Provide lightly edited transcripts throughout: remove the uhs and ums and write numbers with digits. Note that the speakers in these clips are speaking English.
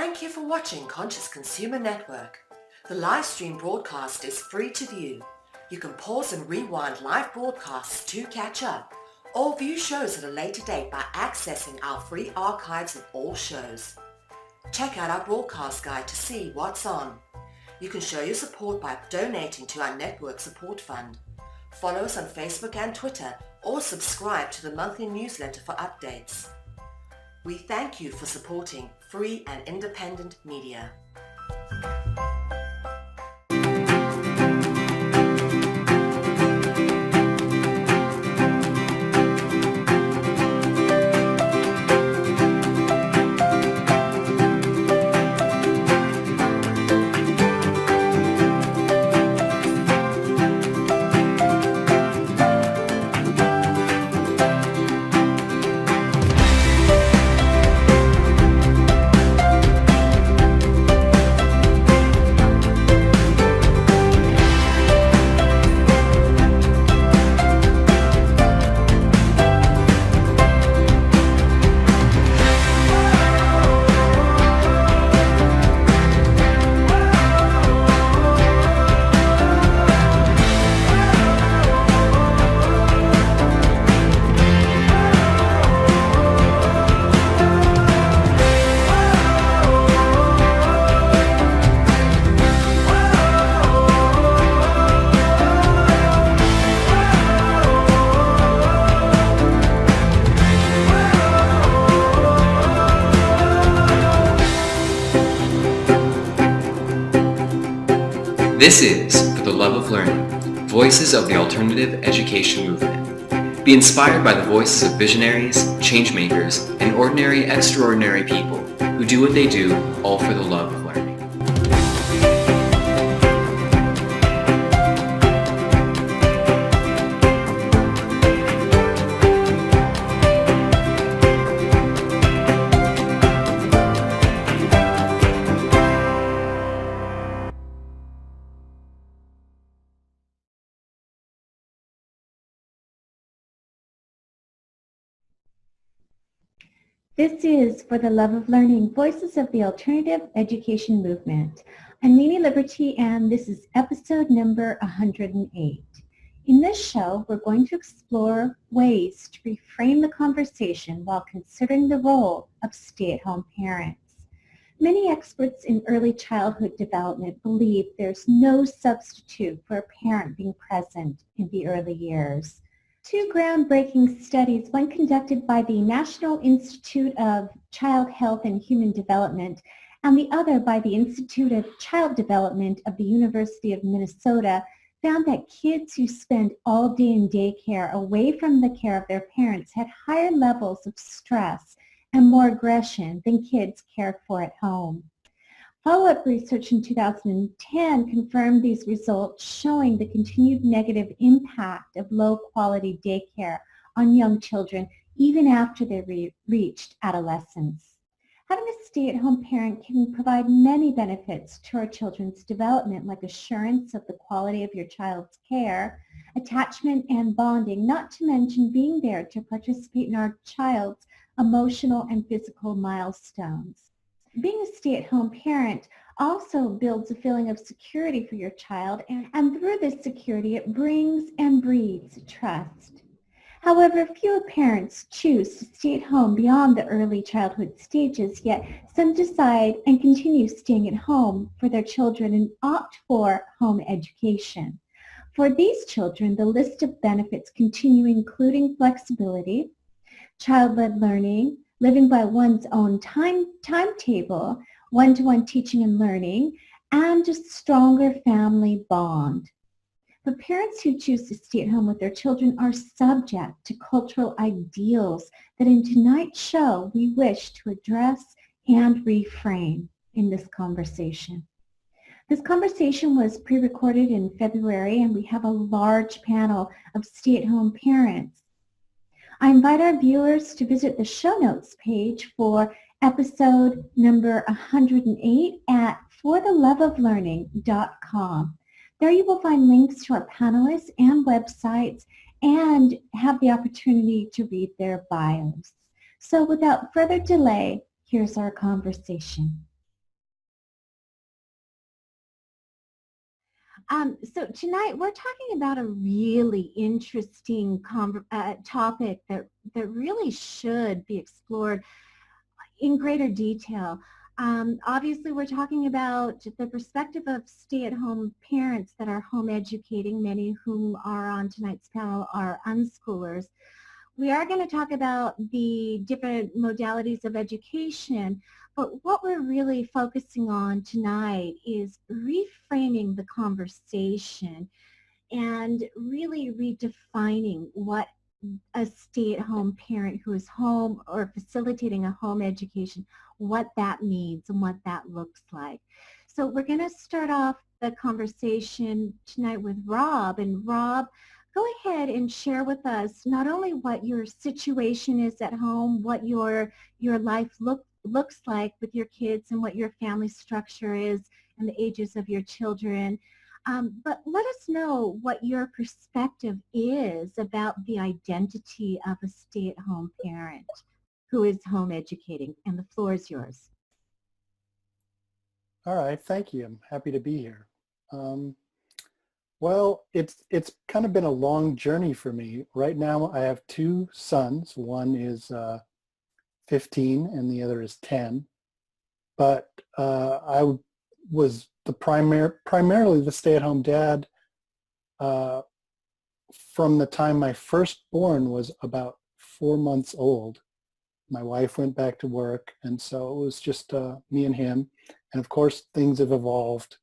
Thank you for watching Conscious Consumer Network. The live stream broadcast is free to view. You can pause and rewind live broadcasts to catch up, or view shows at a later date by accessing our free archives of all shows. Check out our broadcast guide to see what's on. You can show your support by donating to our network support fund. Follow us on Facebook and Twitter, or subscribe to the monthly newsletter for updates. We thank you for supporting free and independent media. This is For the Love of Learning, Voices of the Alternative Education Movement. Be inspired by the voices of visionaries, changemakers, and ordinary, extraordinary people who do what they do, all for the love of learning. This is For the Love of Learning, Voices of the Alternative Education Movement. I'm Nini Liberty, and this is episode number 108. In this show, we're going to explore ways to reframe the conversation while considering the role of stay-at-home parents. Many experts in early childhood development believe there's no substitute for a parent being present in the early years. Two groundbreaking studies, one conducted by the National Institute of Child Health and Human Development and the other by the Institute of Child Development of the University of Minnesota, found that kids who spend all day in daycare away from the care of their parents had higher levels of stress and more aggression than kids cared for at home. Follow-up research in 2010 confirmed these results, showing the continued negative impact of low-quality daycare on young children even after they reached adolescence. Having a stay-at-home parent can provide many benefits to our children's development, like assurance of the quality of your child's care, attachment and bonding, not to mention being there to participate in our child's emotional and physical milestones. Being a stay-at-home parent also builds a feeling of security for your child, and through this security, it brings and breeds trust. However, fewer parents choose to stay at home beyond the early childhood stages, yet some decide and continue staying at home for their children and opt for home education. For these children, the list of benefits continue, including flexibility, child-led learning, living by one's own timetable, one-to-one teaching and learning, and a stronger family bond. But parents who choose to stay at home with their children are subject to cultural ideals that in tonight's show we wish to address and reframe in this conversation. This conversation was pre-recorded in February, and we have a large panel of stay-at-home parents. I invite our viewers to visit the show notes page for episode number 108 at fortheloveoflearning.com. There you will find links to our panelists and websites and have the opportunity to read their bios. So without further delay, here's our conversation. So tonight we're talking about a really interesting topic that really should be explored in greater detail. Obviously, we're talking about the perspective of stay-at-home parents that are home educating. Many whom are on tonight's panel are unschoolers. We are going to talk about the different modalities of education, but what we're really focusing on tonight is reframing the conversation and really redefining what a stay-at-home parent who is home or facilitating a home education, what that means and what that looks like. So we're going to start off the conversation tonight with Rob. And Rob, go ahead and share with us not only what your situation is at home, what your life looks like with your kids and what your family structure is and the ages of your children, but let us know what your perspective is about the identity of a stay-at-home parent who is home educating, and the floor is yours. All right, thank you. I'm happy to be here. Well, it's kind of been a long journey for me. Right now, I have two sons. One is 15 and the other is 10. But I was primarily the stay-at-home dad from the time my firstborn was about 4 months old. My wife went back to work, and so it was just me and him. And of course, things have evolved,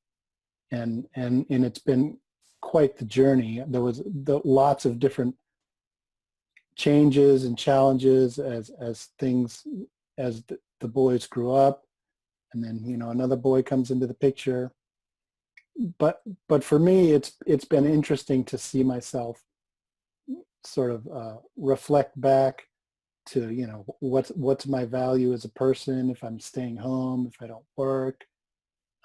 and it's been quite the journey. There was lots of different changes and challenges as the boys grew up, and then another boy comes into the picture. But for me, it's been interesting to see myself sort of reflect back to what's my value as a person. If I'm staying home, if I don't work,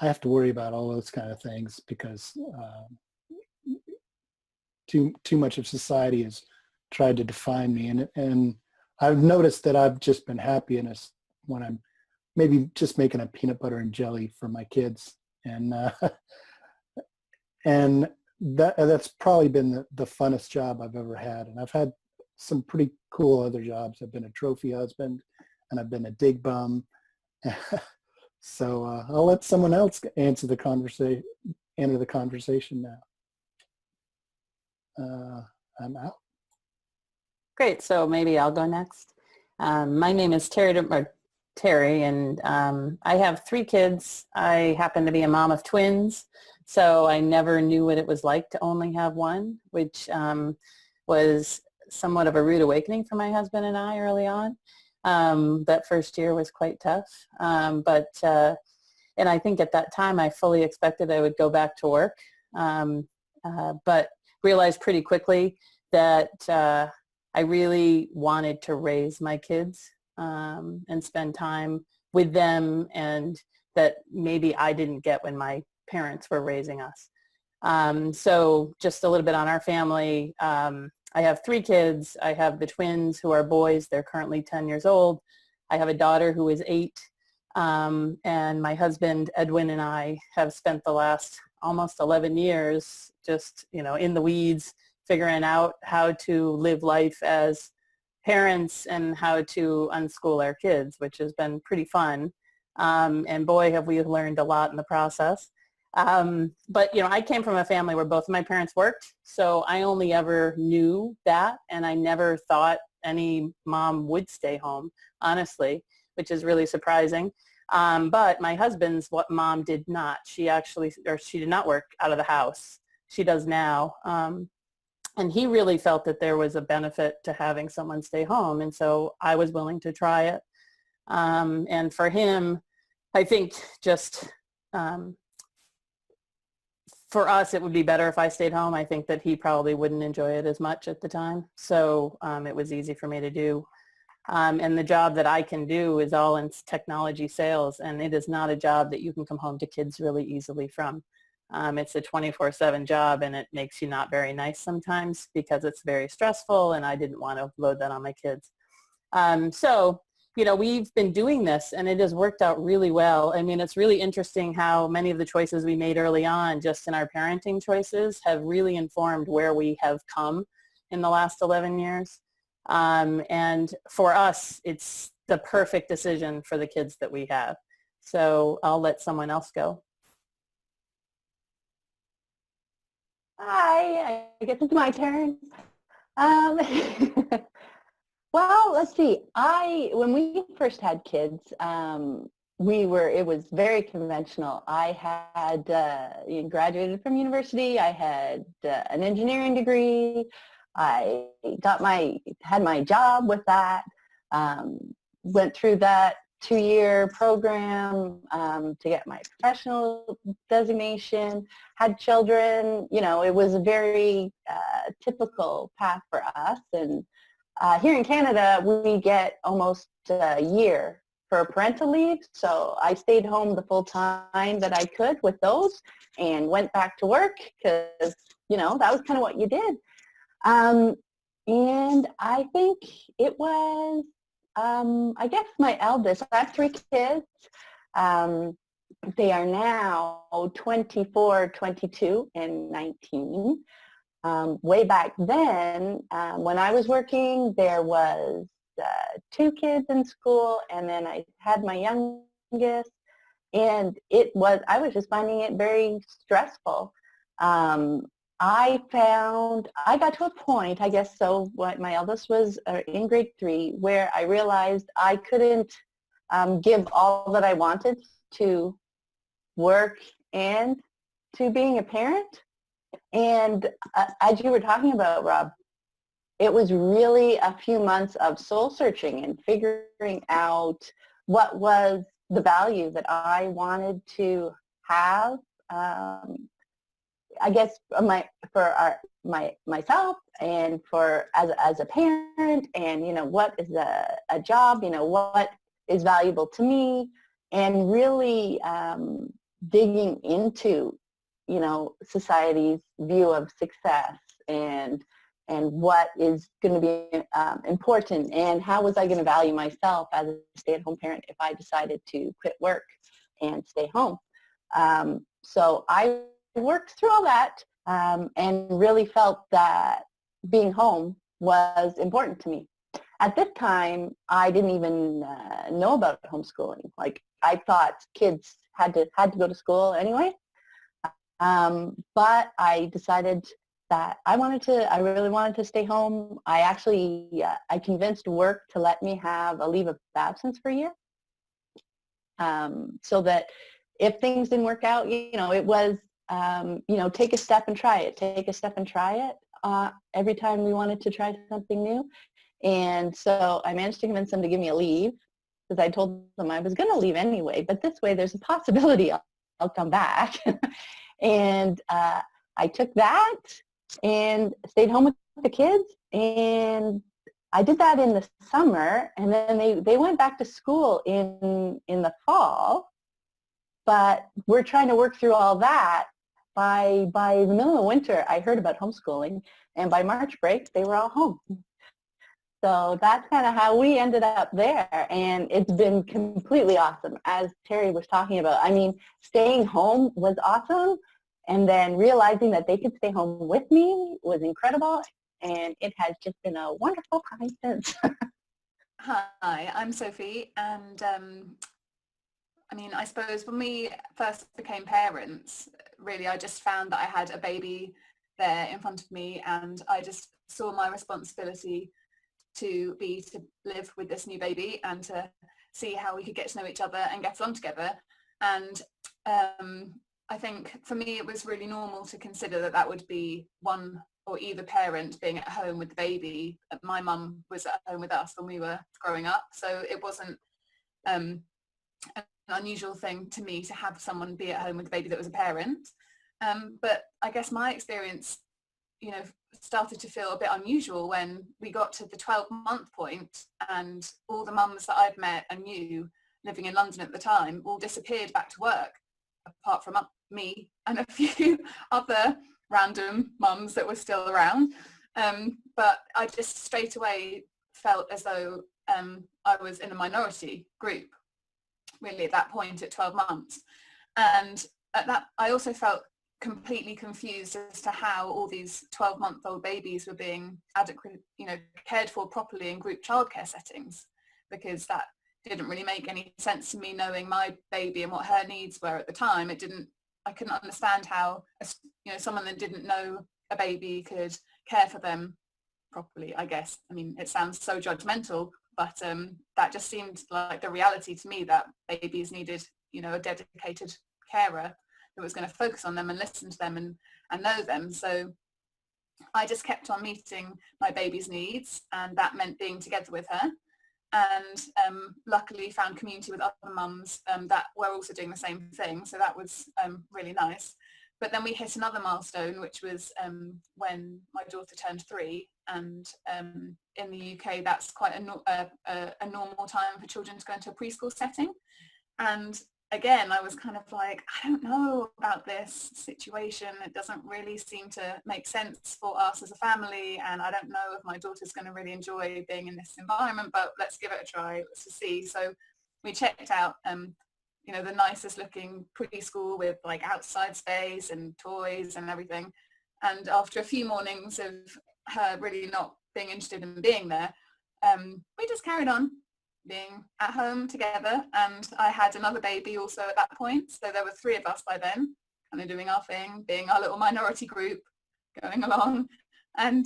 I have to worry about all those kind of things because too much of society has tried to define me, and I've noticed that I've just been happy when I'm maybe just making a peanut butter and jelly for my kids, and and that's probably been the funnest job I've ever had. And I've had some pretty cool other jobs. I've been a trophy husband, and I've been a dig bum. So I'll let someone else enter the conversation now. I'm out. Great. So maybe I'll go next. My name is Terry, and I have 3 kids. I happen to be a mom of twins, so I never knew what it was like to only have one, which was somewhat of a rude awakening for my husband and I early on. That first year was quite tough, and I think at that time I fully expected I would go back to work, but realized pretty quickly that I really wanted to raise my kids and spend time with them, and that maybe I didn't get when my parents were raising us. So just a little bit on our family. I have 3 kids. I have the twins who are boys. They're currently 10 years old. I have a daughter who is 8. And my husband, Edwin, and I have spent the last almost 11 years just, in the weeds, figuring out how to live life as parents and how to unschool our kids, which has been pretty fun. And boy, have we learned a lot in the process. But, I came from a family where both of my parents worked, so I only ever knew that, and I never thought any mom would stay home, honestly, which is really surprising. But my husband's mom did not. She did not work out of the house. She does now. And he really felt that there was a benefit to having someone stay home, and so I was willing to try it. And for him, I think just for us, it would be better if I stayed home. I think that he probably wouldn't enjoy it as much at the time. So it was easy for me to do. And the job that I can do is all in technology sales, and it is not a job that you can come home to kids really easily from. It's a 24/7 job, and it makes you not very nice sometimes because it's very stressful, and I didn't want to load that on my kids. So we've been doing this and it has worked out really well. I mean, it's really interesting how many of the choices we made early on just in our parenting choices have really informed where we have come in the last 11 years. And for us, it's the perfect decision for the kids that we have. So I'll let someone else go. Hi, I guess it's my turn. Um, well, let's see. When we first had kids, it was very conventional. I had graduated from university. I had an engineering degree. I had my job with that. Went through that 2-year program to get my professional designation, had children. It was a very typical path for us. And here in Canada, we get almost a year for parental leave. So I stayed home the full time that I could with those and went back to work because, that was kind of what you did. And I think it was, I guess my eldest, I have 3 kids. They are now 24, 22, and 19. Way back then, when I was working, there was 2 kids in school, and then I had my youngest, and I was just finding it very stressful. I got to a point, I guess, so what my eldest was in grade 3, where I realized I couldn't give all that I wanted to work and to being a parent. And as you were talking about, Rob, it was really a few months of soul searching and figuring out what was the value that I wanted to have. I guess myself and for as a parent, and what is a job, what is valuable to me, and really digging into society's view of success and what is going to be important, and how was I going to value myself as a stay-at-home parent if I decided to quit work and stay home. So I worked through all that and really felt that being home was important to me. At this time, I didn't even know about homeschooling. Like, I thought kids had to go to school anyway. But I decided that I really wanted to stay home. I actually, I convinced work to let me have a leave of absence for a year. So that if things didn't work out, it was, take a step and try it. Take a step and try it every time we wanted to try something new. And so I managed to convince them to give me a leave, because I told them I was going to leave anyway, but this way there's a possibility I'll come back. And I took that and stayed home with the kids, and I did that in the summer, and then they went back to school in the fall, but we're trying to work through all that. By the middle of winter, I heard about homeschooling, and by March break, they were all home. So that's kind of how we ended up there, and it's been completely awesome. As Terry was talking about, I mean, staying home was awesome, and then realizing that they could stay home with me was incredible, and it has just been a wonderful time since. Hi, I'm Sophie, and I mean, I suppose when we first became parents, really, I just found that I had a baby there in front of me, and I just saw my responsibility to live with this new baby and to see how we could get to know each other and get along together. And I think for me, it was really normal to consider that would be one or either parent being at home with the baby. My mum was at home with us when we were growing up, so it wasn't an unusual thing to me to have someone be at home with the baby that was a parent. But I guess my experience, started to feel a bit unusual when we got to the 12-month point, and all the mums that I'd met and knew living in London at the time all disappeared back to work, apart from me and a few other random mums that were still around. But I just straight away felt as though I was in a minority group, really, at that point at 12 months. And at that, I also felt completely confused as to how all these 12-month-old babies were being adequately, cared for properly in group childcare settings, because that didn't really make any sense to me, knowing my baby and what her needs were at the time. I couldn't understand how, someone that didn't know a baby could care for them properly, I guess. I mean, it sounds so judgmental, but that just seemed like the reality to me, that babies needed, a dedicated carer that was going to focus on them and listen to them and know them. So I just kept on meeting my baby's needs, and that meant being together with her. And luckily found community with other mums that were also doing the same thing. So that was really nice. But then we hit another milestone, which was when my daughter turned 3. And in the UK, that's quite a normal time for children to go into a preschool setting. And again, I was kind of like, I don't know about this situation. It doesn't really seem to make sense for us as a family. And I don't know if my daughter's going to really enjoy being in this environment, but let's give it a try. Let's just see. So we checked out, the nicest looking preschool with like outside space and toys and everything. And after a few mornings of her really not being interested in being there, we just carried on being at home together. And I had another baby also at that point, so there were 3 of us by then, kind of doing our thing, being our little minority group, going along. And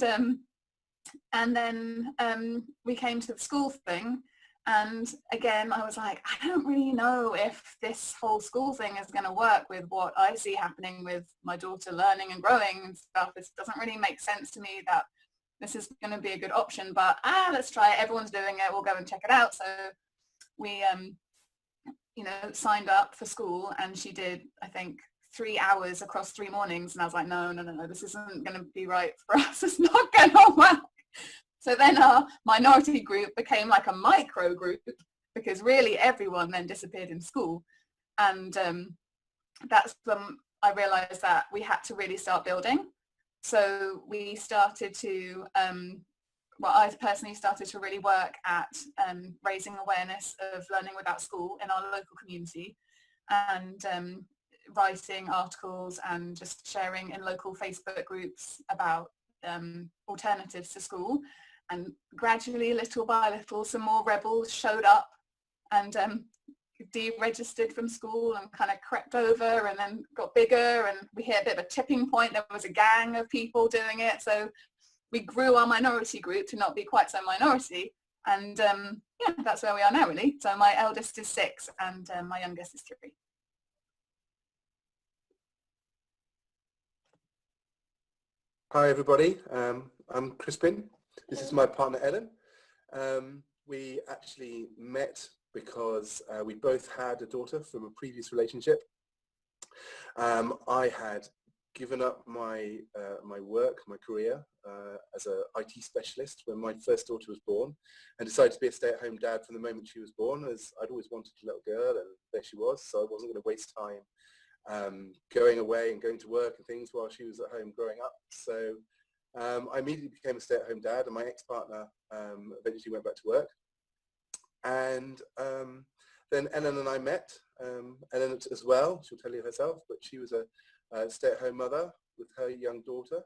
then we came to the school thing, and again I was like, I don't really know if this whole school thing is going to work with what I see happening with my daughter learning and growing and stuff. This doesn't really make sense to me that this is going to be a good option, but let's try it. Everyone's doing it. We'll go and check it out. So we, signed up for school, and she did, I think, 3 hours across 3 mornings. And I was like, no, this isn't going to be right for us. It's not going to work. So then our minority group became like a micro group, because really everyone then disappeared in school. And that's when I realized that we had to really start building. So we started to, I personally started to really work at raising awareness of learning without school in our local community, and writing articles and just sharing in local Facebook groups about alternatives to school. And gradually, little by little, some more rebels showed up and deregistered from school and kind of crept over, and then got bigger, and we hit a bit of a tipping point. There was a gang of people doing it, so we grew our minority group to not be quite so minority. And that's where we are now, really. So my eldest is 6 and my youngest is 3. Hi everybody, I'm Crispin. This is my partner Ellen. We actually met because we both had a daughter from a previous relationship. I had given up my work, my career as an IT specialist when my first daughter was born, and decided to be a stay-at-home dad from the moment she was born, as I'd always wanted a little girl, and there she was, so I wasn't going to waste time going away and going to work and things while she was at home growing up. So I immediately became a stay-at-home dad, and my ex-partner eventually went back to work. And then Ellen and I met. Ellen as well, she'll tell you herself, but she was a stay-at-home mother with her young daughter.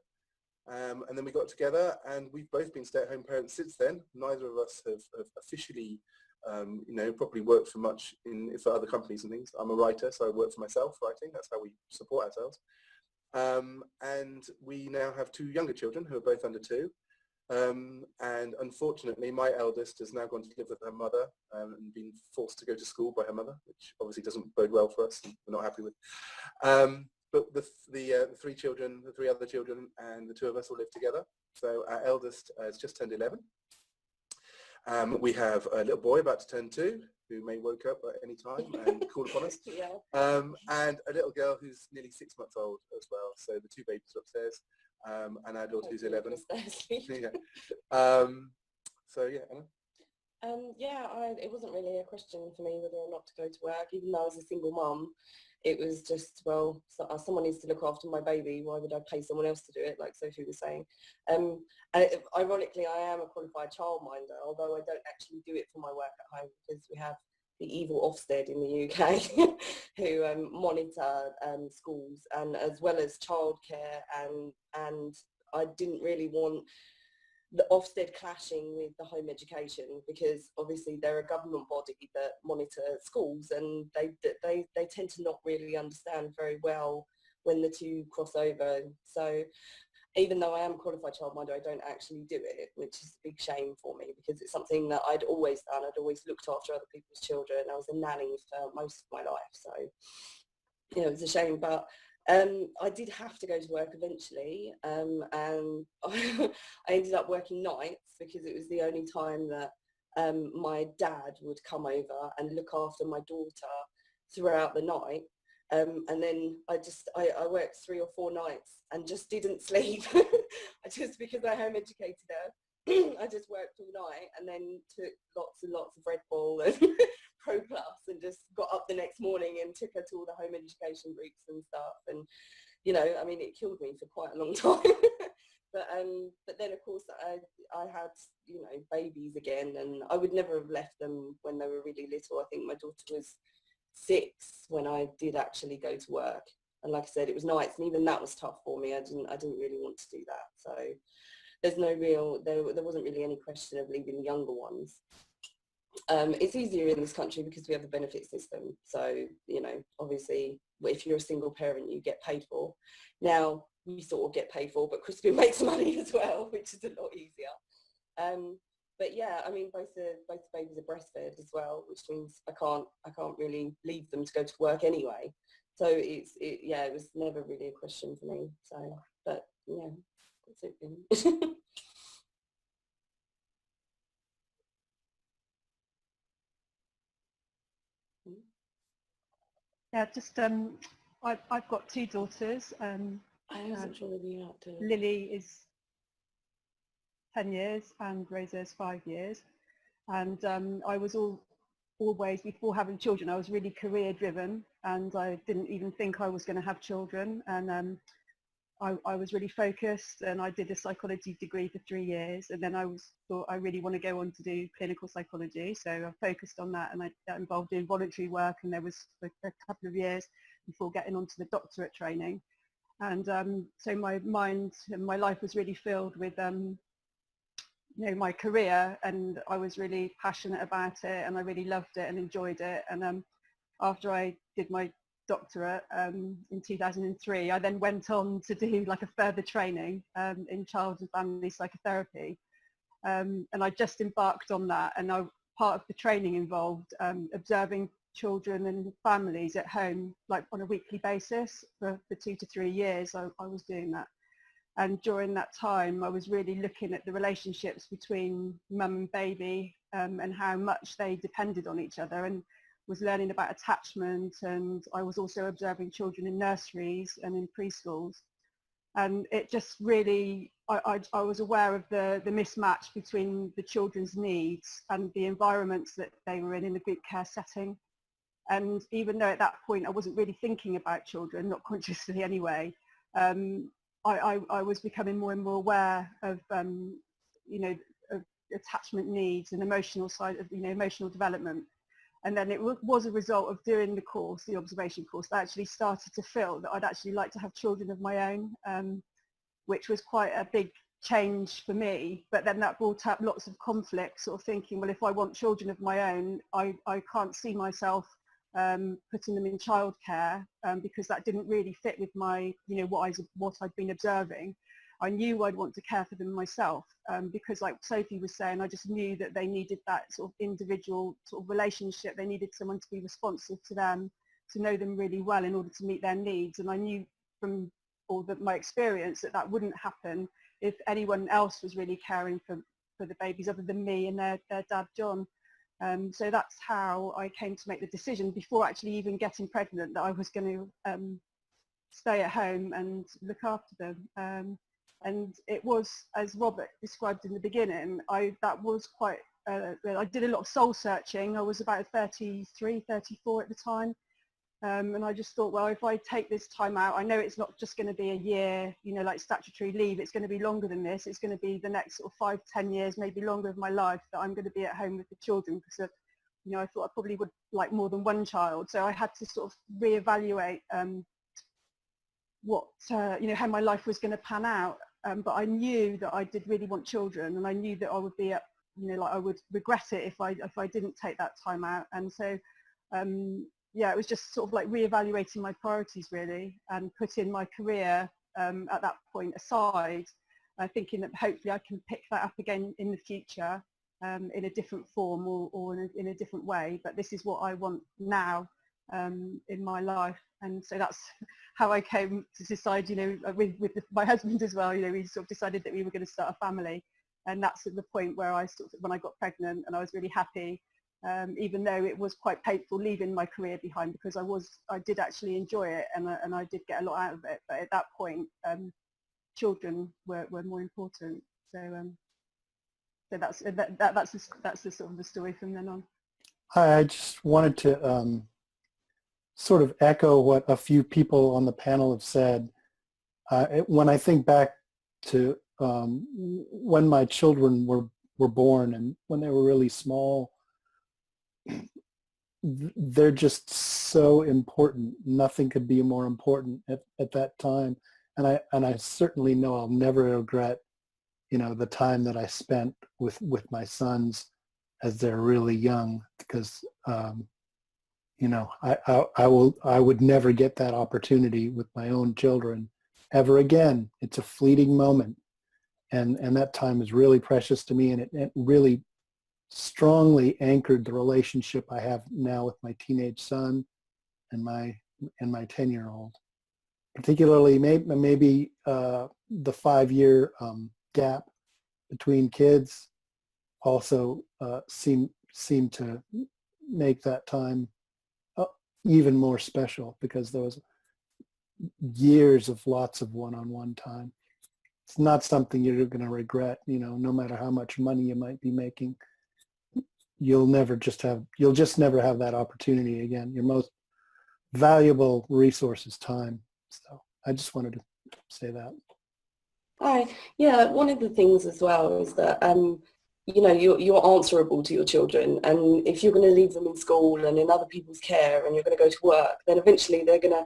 And then we got together, and we've both been stay-at-home parents since then. Neither of us have officially properly worked for other companies and things. I'm a writer, so I work for myself writing. That's how we support ourselves. And we now have 2 younger children who are both under 2. And unfortunately, my eldest has now gone to live with her mother and been forced to go to school by her mother, which obviously doesn't bode well for us and we're not happy with. But the 3 children, the 3 other children, and the 2 of us all live together. So our eldest has just turned 11. We have a little boy about to turn 2, who may wake up at any time and call upon us. Yeah. And a little girl who's nearly 6 months old as well. So the 2 babies are upstairs, and our daughter who's 11. Yeah. So yeah, Anna? It wasn't really a question for me whether or not to go to work, even though I was a single mum. it was just, well, someone needs to look after my baby. Why would I pay someone else to do it, like Sophie was saying? And ironically, I am a qualified childminder, although I don't actually do it for my work at home, because we have the evil Ofsted in the UK who monitor schools, and as well as childcare, and I didn't really want the Ofsted clashing with the home education, because obviously they're a government body that monitor schools, and they tend to not really understand very well when the two cross over. So even though I am a qualified childminder, I don't actually do it, which is a big shame for me, because it's something that I'd always done. I'd always looked after other people's children. I was a nanny for most of my life, so you know, it's a shame. But I did have to go to work eventually, and I ended up working nights because it was the only time that my dad would come over and look after my daughter throughout the night. And then I worked 3 or 4 nights and just didn't sleep. Just because I home educated her, I just worked all night and then took lots and lots of Red Bull and Pro Plus, and just got up the next morning and took her to all the home education groups and stuff. And you know, I mean, it killed me for quite a long time. But then of course I had, you know, babies again, and I would never have left them when they were really little. I think my daughter was 6 when I did actually go to work, and like I said, it was nights, and even that was tough for me. I didn't really want to do that. So there's no real, there wasn't really any question of leaving the younger ones. It's easier in this country because we have the benefit system. So, you know, obviously if you're a single parent, you get paid for. Now we sort of get paid for, but Crispin makes money as well, which is a lot easier. But yeah, I mean, both the babies are breastfed as well, which means I can't really leave them to go to work anyway. So it was never really a question for me. So, but yeah, that's it really. Yeah, just I've got 2 daughters. I wasn't sure whether you had to. Lily is 10 years and Rosa is 5 years. And I was always, before having children, I was really career driven, and I didn't even think I was going to have children. And I was really focused, and I did a psychology degree for 3 years, and then thought I really want to go on to do clinical psychology. So I focused on that, and that involved doing voluntary work, and there was for a couple of years before getting onto the doctorate training. And so my mind and my life was really filled with you know, my career, and I was really passionate about it, and I really loved it and enjoyed it. And after I did my doctorate in 2003, I then went on to do like a further training in child and family psychotherapy, and I just embarked on that. And part of the training involved observing children and families at home, like on a weekly basis for 2 to 3 years. I was doing that. And during that time, I was really looking at the relationships between mum and baby, and how much they depended on each other, and was learning about attachment. And I was also observing children in nurseries and in preschools. And it just really, I was aware of the mismatch between the children's needs and the environments that they were in a group care setting. And even though at that point I wasn't really thinking about children, not consciously anyway, I was becoming more and more aware of, you know, of attachment needs and emotional side of, you know, emotional development. And then it was a result of doing the course, the observation course, that I actually started to feel that I'd actually like to have children of my own, which was quite a big change for me. But then that brought up lots of conflict, sort of thinking, well, if I want children of my own, I can't see myself putting them in childcare, because that didn't really fit with my, you know, what I'd been observing. I knew I'd want to care for them myself, because like Sophie was saying, I just knew that they needed that sort of individual sort of relationship. They needed someone to be responsive to them, to know them really well in order to meet their needs. And I knew from my experience that wouldn't happen if anyone else was really caring for the babies other than me and their dad, John. So that's how I came to make the decision, before actually even getting pregnant, that I was going to stay at home and look after them. And it was, as Robert described in the beginning, that was quite, I did a lot of soul searching. I was about 33, 34 at the time. And I just thought, well, if I take this time out, I know it's not just going to be a year, you know, like statutory leave. It's going to be longer than this. It's going to be the next sort of 5-10 years, maybe longer of my life that I'm going to be at home with the children, because, you know, I thought I probably would like more than one child. So I had to sort of reevaluate what, you know, how my life was going to pan out. But I knew that I did really want children, and I knew that I would be, you know, like I would regret it if I didn't take that time out. And so, yeah, it was just sort of like reevaluating my priorities really, and putting my career at that point aside, thinking that hopefully I can pick that up again in the future in a different form or in a different way. But this is what I want now in my life. And so that's how I came to decide, you know, with my husband as well, you know, we sort of decided that we were going to start a family. And that's at the point where I sort of, when I got pregnant, and I was really happy. Even though it was quite painful leaving my career behind, because I did actually enjoy it, and I did get a lot out of it. But at that point, children were more important. So that's the sort of the story from then on. I just wanted to sort of echo what a few people on the panel have said. When I think back to when my children were born, and when they were really small, they're just so important. Nothing could be more important at that time. And I certainly know I'll never regret, you know, the time that I spent with my sons as they're really young, because, you know, I would never get that opportunity with my own children ever again. It's a fleeting moment. And that time is really precious to me, and it really strongly anchored the relationship I have now with my teenage son and my 10-year-old. Particularly maybe the 5-year gap between kids also seemed to make that time even more special, because there was years of lots of one-on-one time. It's not something you're going to regret, you know, no matter how much money you might be making. You'll just never have that opportunity again. Your most valuable resource is time. So I just wanted to say that. Hi. Yeah, one of the things as well is that you know, you're answerable to your children, and if you're going to leave them in school and in other people's care, and you're going to go to work, then eventually they're going to,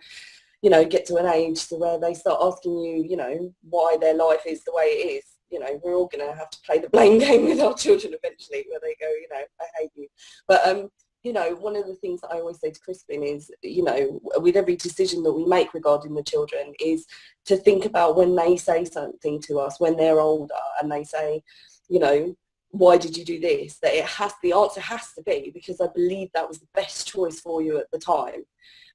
you know, get to an age to where they start asking you, you know, why their life is the way it is. You know, we're all going to have to play the blame game with our children eventually, where they go, you know, I hate you. But, you know, one of the things that I always say to Crispin is, you know, with every decision that we make regarding the children, is to think about when they say something to us, when they're older, and they say, you know, why did you do this? That the answer has to be because I believe that was the best choice for you at the time.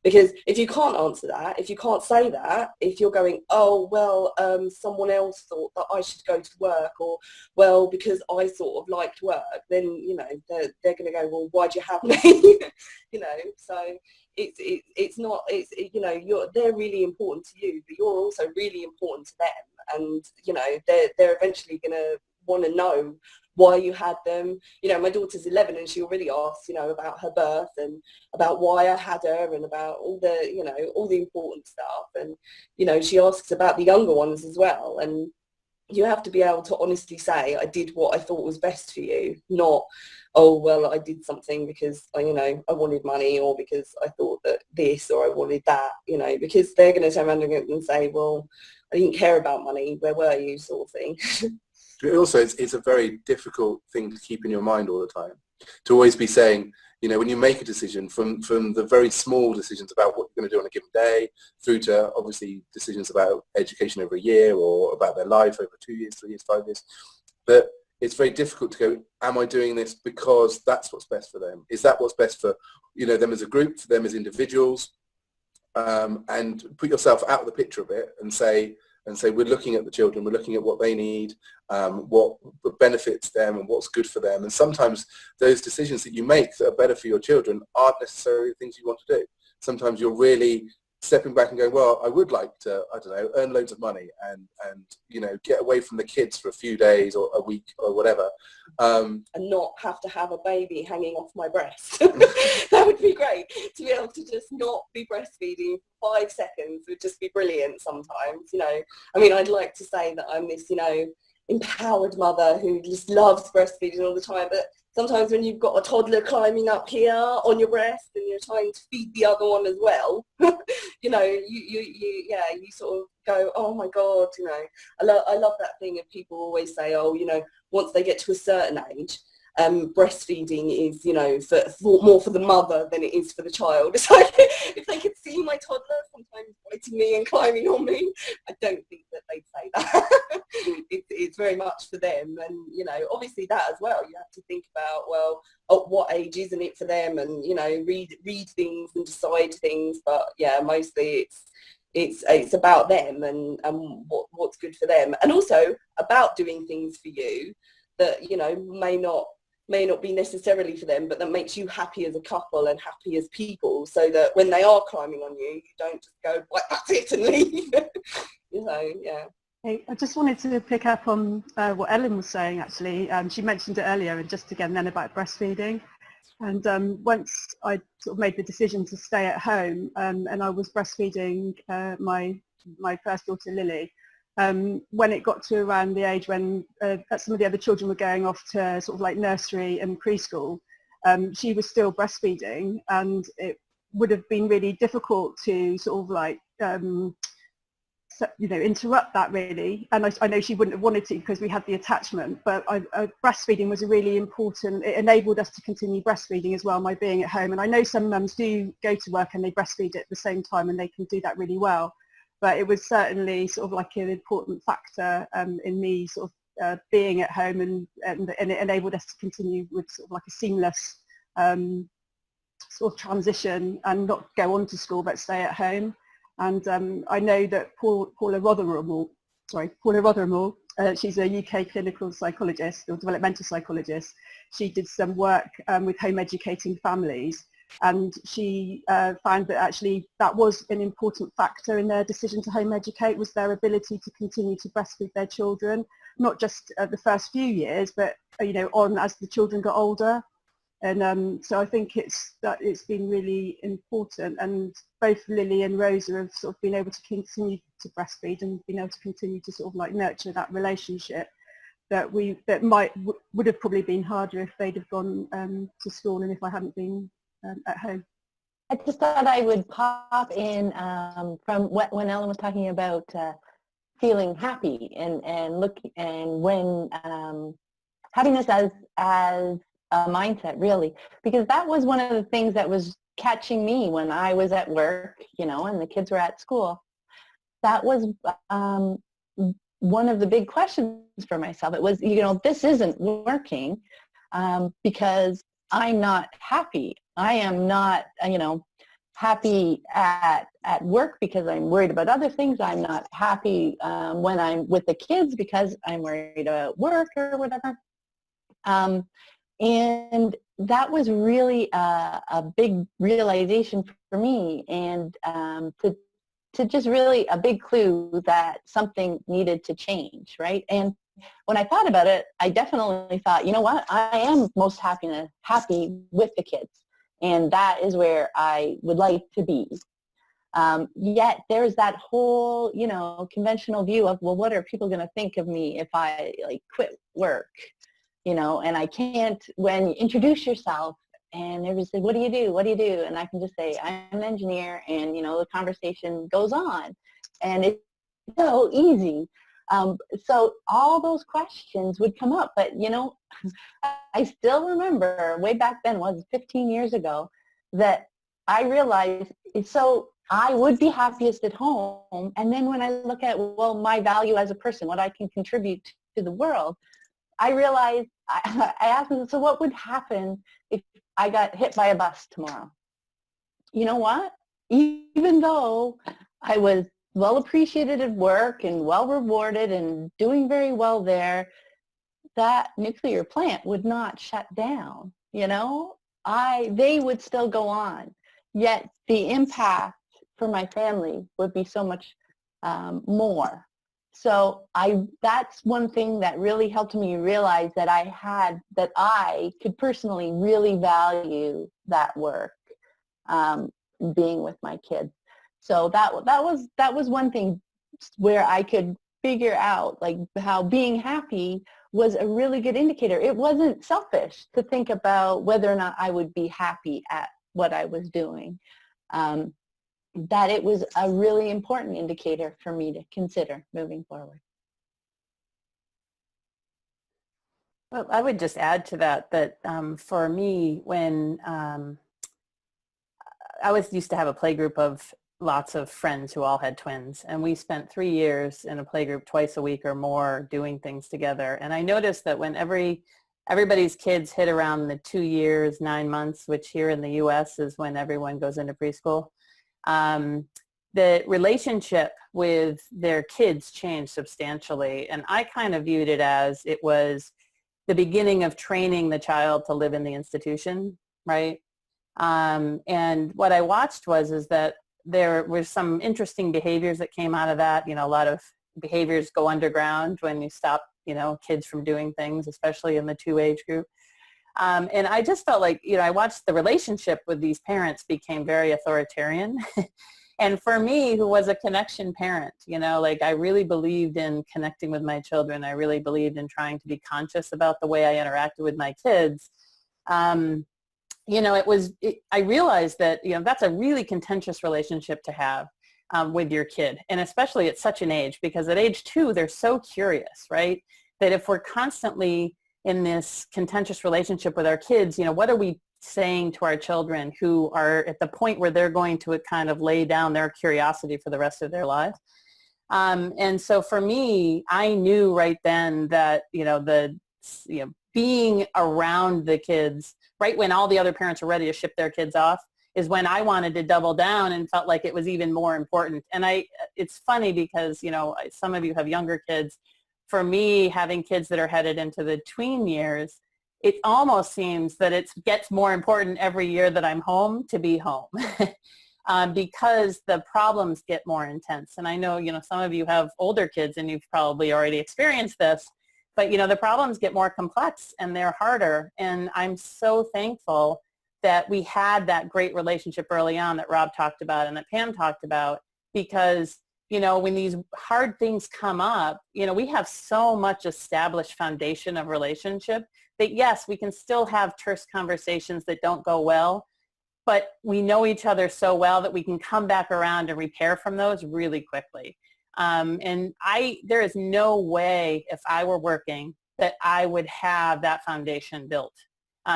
Because if you can't answer that, if you can't say that, if you're going, oh, well, someone else thought that I should go to work, or, well, because I sort of liked work, then, you know, they're going to go, well, why'd you have me? You know, so it's not, you know, they're really important to you, but you're also really important to them. And, you know, they're eventually going to want to know why you had them. You know, my daughter's 11 and she already asks, you know, about her birth and about why I had her and about all the, you know, all the important stuff. And, you know, she asks about the younger ones as well. And you have to be able to honestly say, I did what I thought was best for you, not, oh, well, I did something because, you know, I wanted money, or because I thought that this, or I wanted that, you know, because they're going to turn around and say, well, I didn't care about money, where were you, sort of thing. Also, it's a very difficult thing to keep in your mind all the time, to always be saying, you know, when you make a decision, from the very small decisions about what you're going to do on a given day, through to obviously decisions about education over a year, or about their life over 2 years, 3 years, 5 years, but it's very difficult to go, am I doing this because that's what's best for them? Is that what's best for, you know, them as a group, for them as individuals? And put yourself out of the picture a bit and say, we're looking at the children, we're looking at what they need, what benefits them and what's good for them. And sometimes those decisions that you make that are better for your children aren't necessarily the things you want to do. Sometimes you're really stepping back and going, well, I would like to, I don't know, earn loads of money and you know, get away from the kids for a few days or a week or whatever. And not have to have a baby hanging off my breast. That would be great, to be able to just not be breastfeeding 5 seconds would just be brilliant sometimes, you know. I mean, I'd like to say that I'm this, you know, empowered mother who just loves breastfeeding all the time, but sometimes when you've got a toddler climbing up here on your breast and you're trying to feed the other one as well, you know, you sort of go, oh my God, you know. I love that thing of people always say, oh, you know, once they get to a certain age, breastfeeding is, you know, more for the mother than it is for the child. It's like, if they could see my toddler sometimes biting me and climbing on me, I don't think that they'd say that. It's very much for them. And, you know, obviously that as well, you have to think about, well, at what age isn't it for them, and, you know, read things and decide things. But yeah, mostly it's about them and what's good for them, and also about doing things for you that, you know, may not be necessarily for them, but that makes you happy as a couple and happy as people, so that when they are climbing on you, you don't just go, like, that's it, and leave. You know, yeah. Hey, I just wanted to pick up on what Ellen was saying, actually. She mentioned it earlier, and just again then about breastfeeding. And once I sort of made the decision to stay at home, and I was breastfeeding my first daughter, Lily, when it got to around the age when some of the other children were going off to sort of like nursery and preschool, she was still breastfeeding, and it would have been really difficult to sort of like you know, interrupt that, really. And I know she wouldn't have wanted to because we had the attachment, but breastfeeding was a really important, it enabled us to continue breastfeeding as well, my being at home. And I know some mums do go to work and they breastfeed at the same time, and they can do that really well. But it was certainly sort of like an important factor in me sort of being at home, and it enabled us to continue with sort of like a seamless sort of transition and not go on to school but stay at home. And I know that Paula Rotherham, she's a UK clinical psychologist or developmental psychologist. She did some work with home educating families, and she found that actually that was an important factor in their decision to home educate, was their ability to continue to breastfeed their children, not just the first few years, but, you know, on as the children got older. And so I think it's been really important, and both Lily and Rosa have sort of been able to continue to breastfeed and been able to continue to sort of like nurture that relationship that would have probably been harder if they'd have gone to school and if I hadn't been at home. I just thought I would pop in from when Ellen was talking about feeling happy and when happiness as a mindset, really, because that was one of the things that was catching me when I was at work, you know, and the kids were at school. That was one of the big questions for myself. It was, you know, this isn't working because I'm not happy. I am not, you know, happy at work because I'm worried about other things. I'm not happy when I'm with the kids because I'm worried about work or whatever. And that was really a big realization for me, and to just really a big clue that something needed to change, right? And when I thought about it, I definitely thought, you know what, I am most happy with the kids, and that is where I would like to be. Yet there's that whole, you know, conventional view of, well, what are people going to think of me if I like quit work? You know, and I can't, when you introduce yourself and everybody says, what do you do? What do you do? And I can just say, I'm an engineer, and, you know, the conversation goes on, and it's so easy. So all those questions would come up, but, you know, I still remember way back then, was 15 years ago, that I realized, so I would be happiest at home. And then when I look at, well, my value as a person, what I can contribute to the world, I realized, I asked myself, so what would happen if I got hit by a bus tomorrow? You know what? Even though I was well appreciated at work and well rewarded and doing very well there, that nuclear plant would not shut down. You know, they would still go on. Yet the impact for my family would be so much more. So that's one thing that really helped me realize that I could personally really value that work. being with my kids. So that was one thing where I could figure out like how being happy was a really good indicator. It wasn't selfish to think about whether or not I would be happy at what I was doing. That it was a really important indicator for me to consider moving forward. Well, I would just add to that for me, when I used to have a play group of lots of friends who all had twins, and we spent 3 years in a play group twice a week or more doing things together. And I noticed that when everybody's kids hit around the 2 years, 9 months, which here in the US is when everyone goes into preschool, the relationship with their kids changed substantially. And I kind of viewed it as it was the beginning of training the child to live in the institution, right? And what I watched is that there were some interesting behaviors that came out of that. You know, a lot of behaviors go underground when you stop, kids from doing things, especially in the 2 age group. And I just felt like, I watched the relationship with these parents became very authoritarian. And for me, who was a connection parent, I really believed in connecting with my children. I really believed in trying to be conscious about the way I interacted with my kids. I realized that, that's a really contentious relationship to have with your kid. And especially at such an age, because at age 2, they're so curious, right? That if we're constantly in this contentious relationship with our kids, what are we saying to our children who are at the point where they're going to kind of lay down their curiosity for the rest of their lives? And so for me, I knew right then that, being around the kids right when all the other parents are ready to ship their kids off is when I wanted to double down and felt like it was even more important. And it's funny because, some of you have younger kids. For me, having kids that are headed into the tween years, it almost seems that it gets more important every year that I'm home to be home because the problems get more intense. And I know, some of you have older kids and you've probably already experienced this, but, the problems get more complex and they're harder. And I'm so thankful that we had that great relationship early on that Rob talked about and that Pam talked about, because when these hard things come up, we have so much established foundation of relationship that yes, we can still have terse conversations that don't go well, but we know each other so well that we can come back around and repair from those really quickly. And there is no way if I were working that I would have that foundation built.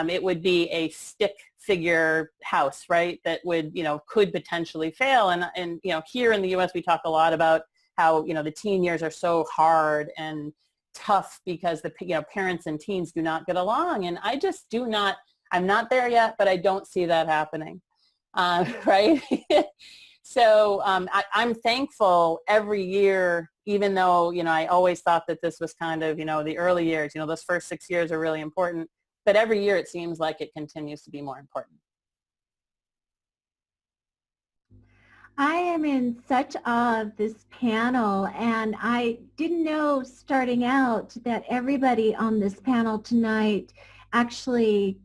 It would be a stick figure house, right? That would, could potentially fail. And here in the U.S. we talk a lot about how, the teen years are so hard and tough because the parents and teens do not get along. And I just I'm not there yet, but I don't see that happening, right? So I'm thankful every year, even though, I always thought that this was kind of, the early years, those first 6 years are really important. But every year it seems like it continues to be more important. I am in such awe of this panel, and I didn't know starting out that everybody on this panel tonight actually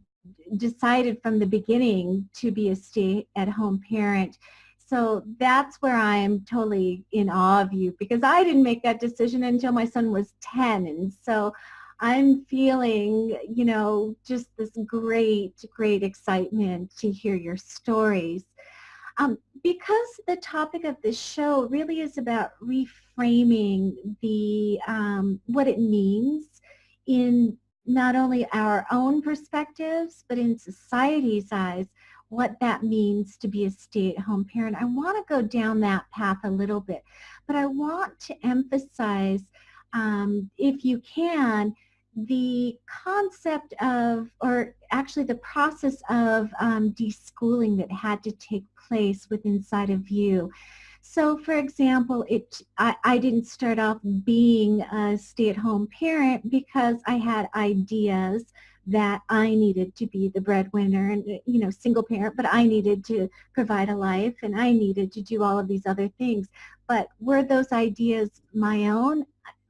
decided from the beginning to be a stay-at-home parent. So that's where I'm totally in awe of you, because I didn't make that decision until my son was 10. And so I'm feeling, just this great, great excitement to hear your stories. Because the topic of this show really is about reframing what it means in not only our own perspectives, but in society's eyes, what that means to be a stay-at-home parent. I want to go down that path a little bit, but I want to emphasize, if you can, the concept of, or actually the process of deschooling that had to take place inside of you. So for example, I didn't start off being a stay-at-home parent because I had ideas that I needed to be the breadwinner and, single parent, but I needed to provide a life and I needed to do all of these other things. But were those ideas my own?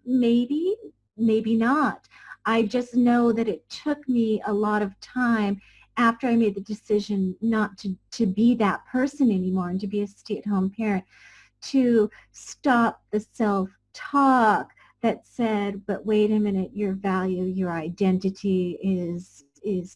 Maybe, maybe not. I just know that it took me a lot of time after I made the decision not to be that person anymore and to be a stay-at-home parent, to stop the self-talk that said, but wait a minute, your value, your identity is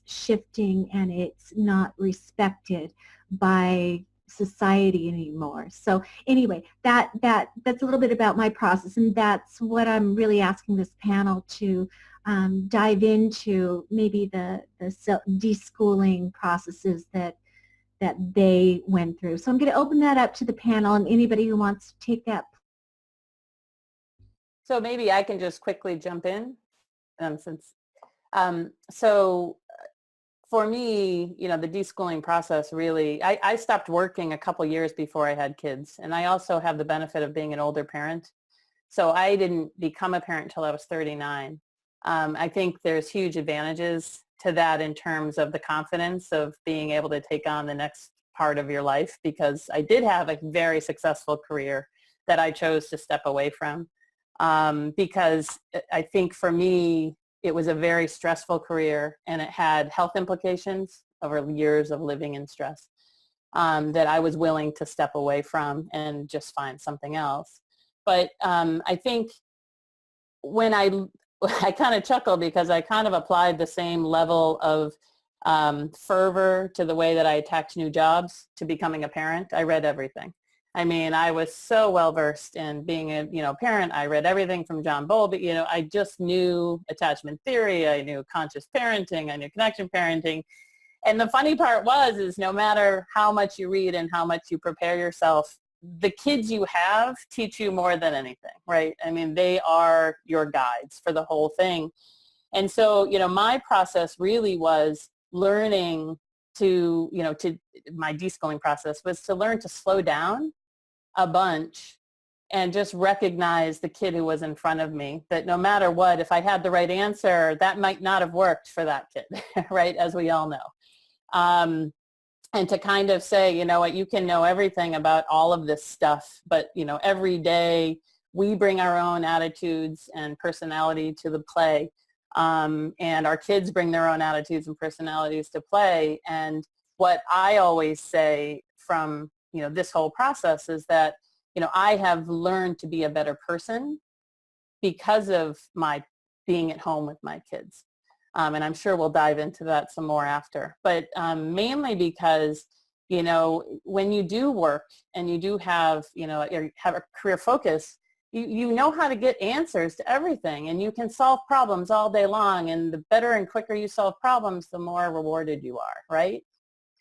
shifting and it's not respected by society anymore. So anyway, that's a little bit about my process, and that's what I'm really asking this panel to dive into, maybe the deschooling processes that they went through. So I'm going to open that up to the panel, and anybody who wants to take that. So maybe I can just quickly jump in, so for me, the deschooling process really, I stopped working a couple years before I had kids, and I also have the benefit of being an older parent. So I didn't become a parent until I was 39. I think there's huge advantages to that in terms of the confidence of being able to take on the next part of your life, because I did have a very successful career that I chose to step away from, because I think for me, it was a very stressful career, and it had health implications over years of living in stress that I was willing to step away from and just find something else. But I think when I kind of chuckle because I kind of applied the same level of fervor to the way that I attacked new jobs to becoming a parent. I read everything. I mean, I was so well versed in being a parent. I read everything from John Bowlby. I just knew attachment theory. I knew conscious parenting. I knew connection parenting. And the funny part is no matter how much you read and how much you prepare yourself, the kids you have teach you more than anything, right? I mean, they are your guides for the whole thing. And so, my process really was learning to my deschooling process was to learn to slow down a bunch and just recognize the kid who was in front of me, that no matter what, if I had the right answer, that might not have worked for that kid, right, as we all know. And to kind of say, you know what, you can know everything about all of this stuff, but, every day we bring our own attitudes and personality to the play, and our kids bring their own attitudes and personalities to play. And what I always say from this whole process is that, I have learned to be a better person because of my being at home with my kids. And I'm sure we'll dive into that some more after. But mainly because, when you do work and you do have, have a career focus, you know how to get answers to everything, and you can solve problems all day long. And the better and quicker you solve problems, the more rewarded you are, right?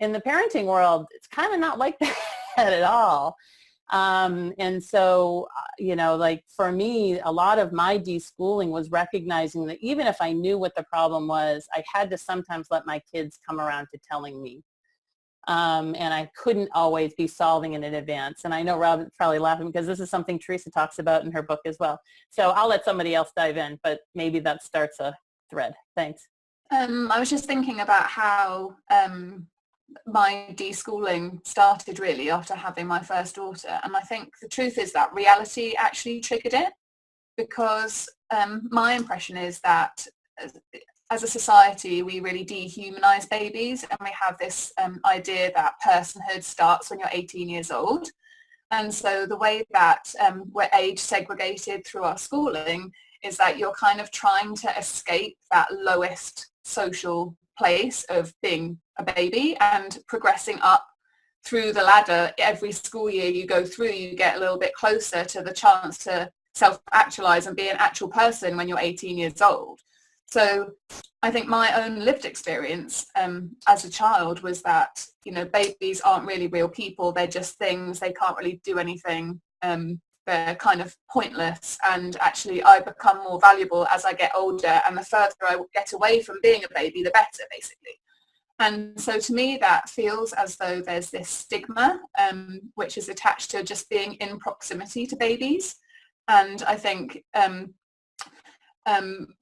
In the parenting world, it's kind of not like that at all. And so, like for me, a lot of my deschooling was recognizing that even if I knew what the problem was, I had to sometimes let my kids come around to telling me. And I couldn't always be solving it in advance. And I know Robin's probably laughing because this is something Teresa talks about in her book as well. So I'll let somebody else dive in, but maybe that starts a thread. Thanks. I was just thinking about how my deschooling started really after having my first daughter, and I think the truth is that reality actually triggered it, because my impression is that as a society we really dehumanize babies, and we have this idea that personhood starts when you're 18 years old. And so the way that we're age segregated through our schooling is that you're kind of trying to escape that lowest social place of being a baby and progressing up through the ladder. Every school year you go through, you get a little bit closer to the chance to self-actualize and be an actual person when you're 18 years old. So I think my own lived experience as a child was that, babies aren't really real people. They're just things. They can't really do anything. They're kind of pointless, and actually I become more valuable as I get older, and the further I get away from being a baby, the better, basically. And so to me that feels as though there's this stigma which is attached to just being in proximity to babies. And I think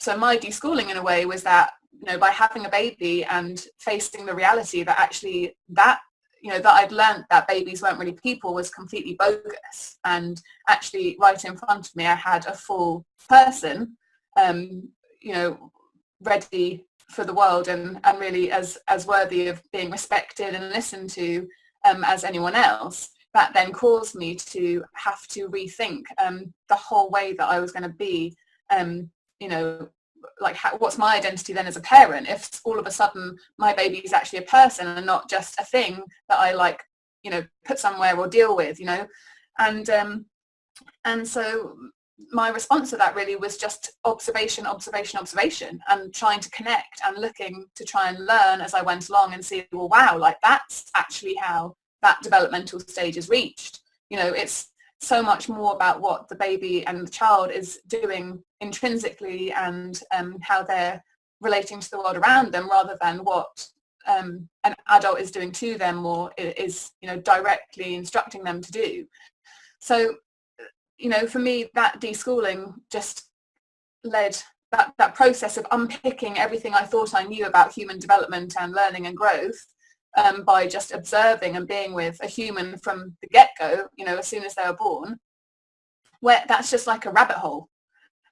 so my deschooling in a way was that, by having a baby and facing the reality that actually that I'd learned that babies weren't really people was completely bogus. And actually right in front of me, I had a full person, ready for the world, and really as worthy of being respected and listened to as anyone else, that then caused me to have to rethink the whole way that I was going to be, you know, like what's my identity then as a parent if all of a sudden my baby is actually a person and not just a thing that I like, you know, put somewhere or deal with, you know. And so my response to that really was just observation, and trying to connect and looking to try and learn as I went along and see, well, wow, like that's actually how that developmental stage is reached. You know, it's so much more about what the baby and the child is doing intrinsically and how they're relating to the world around them, rather than what an adult is doing to them or is, you know, directly instructing them to do. So, you know, for me, that deschooling just led that process of unpicking everything I thought I knew about human development and learning and growth by just observing and being with a human from the get-go, you know, as soon as they were born, where that's just like a rabbit hole.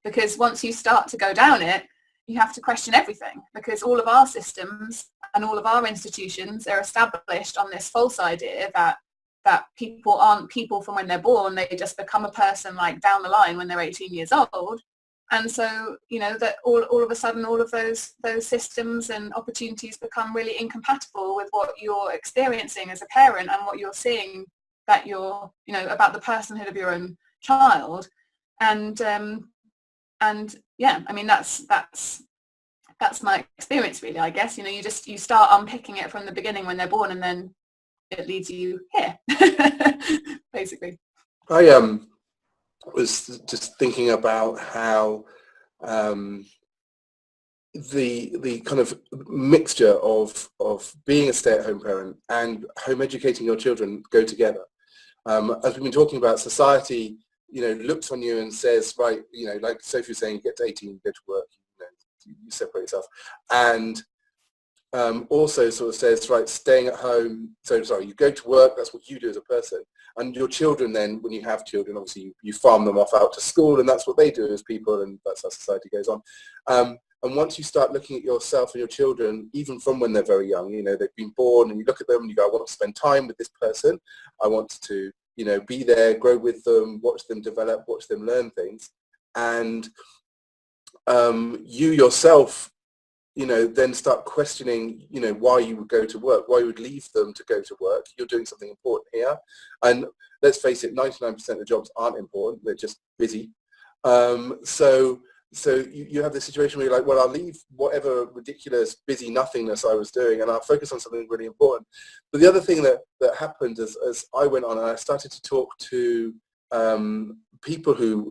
Because once you start to go down it, you have to question everything, because all of our systems and all of our institutions are established on this false idea that people aren't people from when they're born, they just become a person like down the line when they're 18 years old. And so, you know, that all of a sudden all of those systems and opportunities become really incompatible with what you're experiencing as a parent and what you're seeing that you're, you know, about the personhood of your own child. And yeah, I mean, that's my experience really, I guess. You know, you start unpicking it from the beginning when they're born, and then it leads you here, basically. I was just thinking about how the kind of mixture of being a stay-at-home parent and home educating your children go together. As we've been talking about, society, you know, looks on you and says, right, you know, like Sophie was saying, you get to 18, you go to work, you know, you separate yourself. And also sort of says, right, staying at home, so sorry, you go to work, that's what you do as a person. And your children then, when you have children, obviously you farm them off out to school, and that's what they do as people, and that's how society goes on. And once you start looking at yourself and your children, even from when they're very young, you know, they've been born, and you look at them and you go, I want to spend time with this person. I want to, you know, be there, grow with them, watch them develop, watch them learn things. And you yourself, you know, then start questioning, you know, why you would go to work, why you would leave them to go to work. You're doing something important here. And let's face it, 99% of the jobs aren't important. They're just busy. So you have this situation where you're like, well, I'll leave whatever ridiculous busy nothingness I was doing and I'll focus on something really important. But the other thing that happened as I went on, and I started to talk to people who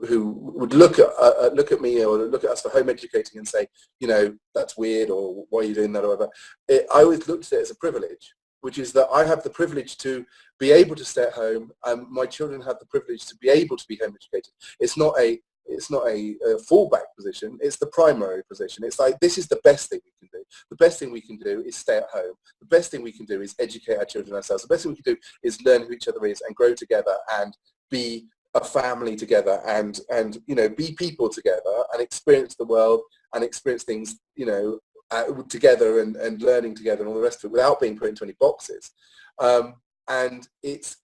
would look at me or look at us for home educating and say, you know, that's weird, or why are you doing that, or whatever. I always looked at it as a privilege, which is that I have the privilege to be able to stay at home, and my children have the privilege to be able to be home educated. It's not a fallback position, it's the primary position. It's like, this is the best thing we can do. The best thing we can do is stay at home. The best thing we can do is educate our children ourselves. The best thing we can do is learn who each other is and grow together and be a family together and you know, be people together and experience the world and experience things, you know, together and learning together and all the rest of it without being put into any boxes. And it's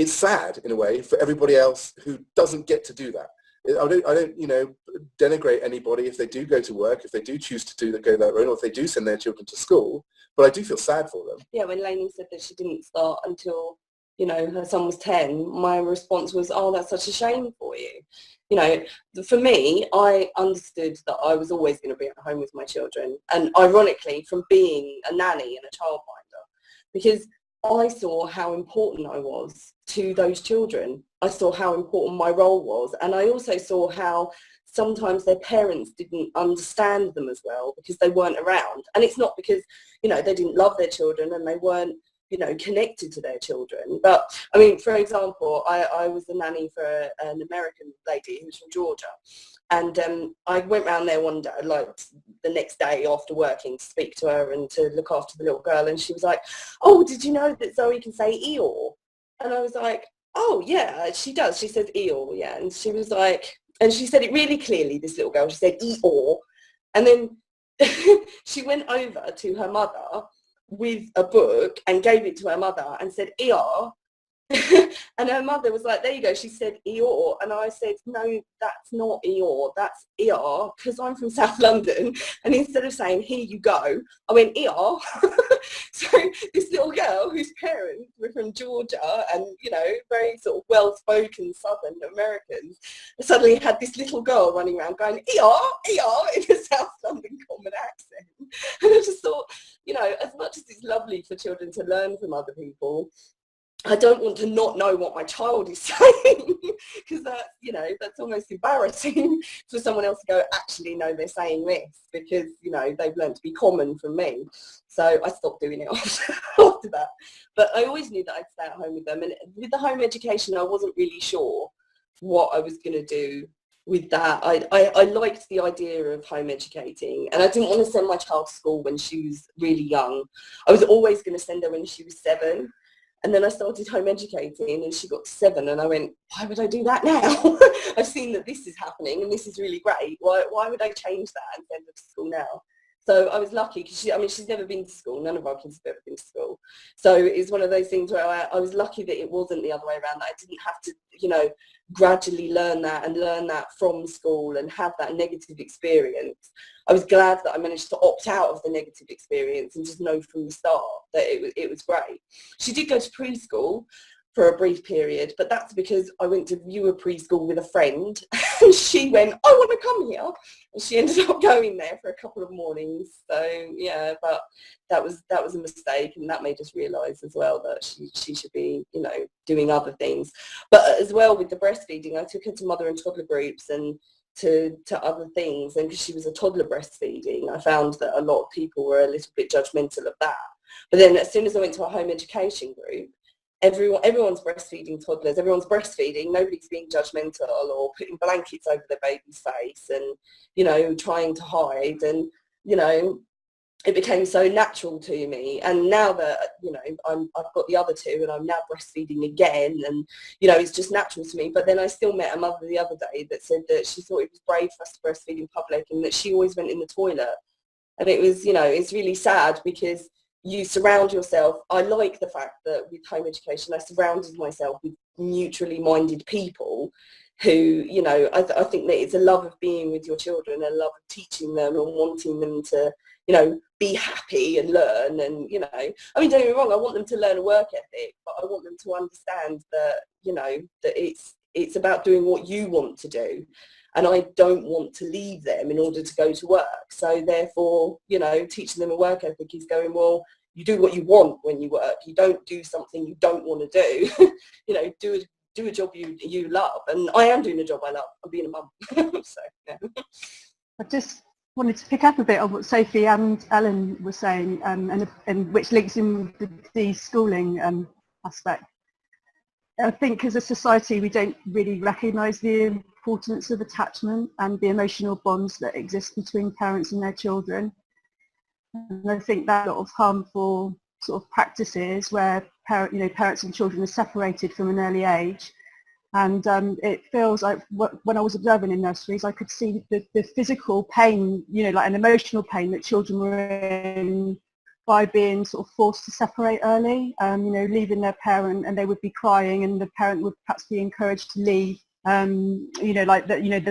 sad in a way for everybody else who doesn't get to do that. I don't, you know, denigrate anybody if they do go to work, if they do choose to go that route, or if they do send their children to school, but I do feel sad for them. Yeah, when Lainey said that she didn't start until, you know, her son was 10, my response was, oh, that's such a shame for you. You know, for me, I understood that I was always going to be at home with my children. And ironically, from being a nanny and a childminder, because I saw how important I was to those children. I saw how important my role was. And I also saw how sometimes their parents didn't understand them as well because they weren't around. And it's not because, you know, they didn't love their children and they weren't, you know, connected to their children. But I mean, for example, I was the nanny for an American lady who was from Georgia. And I went round there one day, like the next day after working, to speak to her and to look after the little girl. And she was like, oh, did you know that Zoe can say Eeyore? And I was like, oh, yeah, she does. She says Eeyore, yeah. And she was like, and she said it really clearly, this little girl. She said Eeyore. And then she went over to her mother with a book and gave it to her mother and said, ER. And her mother was like, there you go. She said Eeyore. And I said, no, that's not Eeyore, that's ER, because I'm from South London. And instead of saying, here you go, I went ER. So this little girl whose parents were from Georgia and, you know, very sort of well-spoken Southern Americans, suddenly had this little girl running around going, ER, ER, in a South London common accent. And I just thought, you know, as much as it's lovely for children to learn from other people, I don't want to not know what my child is saying, because that, you know, that's almost embarrassing for someone else to go, actually, no, they're saying this, because, you know, they've learned to be common from me. So I stopped doing it after that. But I always knew that I'd stay at home with them. And with the home education, I wasn't really sure what I was going to do with that. I liked the idea of home educating, and I didn't want to send my child to school when she was really young. I was always going to send her when she was 7. And then I started home educating and she got 7 and I went, why would I do that now? I've seen that this is happening and this is really great. Why would I change that and send her to school now? So I was lucky because she's never been to school. None of our kids have ever been to school. So it's one of those things where I was lucky that it wasn't the other way around, that I didn't have to, you know, gradually learn that from school and have that negative experience. I was glad that I managed to opt out of the negative experience and just know from the start that it was great. She did go to preschool for a brief period, but that's because I went to view a preschool with a friend and she went, I want to come here. And she ended up going there for a couple of mornings. So yeah, but that was a mistake, and that made us realise as well that she should be, you know, doing other things. But as well with the breastfeeding, I took her to mother and toddler groups and to other things, and because she was a toddler breastfeeding, I found that a lot of people were a little bit judgmental of that. But then as soon as I went to a home education group, everyone's breastfeeding toddlers, everyone's breastfeeding, nobody's being judgmental or putting blankets over their baby's face and, you know, trying to hide. And, you know, it became so natural to me. And now that, you know, I've got the other 2 and I'm now breastfeeding again, and, you know, it's just natural to me. But then I still met a mother the other day that said that she thought it was brave for us to breastfeed in public and that she always went in the toilet. And it was, you know, it's really sad because you surround yourself. I like the fact that with home education, I surrounded myself with neutrally minded people who, you know, I think that it's a love of being with your children, a love of teaching them and wanting them to, you know, be happy and learn. And, you know, I mean, don't get me wrong, I want them to learn a work ethic, but I want them to understand that, you know, that it's about doing what you want to do. And I don't want to leave them in order to go to work. So therefore, you know, teaching them a work ethic is going, well, you do what you want when you work. You don't do something you don't want to do. You know, do a job you love. And I am doing a job I love. I'm being a mum. So, yeah. I just wanted to pick up a bit on what Sophie and Ellen were saying, and which links in with the de-schooling aspect. I think as a society we don't really recognise the importance of attachment and the emotional bonds that exist between parents and their children. And I think that a lot of harmful sort of practices where parents and children are separated from an early age. And it feels like when I was observing in nurseries, I could see the physical pain, you know, like an emotional pain that children were in by being sort of forced to separate early, you know, leaving their parent, and they would be crying and the parent would perhaps be encouraged to leave, you know, like that, you know,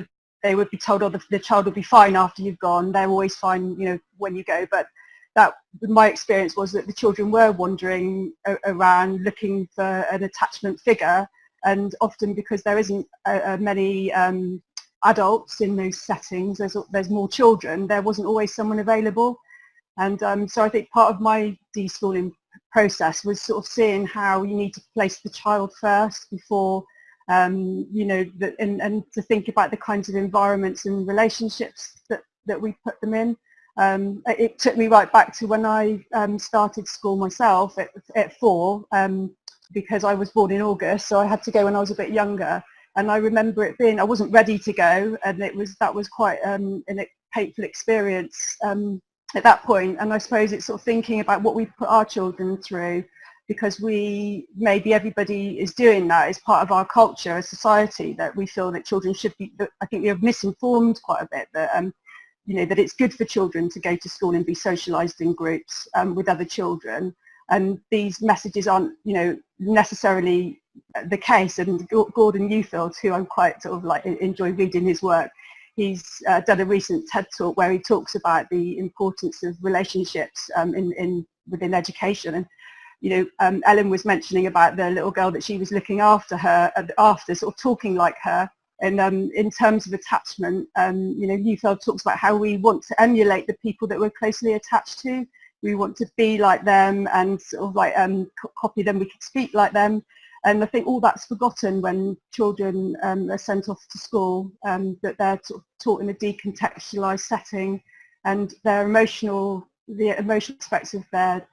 they would be told, oh, the child will be fine after you've gone, they're always fine, you know, when you go. But that, my experience was that the children were wandering around looking for an attachment figure, and often because there isn't many adults in those settings, there's more children, there wasn't always someone available. And so I think part of my de-schooling process was sort of seeing how you need to place the child first before, you know, and to think about the kinds of environments and relationships that we put them in. It took me right back to when I started school myself at 4, because I was born in August, so I had to go when I was a bit younger. And I remember it being, I wasn't ready to go, and that was quite a painful experience at that point. And I suppose it's sort of thinking about what we put our children through, because maybe everybody is doing that as part of our culture as society, that we feel that children should be, I think we have misinformed quite a bit, that that it's good for children to go to school and be socialised in groups with other children. And these messages aren't, necessarily the case. And Gordon Newfield, who I'm quite sort of like enjoy reading his work, he's done a recent TED talk where he talks about the importance of relationships within education. And Ellen was mentioning about the little girl that she was looking after sort of talking like her. And in terms of attachment, Newfield talks about how we want to emulate the people that we're closely attached to. We want to be like them and sort of like copy them. We could speak like them. And I think all that's forgotten when children are sent off to school, that they're sort of taught in a decontextualized setting, and the emotional aspects of their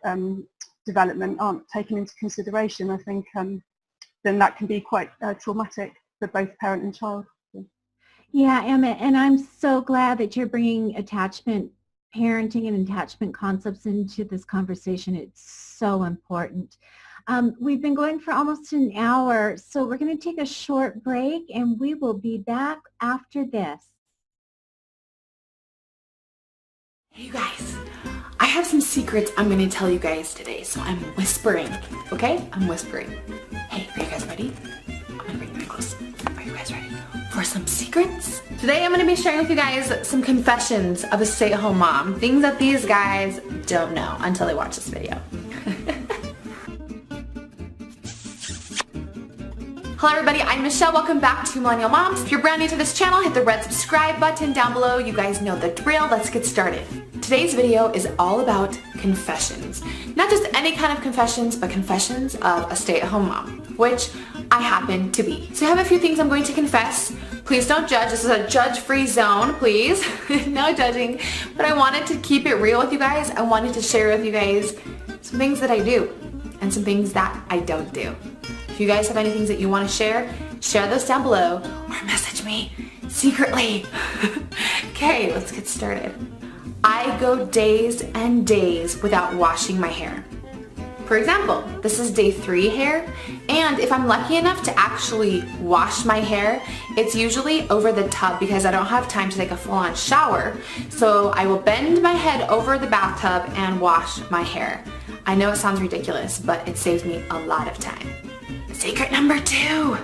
development aren't taken into consideration. I think then that can be quite traumatic for both parent and child. Yeah, Emma, and I'm so glad that you're bringing attachment parenting and attachment concepts into this conversation. It's so important. We've been going for almost an hour, so we're going to take a short break and we will be back after this. Hey you guys, I have some secrets I'm going to tell you guys today, so I'm whispering, okay? I'm whispering. Hey, are you guys ready? I'm going to bring you close. Are you guys ready for some secrets? Today I'm going to be sharing with you guys some confessions of a stay-at-home mom, things that these guys don't know until they watch this video. Hello everybody, I'm Michelle. Welcome back to Millennial Moms. If you're brand new to this channel, hit the red subscribe button down below. You guys know the drill. Let's get started. Today's video is all about confessions. Not just any kind of confessions, but confessions of a stay-at-home mom, which I happen to be. So I have a few things I'm going to confess. Please don't judge. This is a judge-free zone, please. No judging. But I wanted to keep it real with you guys. I wanted to share with you guys some things that I do and some things that I don't do. If you guys have any things that you want to share those down below or message me secretly. Okay, let's get started. I go days and days without washing my hair. For example, this is day 3 hair, and if I'm lucky enough to actually wash my hair, it's usually over the tub because I don't have time to take a full-on shower. So I will bend my head over the bathtub and wash my hair. I know it sounds ridiculous, but it saves me a lot of time. Secret number 2,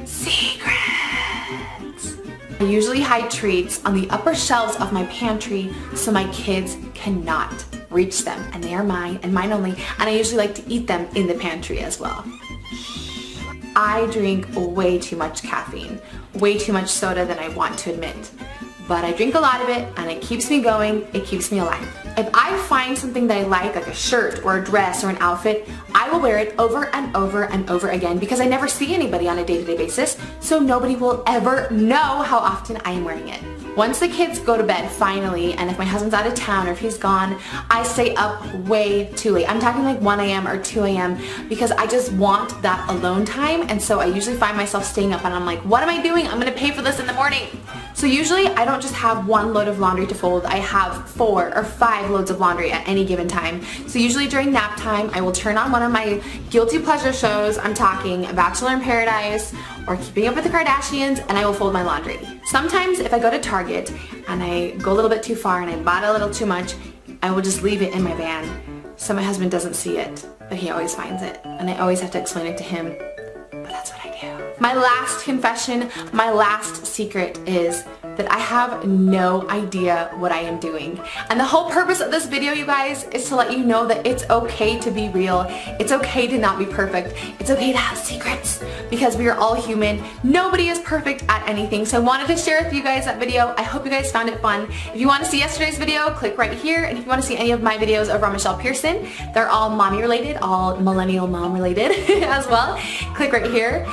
secrets. I usually hide treats on the upper shelves of my pantry so my kids cannot reach them, and they are mine and mine only, and I usually like to eat them in the pantry as well. I drink way too much caffeine, way too much soda than I want to admit. But I drink a lot of it and it keeps me going, it keeps me alive. If I find something that I like a shirt or a dress or an outfit, I will wear it over and over and over again because I never see anybody on a day-to-day basis, so nobody will ever know how often I am wearing it. Once the kids go to bed finally, and if my husband's out of town or if he's gone, I stay up way too late. I'm talking like 1 a.m. or 2 a.m. because I just want that alone time, and so I usually find myself staying up and I'm like, what am I doing? I'm gonna pay for this in the morning. So usually I don't just have 1 load of laundry to fold, I have 4 or 5 loads of laundry at any given time. So usually during nap time, I will turn on one of my guilty pleasure shows. I'm talking Bachelor in Paradise or Keeping Up with the Kardashians, and I will fold my laundry. Sometimes if I go to Target and I go a little bit too far and I bought a little too much, I will just leave it in my van so my husband doesn't see it, but he always finds it, and I always have to explain it to him, but that's what I do. My last confession, my last secret is that I have no idea what I am doing. And the whole purpose of this video, you guys, is to let you know that it's okay to be real. It's okay to not be perfect. It's okay to have secrets because we are all human. Nobody is perfect at anything. So I wanted to share with you guys that video. I hope you guys found it fun. If you want to see yesterday's video, click right here. And if you want to see any of my videos over on Michelle Pearson, they're all mommy related, all millennial mom related as well. Click right here.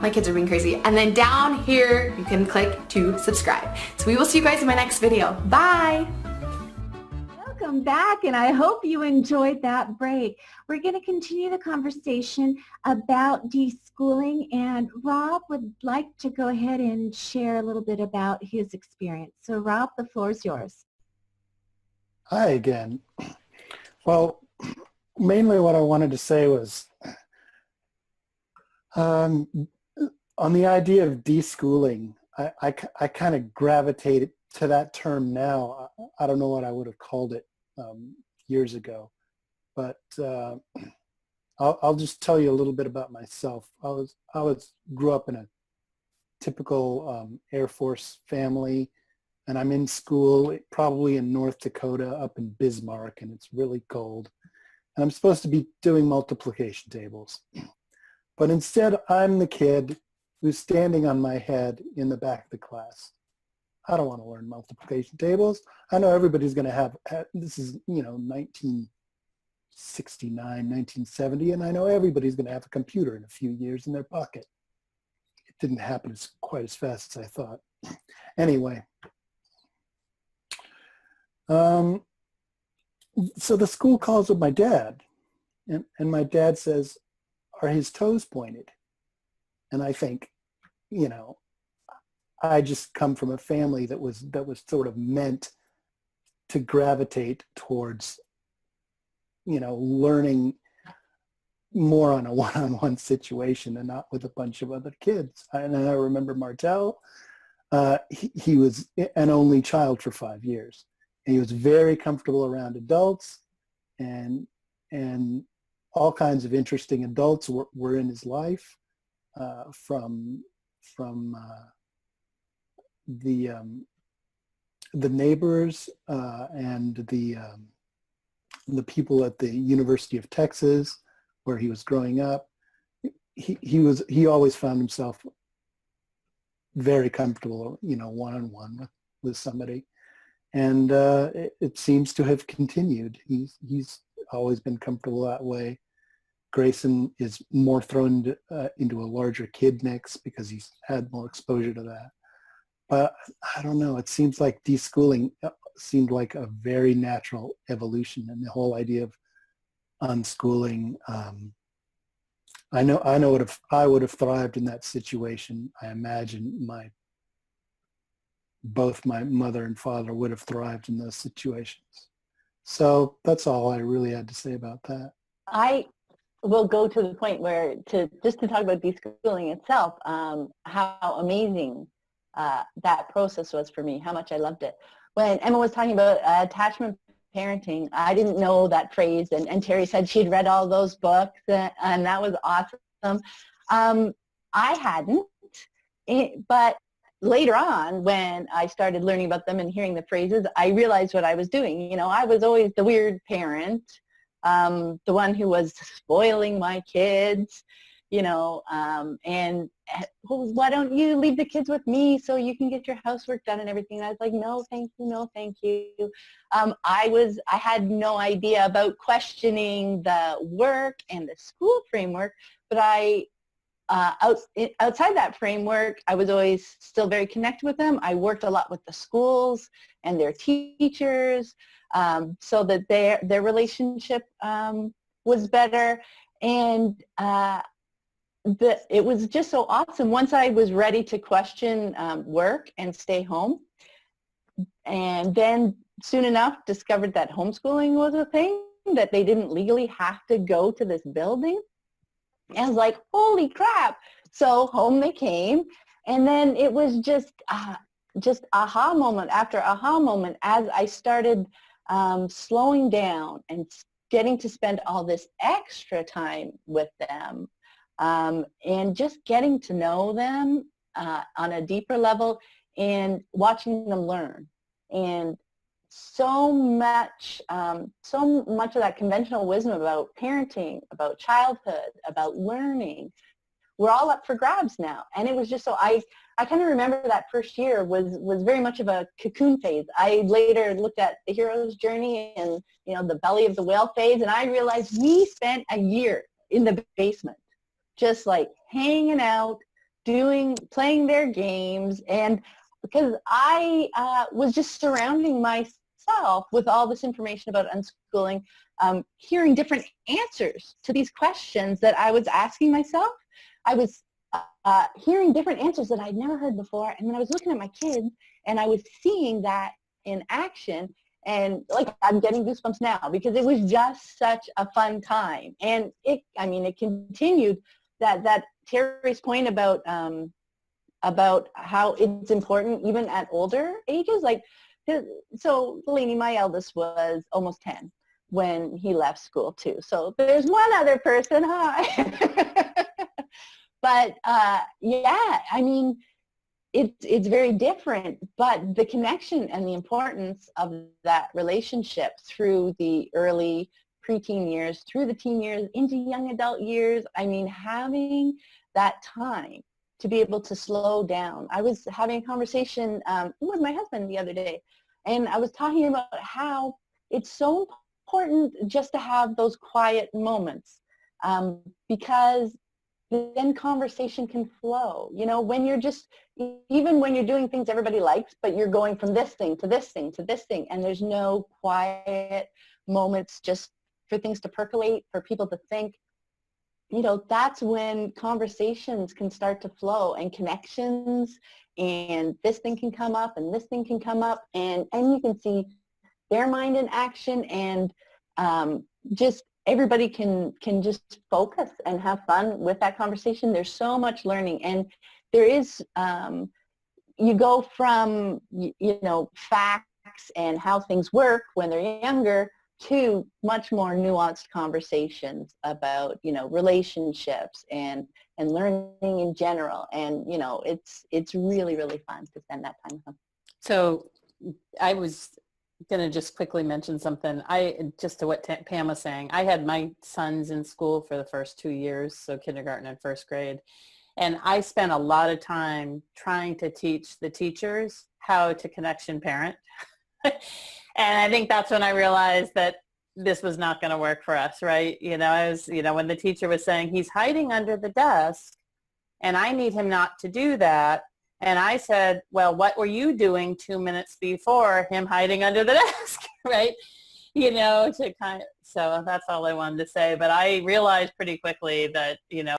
My kids are being crazy. And then down here, you can click to subscribe. So we will see you guys in my next video. Bye! Welcome back, and I hope you enjoyed that break. We're going to continue the conversation about deschooling, and Rob would like to go ahead and share a little bit about his experience. So Rob, the floor is yours. Hi again. Well, mainly what I wanted to say was on the idea of deschooling, I kind of gravitated to that term now. I don't know what I would have called it years ago, but I'll just tell you a little bit about myself. I grew up in a typical Air Force family, and I'm in school probably in North Dakota up in Bismarck, and it's really cold. And I'm supposed to be doing multiplication tables. But instead, I'm the kid who's standing on my head in the back of the class. I don't want to learn multiplication tables. I know everybody's going to have, this is, 1969, 1970, and I know everybody's going to have a computer in a few years in their pocket. It didn't happen quite as fast as I thought. Anyway. So the school calls with my dad, and my dad says, "Are his toes pointed?" And I think, I just come from a family that was sort of meant to gravitate towards, learning more on a one-on-one situation and not with a bunch of other kids. And I remember Martel, he was an only child for 5 years. And he was very comfortable around adults, and all kinds of interesting adults were in his life, from the neighbors and the people at the University of Texas where he was growing up. He always found himself very comfortable, one-on-one with somebody. And it seems to have continued. He's always been comfortable that way. Grayson is more thrown into a larger kid mix because he's had more exposure to that. But I don't know, it seems like deschooling seemed like a very natural evolution, and the whole idea of unschooling. I know I would have thrived in that situation. I imagine both my mother and father would have thrived in those situations. So that's all I really had to say about that. I will go to the point where to talk about deschooling itself, how amazing that process was for me, how much I loved it. When Emma was talking about attachment parenting, I didn't know that phrase, and Terry said she'd read all those books, and that was awesome. I hadn't, but later on, when I started learning about them and hearing the phrases, I realized what I was doing. I was always the weird parent, the one who was spoiling my kids, and why don't you leave the kids with me so you can get your housework done and everything. And I was like, no, thank you, no, thank you. I had no idea about questioning the work and the school framework, but outside that framework, I was always still very connected with them. I worked a lot with the schools and their teachers, so that their relationship was better. And it was just so awesome. Once I was ready to question work and stay home, and then soon enough discovered that homeschooling was a thing, that they didn't legally have to go to this building. And I was like, holy crap. So home they came. And then it was just aha moment after aha moment as I started slowing down and getting to spend all this extra time with them, and just getting to know them on a deeper level and watching them learn. And so much of that conventional wisdom about parenting, about childhood, about learning, we're all up for grabs now. And it was just so, I kind of remember that first year was very much of a cocoon phase. I later looked at the hero's journey and, the belly of the whale phase, and I realized we spent a year in the basement, just like hanging out, playing their games. And because I was just surrounding myself with all this information about unschooling, hearing different answers to these questions that I was asking myself. I was hearing different answers that I'd never heard before. And then I was looking at my kids and I was seeing that in action. And like, I'm getting goosebumps now because it was just such a fun time. And it continued that Terry's point about about how it's important even at older ages. Like, so Delaney, my eldest, was almost 10 when he left school too. So there's one other person, hi. But yeah, I mean, it's very different, but the connection and the importance of that relationship through the early preteen years, through the teen years, into young adult years, I mean, having that time to be able to slow down. I was having a conversation with my husband the other day, and I was talking about how it's so important just to have those quiet moments, because then conversation can flow. You know, when you're just, even when you're doing things everybody likes, but you're going from this thing to this thing to this thing, and there's no quiet moments just for things to percolate, for people to think, you know, that's when conversations can start to flow and connections, and this thing can come up and this thing can come up, and you can see their mind in action, and just everybody can just focus and have fun with that conversation. There's so much learning, and there is, you go from, you know, facts and how things work when they're younger to much more nuanced conversations about, you know, relationships and learning in general. And, you know, it's really, really fun to spend that time with them. So I was going to just quickly mention something. Just to what Pam was saying, I had my sons in school for the first 2 years, so kindergarten and first grade. And I spent a lot of time trying to teach the teachers how to connection parent. And I think that's when I realized that this was not going to work for us, right? You know, when the teacher was saying, he's hiding under the desk and I need him not to do that. And I said, well, what were you doing 2 minutes before him hiding under the desk, right? You know, to kind of, so that's all I wanted to say. But I realized pretty quickly that, you know,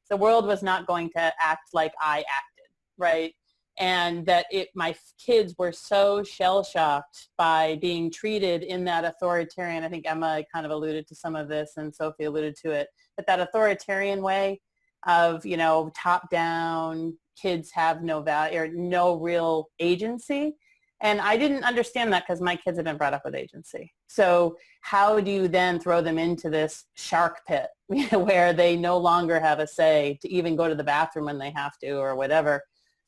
the world was not going to act like I acted, right? And that my kids were so shell-shocked by being treated in that authoritarian, I think Emma kind of alluded to some of this and Sophie alluded to it, but that authoritarian way of, you know, top down, kids have no value or no real agency. And I didn't understand that because my kids have been brought up with agency. So how do you then throw them into this shark pit where they no longer have a say to even go to the bathroom when they have to or whatever?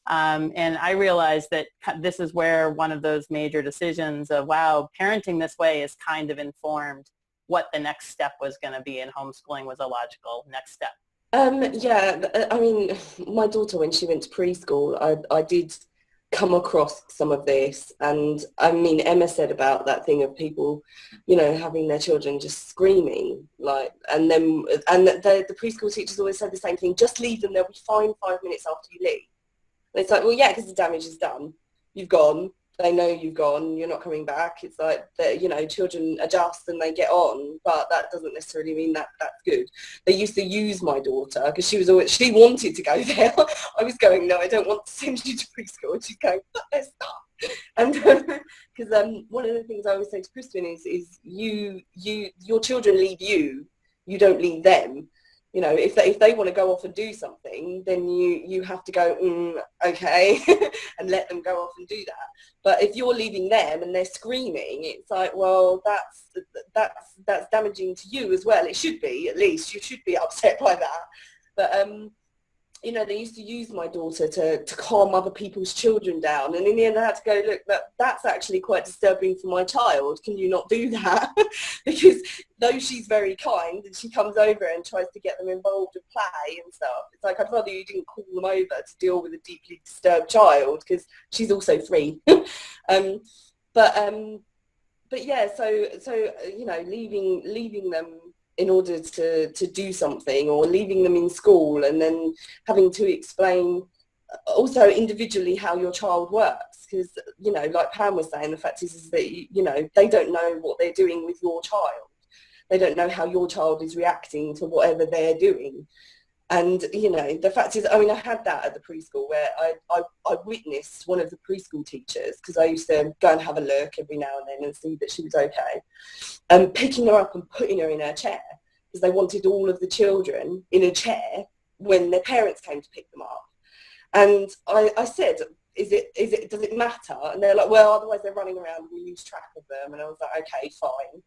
And I realized that this is where one of those major decisions of, wow, parenting this way is kind of informed what the next step was going to be, and homeschooling was a logical next step. Yeah, I mean, my daughter, when she went to preschool, I did come across some of this. And I mean, Emma said about that thing of people, you know, having their children just screaming, like, and the preschool teachers always said the same thing, just leave them, they'll be fine 5 minutes after you leave. And it's like, well, yeah, because the damage is done. You've gone. They know you've gone. You're not coming back. It's like, you know, children adjust and they get on, but that doesn't necessarily mean that that's good. They used to use my daughter because she wanted to go there. I was going, no, I don't want to send you to preschool. And she's going, let's start. And because one of the things I always say to Crispin is your children leave you. You don't leave them. You know, if they want to go off and do something, then you have to go, okay, and let them go off and do that. But if you're leaving them and they're screaming, it's like, well, that's damaging to you as well. It should be, at least. You should be upset by that. But you know, they used to use my daughter to calm other people's children down. And in the end, I had to go, look, that's actually quite disturbing for my child. Can you not do that? Because though she's very kind and she comes over and tries to get them involved in play and stuff, it's like, I'd rather you didn't call them over to deal with a deeply disturbed child, because she's also free. But yeah, so you know, leaving them in order to do something, or leaving them in school and then having to explain also individually how your child works, because, you know, like Pam was saying, the fact is that, you know, they don't know what they're doing with your child. They don't know how your child is reacting to whatever they're doing. And, you know, the fact is, I mean, I had that at the preschool where I witnessed one of the preschool teachers, because I used to go and have a look every now and then and see that she was okay, picking her up and putting her in her chair, because they wanted all of the children in a chair when their parents came to pick them up. And I said, does it matter? And they're like, well, otherwise they're running around and we lose track of them. And I was like, okay, fine.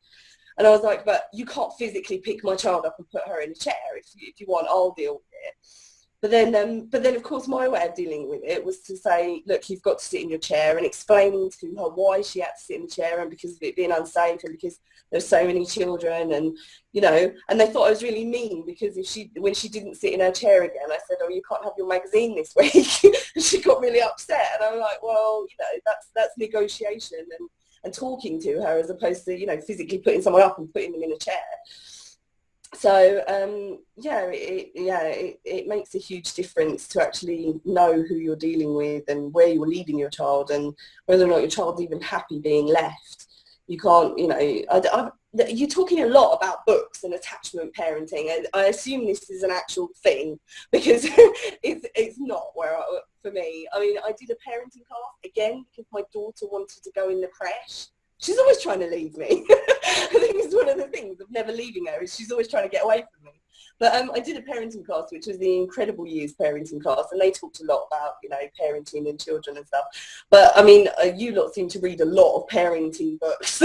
And I was like, but you can't physically pick my child up and put her in a chair. If you want, I'll deal with it. But then, of course, my way of dealing with it was to say, look, you've got to sit in your chair, and explaining to her why she had to sit in the chair, and because of it being unsafe, and because there's so many children, and, you know, and they thought I was really mean because when she didn't sit in her chair again, I said, oh, you can't have your magazine this week. And she got really upset. And I'm like, well, you know, that's negotiation and talking to her, as opposed to, you know, physically putting someone up and putting them in a chair. So it makes a huge difference to actually know who you're dealing with and where you're leading your child, and whether or not your child's even happy being left. You can't, you know, you're talking a lot about books and attachment parenting, and I assume this is an actual thing, because it's not for me. I mean, I did a parenting class again because my daughter wanted to go in the creche. She's always trying to leave me. I think it's one of the things of never leaving her, is she's always trying to get away from me. But I did a parenting class, which was the Incredible Years parenting class, and they talked a lot about, you know, parenting and children and stuff. But I mean, you lot seem to read a lot of parenting books.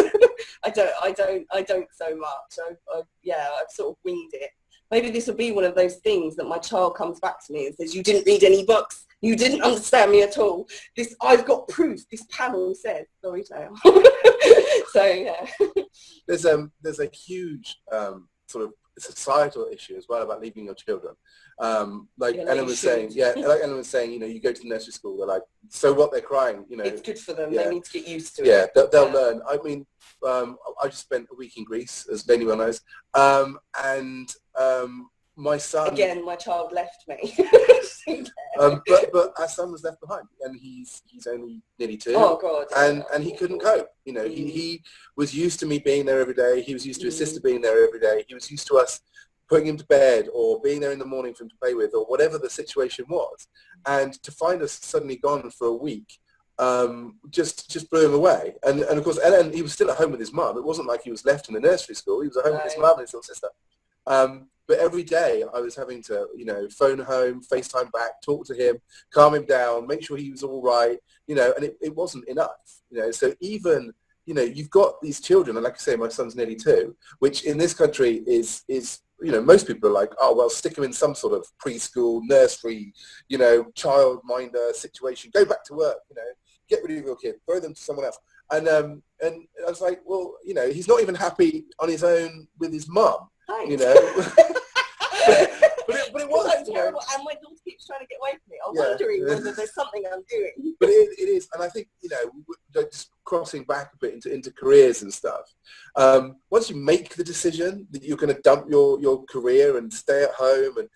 I don't so much. I've sort of winged it. Maybe this will be one of those things that my child comes back to me and says, you didn't read any books. You didn't understand me at all. I've got proof. This panel said, Storytale. So, yeah. There's a huge sort of societal issue as well about leaving your children. Like Ellen was saying, you know, you go to the nursery school, they're like, so what, they're crying, you know. It's good for them. Yeah. They need to get used to it. Yeah, they'll learn. I mean, I just spent a week in Greece, as anyone knows, and my son... Again, my child left me. but our son was left behind, and he's only nearly 2. Oh, God. And he couldn't cope. You know, he was used to me being there every day. He was used to his sister being there every day. He was used to us putting him to bed or being there in the morning for him to play with, or whatever the situation was. And to find us suddenly gone for a week just blew him away. And of course, and he was still at home with his mum. It wasn't like he was left in the nursery school. He was at home with his mum and his little sister. But every day I was having to, you know, phone home, FaceTime back, talk to him, calm him down, make sure he was all right, you know, and it wasn't enough, you know. So even, you know, you've got these children, and like I say, my son's nearly 2, which in this country is, you know, most people are like, oh, well, stick him in some sort of preschool, nursery, you know, childminder situation, go back to work, you know, get rid of your kid, throw them to someone else. And I was like, well, you know, he's not even happy on his own with his mum. You know, but it was terrible, and my daughter keeps trying to get away from me. I'm wondering whether there's something I'm doing. But it is, and I think, you know, just crossing back a bit into careers and stuff. Once you make the decision that you're going to dump your career and stay at home and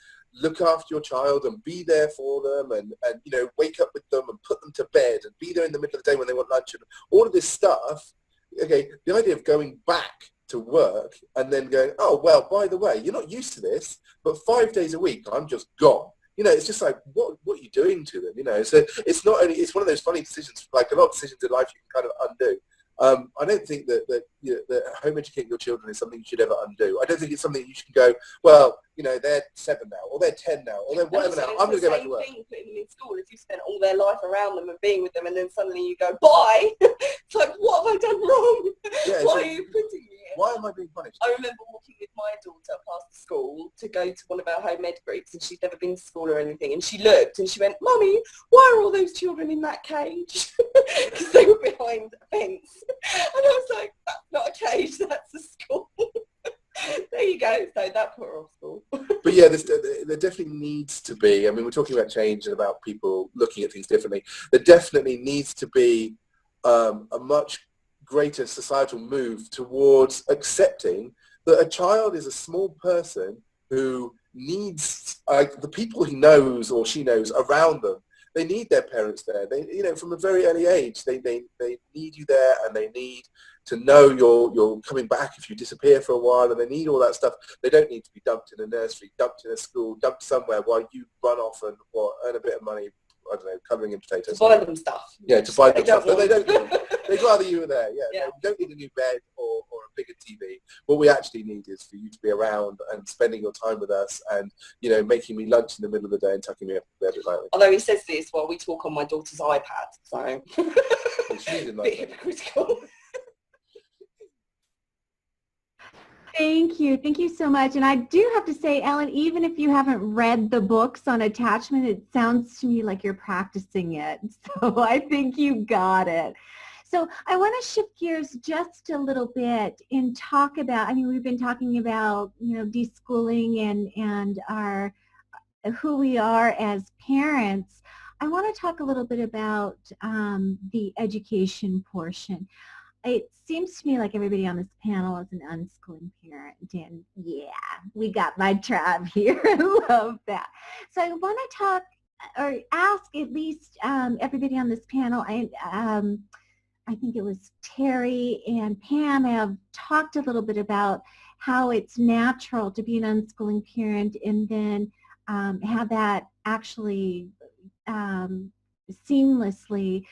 look after your child and be there for them, and you know, wake up with them and put them to bed and be there in the middle of the day when they want lunch and all of this stuff. Okay, the idea of going back to work and then going, oh, well, by the way, you're not used to this, but 5 days a week, I'm just gone. You know, it's just like, what are you doing to them? You know, so it's not only, it's one of those funny decisions, like a lot of decisions in life you can kind of undo. I don't think that home educating your children is something you should ever undo. I don't think it's something you should go, well, you know, they're 7 now, or they're 10 now, or they're whatever now. I'm going to go back to work. It's the same thing putting them in school. If you spent all their life around them and being with them, and then suddenly you go, bye. It's like, what have I done wrong? Yeah, why are you putting me in? Why am I being punished? I remember walking with my daughter past the school to go to one of our home ed groups, and she'd never been to school or anything, and she looked and she went, Mummy, why are all those children in that cage? Because they were behind a fence. And I was like, that's not a cage, that's a school. There you go. So that put her off school. But yeah, there definitely needs to be, I mean, we're talking about change and about people looking at things differently. There definitely needs to be a much greater societal move towards accepting that a child is a small person who needs the people he knows or she knows around them. They need their parents there. They, you know, from a very early age, they need you there, and they need to know you're coming back if you disappear for a while, and they need all that stuff. They don't need to be dumped in a nursery, dumped in a school, dumped somewhere while you run off and earn a bit of money, I don't know, colouring in potatoes. To buy them stuff. Yeah, to buy them stuff. But they don't. They'd rather you were there. Yeah. They don't need a new bed or a bigger TV. What we actually need is for you to be around and spending your time with us and, you know, making me lunch in the middle of the day and tucking me up in bed at night. Although he says this while we talk on my daughter's iPad, so She's a bit nice hypocritical. Thank you. Thank you so much. And I do have to say, Ellen, even if you haven't read the books on attachment, it sounds to me like you're practicing it. So I think you got it. So I want to shift gears just a little bit and talk about, I mean, we've been talking about, you know, deschooling and our who we are as parents. I want to talk a little bit about the education portion. It seems to me like everybody on this panel is an unschooling parent, and yeah, we got my tribe here. I love that. So I want to talk or ask at least everybody on this panel. I think it was Terry and Pam have talked a little bit about how it's natural to be an unschooling parent and then have that actually seamlessly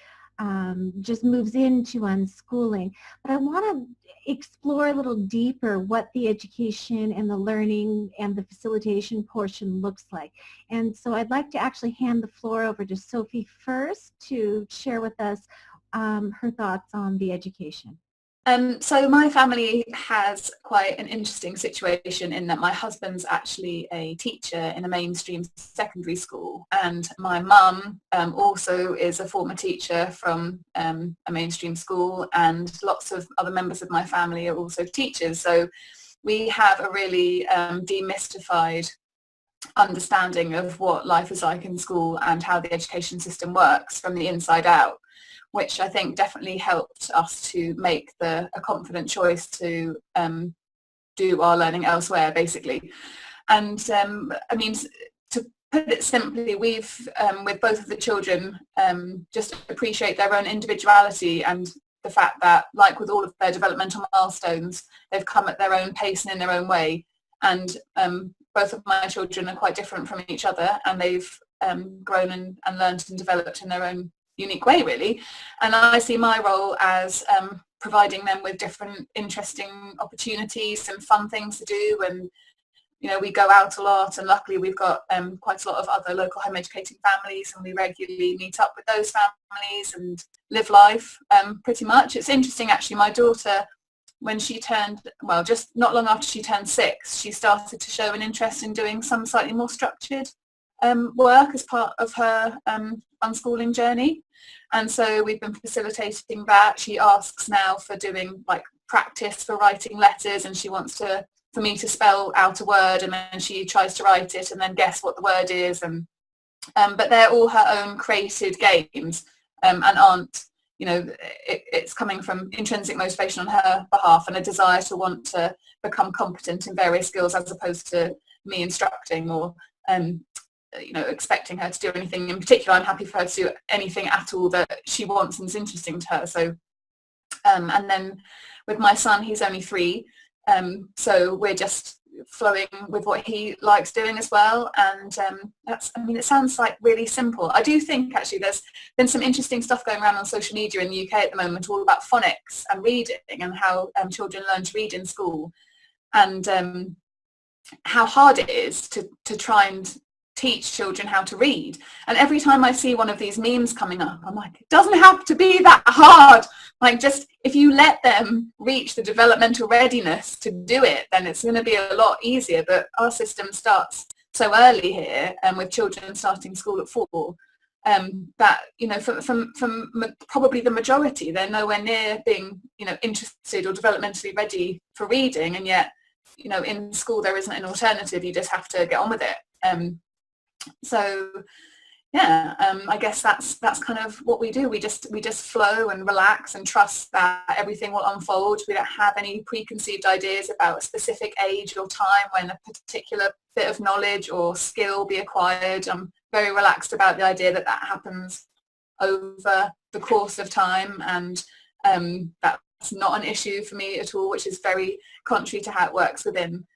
just moves into unschooling. But I want to explore a little deeper what the education and the learning and the facilitation portion looks like. And so I'd like to actually hand the floor over to Sophie first to share with us her thoughts on the education. So my family has quite an interesting situation in that my husband's actually a teacher in a mainstream secondary school, and my mum also is a former teacher from a mainstream school, and lots of other members of my family are also teachers. So we have a really demystified understanding of what life is like in school and how the education system works from the inside out, which I think definitely helped us to make a confident choice to do our learning elsewhere, basically. And I mean, to put it simply, we've, with both of the children, just appreciate their own individuality and the fact that, like with all of their developmental milestones, they've come at their own pace and in their own way. And both of my children are quite different from each other, and they've grown and learned and developed in their own unique way, really. And I see my role as providing them with different interesting opportunities and fun things to do. And you know, we go out a lot, and luckily we've got quite a lot of other local home educating families, and we regularly meet up with those families and live life pretty much. It's interesting, actually, my daughter, when she turned, well, just not long after she turned 6, she started to show an interest in doing some slightly more structured work as part of her unschooling journey. And so we've been facilitating that. She asks now for doing like practice for writing letters, and she wants for me to spell out a word, and then she tries to write it and then guess what the word is. And but they're all her own created games, and aren't, you know, it's coming from intrinsic motivation on her behalf and a desire to want to become competent in various skills, as opposed to me instructing or you know, expecting her to do anything in particular. I'm happy for her to do anything at all that she wants and is interesting to her. So and then with my son, he's only 3, so we're just flowing with what he likes doing as well. And that's, I mean, it sounds like really simple. I do think actually there's been some interesting stuff going around on social media in the UK at the moment, all about phonics and reading and how children learn to read in school, and how hard it is to try and teach children how to read. And every time I see one of these memes coming up, I'm like, it doesn't have to be that hard. Like, just if you let them reach the developmental readiness to do it, then it's going to be a lot easier. But our system starts so early here, and with children starting school at 4, that, you know, from probably the majority, they're nowhere near being, you know, interested or developmentally ready for reading. And yet, you know, in school there isn't an alternative. You just have to get on with it. So yeah, I guess that's kind of what we do. We just flow and relax and trust that everything will unfold. We don't have any preconceived ideas about a specific age or time when a particular bit of knowledge or skill will be acquired. I'm very relaxed about the idea that happens over the course of time, and that's not an issue for me at all, which is very contrary to how it works within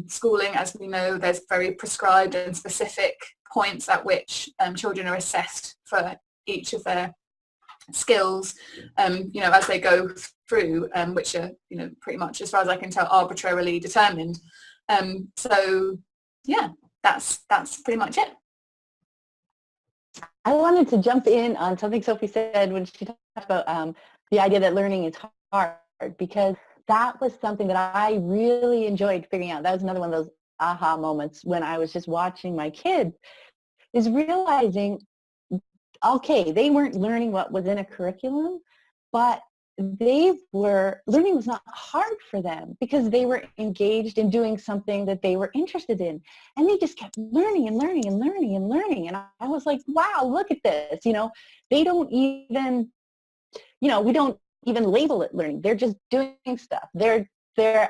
schooling. As we know, there's very prescribed and specific points at which children are assessed for each of their skills, as they go through, which are, pretty much, as far as I can tell, arbitrarily determined. So yeah, that's pretty much it. I wanted to jump in on something Sophie said when she talked about the idea that learning is hard, because that was something that I really enjoyed figuring out. That was another one of those aha moments when I was just watching my kids, is realizing, okay, they weren't learning what was in a curriculum, but learning was not hard for them because they were engaged in doing something that they were interested in. And they just kept learning and learning and learning and learning. And I was like, wow, look at this. They don't even, we don't even label it learning. They're just doing stuff. They're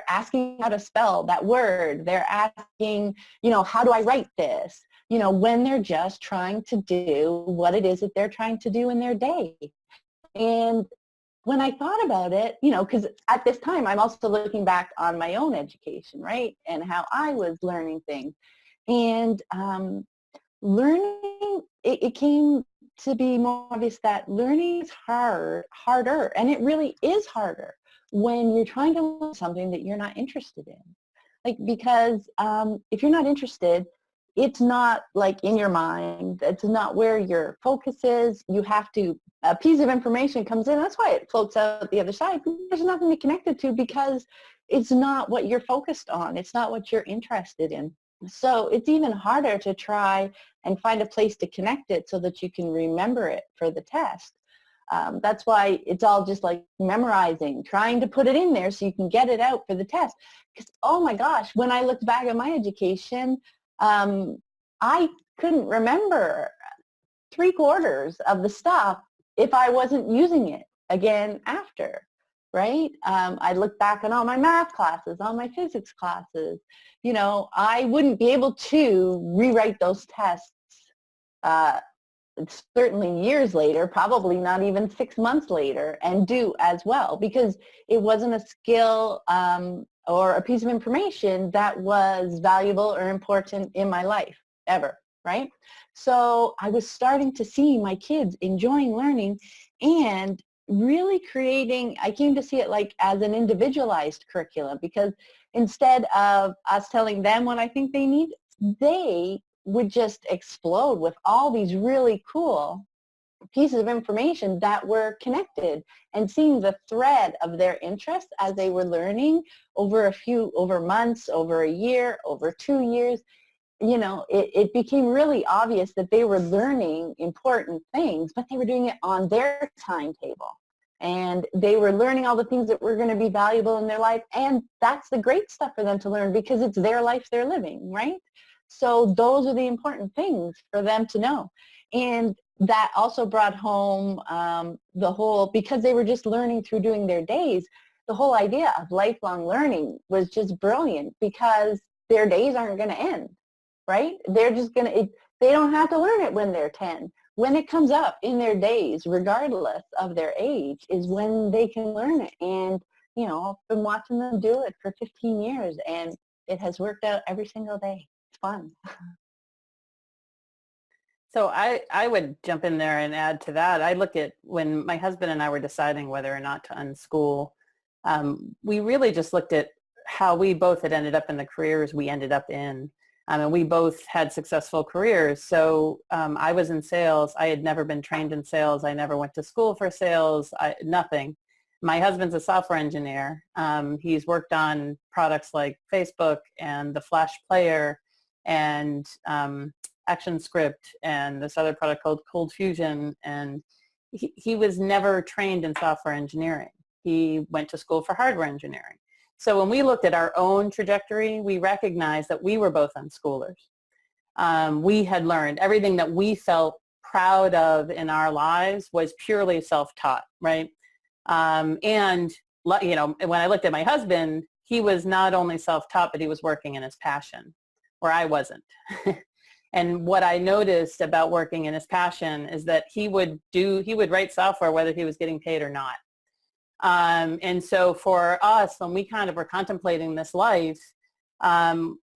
asking how to spell that word. They're asking, how do I write this? When they're just trying to do what it is that they're trying to do in their day. And when I thought about it, because at this time I'm also looking back on my own education, right? And how I was learning things. And learning, it came to be more obvious that learning is harder, and it really is harder when you're trying to learn something that you're not interested in. Because if you're not interested, it's not in your mind. It's not where your focus is. You have to, a piece of information comes in. That's why it floats out the other side. There's nothing to connect it to because it's not what you're focused on. It's not what you're interested in. So it's even harder to try and find a place to connect it so that you can remember it for the test. That's why it's all just memorizing, trying to put it in there so you can get it out for the test. Because, oh my gosh, when I looked back at my education, I couldn't remember 3/4 of the stuff if I wasn't using it again after, right? I look back on all my math classes, all my physics classes. I wouldn't be able to rewrite those tests certainly years later, probably not even 6 months later, and do as well, because it wasn't a skill or a piece of information that was valuable or important in my life ever, right? So I was starting to see my kids enjoying learning and really creating, I came to see it as an individualized curriculum, because instead of us telling them what I think they need, they would just explode with all these really cool pieces of information that were connected, and seeing the thread of their interests as they were learning over months, over a year, over 2 years. It became really obvious that they were learning important things, but they were doing it on their timetable. And they were learning all the things that were going to be valuable in their life. And that's the great stuff for them to learn because it's their life they're living, right? So those are the important things for them to know. And that also brought home because they were just learning through doing their days, the whole idea of lifelong learning was just brilliant because their days aren't going to end, right? They're just going to, they don't have to learn it when they're 10. When it comes up in their days, regardless of their age, is when they can learn it. And, I've been watching them do it for 15 years, and it has worked out every single day. It's fun. So I would jump in there and add to that. I look at when my husband and I were deciding whether or not to unschool, we really just looked at how we both had ended up in the careers we ended up in. And we both had successful careers. So I was in sales. I had never been trained in sales. I never went to school for sales, nothing. My husband's a software engineer. He's worked on products like Facebook and the Flash Player and ActionScript and this other product called Cold Fusion. And he was never trained in software engineering. He went to school for hardware engineering. So when we looked at our own trajectory, we recognized that we were both unschoolers. We had learned everything that we felt proud of in our lives was purely self-taught, right? And, when I looked at my husband, he was not only self-taught, but he was working in his passion, where I wasn't. And what I noticed about working in his passion is that he would write software whether he was getting paid or not. And so for us, when we kind of were contemplating this life,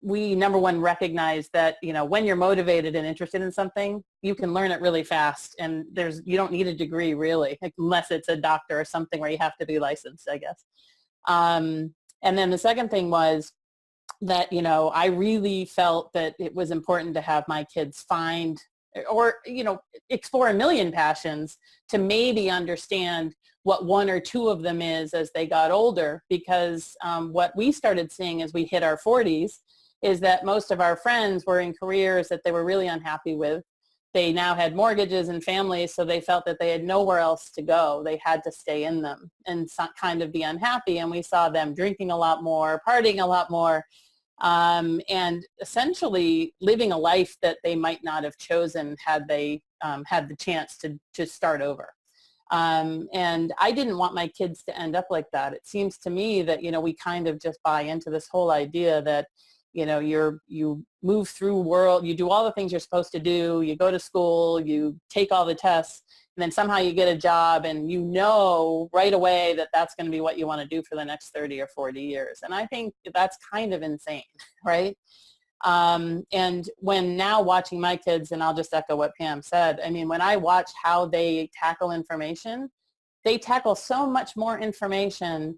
we, number one, recognize that, you know, when you're motivated and interested in something, you can learn it really fast, and you don't need a degree really, unless it's a doctor or something where you have to be licensed, I guess. And then the second thing was that, you know, I really felt that it was important to have my kids find or, you know, explore a million passions to maybe understand what one or two of them is as they got older, because what we started seeing as we hit our 40s is that most of our friends were in careers that they were really unhappy with. They now had mortgages and families, so they felt that they had nowhere else to go. They had to stay in them and kind of be unhappy. And we saw them drinking a lot more, partying a lot more, and essentially living a life that they might not have chosen had they had the chance to start over. And I didn't want my kids to end up like that. It seems to me that, you know, we kind of just buy into this whole idea that, you know, you move through world, you do all the things you're supposed to do, you go to school, you take all the tests, and then somehow you get a job and you know right away that that's going to be what you want to do for the next 30 or 40 years. And I think that's kind of insane, right? And when now watching my kids, and I'll just echo what Pam said, I mean, when I watch how they tackle information, they tackle so much more information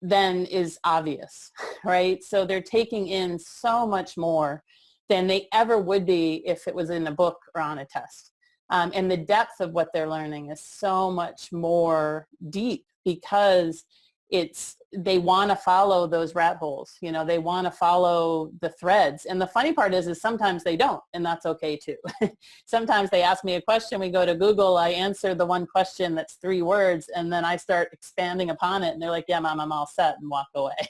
than is obvious, right? So they're taking in so much more than they ever would be if it was in a book or on a test. And the depth of what they're learning is so much more deep because they want to follow those rat holes. You know, they want to follow the threads. And the funny part is sometimes they don't, and that's okay too. Sometimes they ask me a question, we go to Google, I answer the one question that's 3 words, and then I start expanding upon it, and they're like, yeah, Mom, I'm all set, and walk away,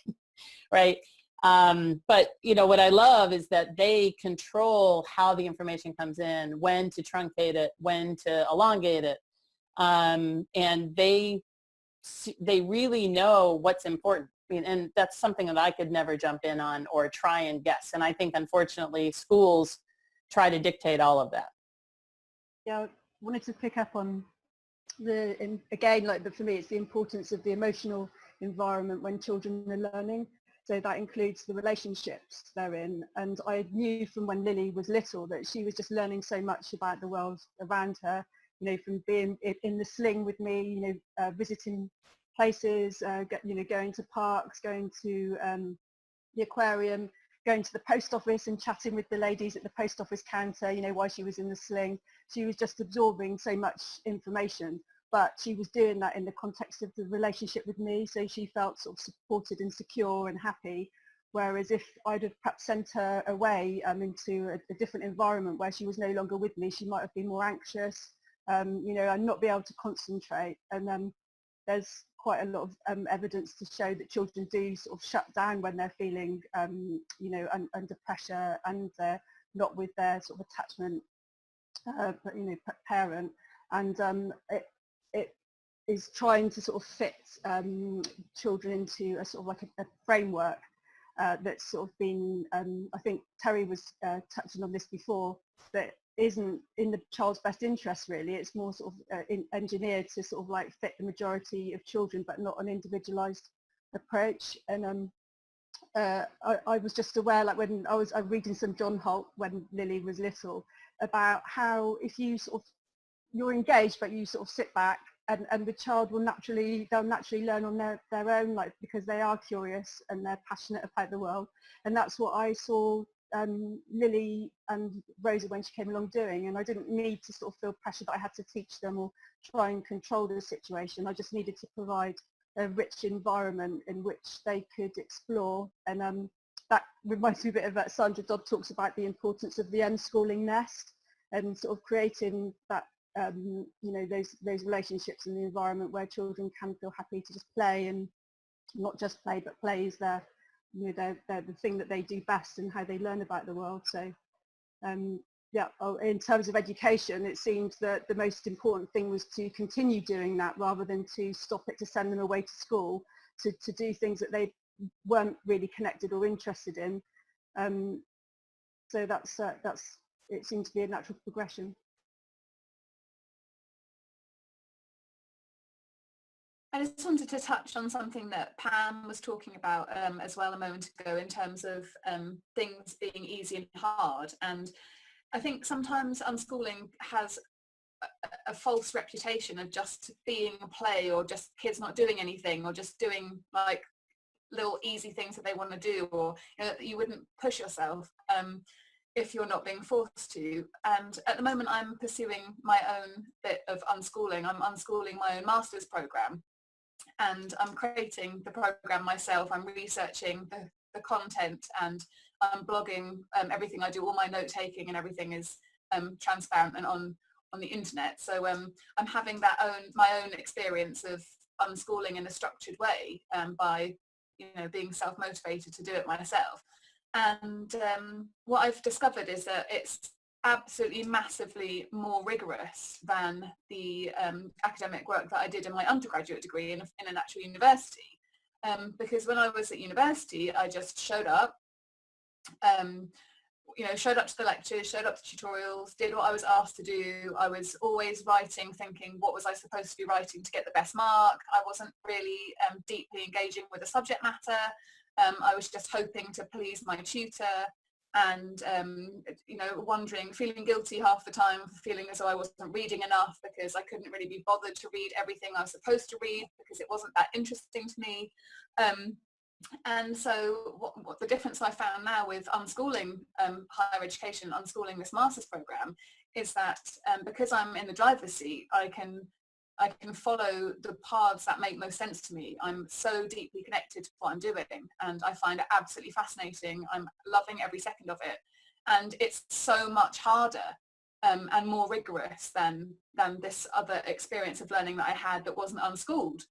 right? But, you know, what I love is that they control how the information comes in, when to truncate it, when to elongate it, and they really know what's important. I mean, and that's something that I could never jump in on or try and guess. And I think, unfortunately, schools try to dictate all of that. Yeah, I wanted to pick up on again, like for me, it's the importance of the emotional environment when children are learning. So that includes the relationships they're in. And I knew from when Lily was little that she was just learning so much about the world around her. You know, from being in the sling with me, you know, visiting places, you know, going to parks, going to the aquarium, going to the post office and chatting with the ladies at the post office counter, you know, while she was in the sling. She was just absorbing so much information, but she was doing that in the context of the relationship with me. So she felt sort of supported and secure and happy. Whereas if I'd have perhaps sent her away into a different environment where she was no longer with me, she might have been more anxious, you know, and not be able to concentrate. And there's quite a lot of evidence to show that children do sort of shut down when they're feeling, you know, under pressure and they're not with their sort of attachment, you know, parent. And it is trying to sort of fit children into a sort of like a framework that's sort of been, I think Terry was touching on this before, that isn't in the child's best interest really. It's more sort of engineered to sort of like fit the majority of children, but not an individualized approach. And I was just aware, like when I was reading some John Holt when Lily was little, about how if you sort of, you're engaged but you sort of sit back, and the child they'll naturally learn on their own, like because they are curious and they're passionate about the world. And that's what I saw Lily and Rosa when she came along doing, and I didn't need to sort of feel pressure that I had to teach them or try and control the situation. I just needed to provide a rich environment in which they could explore. And that reminds me a bit of that Sandra Dodd talks about the importance of the unschooling nest and sort of creating that you know, those relationships in the environment where children can feel happy to just play, and not just play, but play is their, you know, they're the thing that they do best and how they learn about the world. So yeah, in terms of education, it seemed that the most important thing was to continue doing that rather than to stop it, to send them away to school to do things that they weren't really connected or interested in. So that's it seemed to be a natural progression. I just wanted to touch on something that Pam was talking about as well a moment ago in terms of things being easy and hard. And I think sometimes unschooling has a false reputation of just being a play, or just kids not doing anything, or just doing like little easy things that they want to do, or you wouldn't push yourself if you're not being forced to. And at the moment I'm pursuing my own bit of unschooling. I'm unschooling my own master's program, and I'm creating the program myself. I'm researching the content, and I'm blogging everything I do. All my note taking and everything is transparent and on the internet. So I'm having my own experience of unschooling in a structured way by being self-motivated to do it myself. And what I've discovered is that it's absolutely massively more rigorous than the academic work that I did in my undergraduate degree in an actual university. Because when I was at university, I just showed up, showed up to the lectures, showed up to tutorials, did what I was asked to do. I was always writing, thinking, what was I supposed to be writing to get the best mark? I wasn't really deeply engaging with the subject matter. I was just hoping to please my tutor, and wondering, feeling guilty half the time for feeling as though I wasn't reading enough, because I couldn't really be bothered to read everything I was supposed to read because it wasn't that interesting to me. And so what the difference I found now with unschooling higher education, unschooling this master's program, is that because I'm in the driver's seat, I can follow the paths that make most sense to me. I'm so deeply connected to what I'm doing, and I find it absolutely fascinating. I'm loving every second of it, and it's so much harder and more rigorous than this other experience of learning that I had that wasn't unschooled.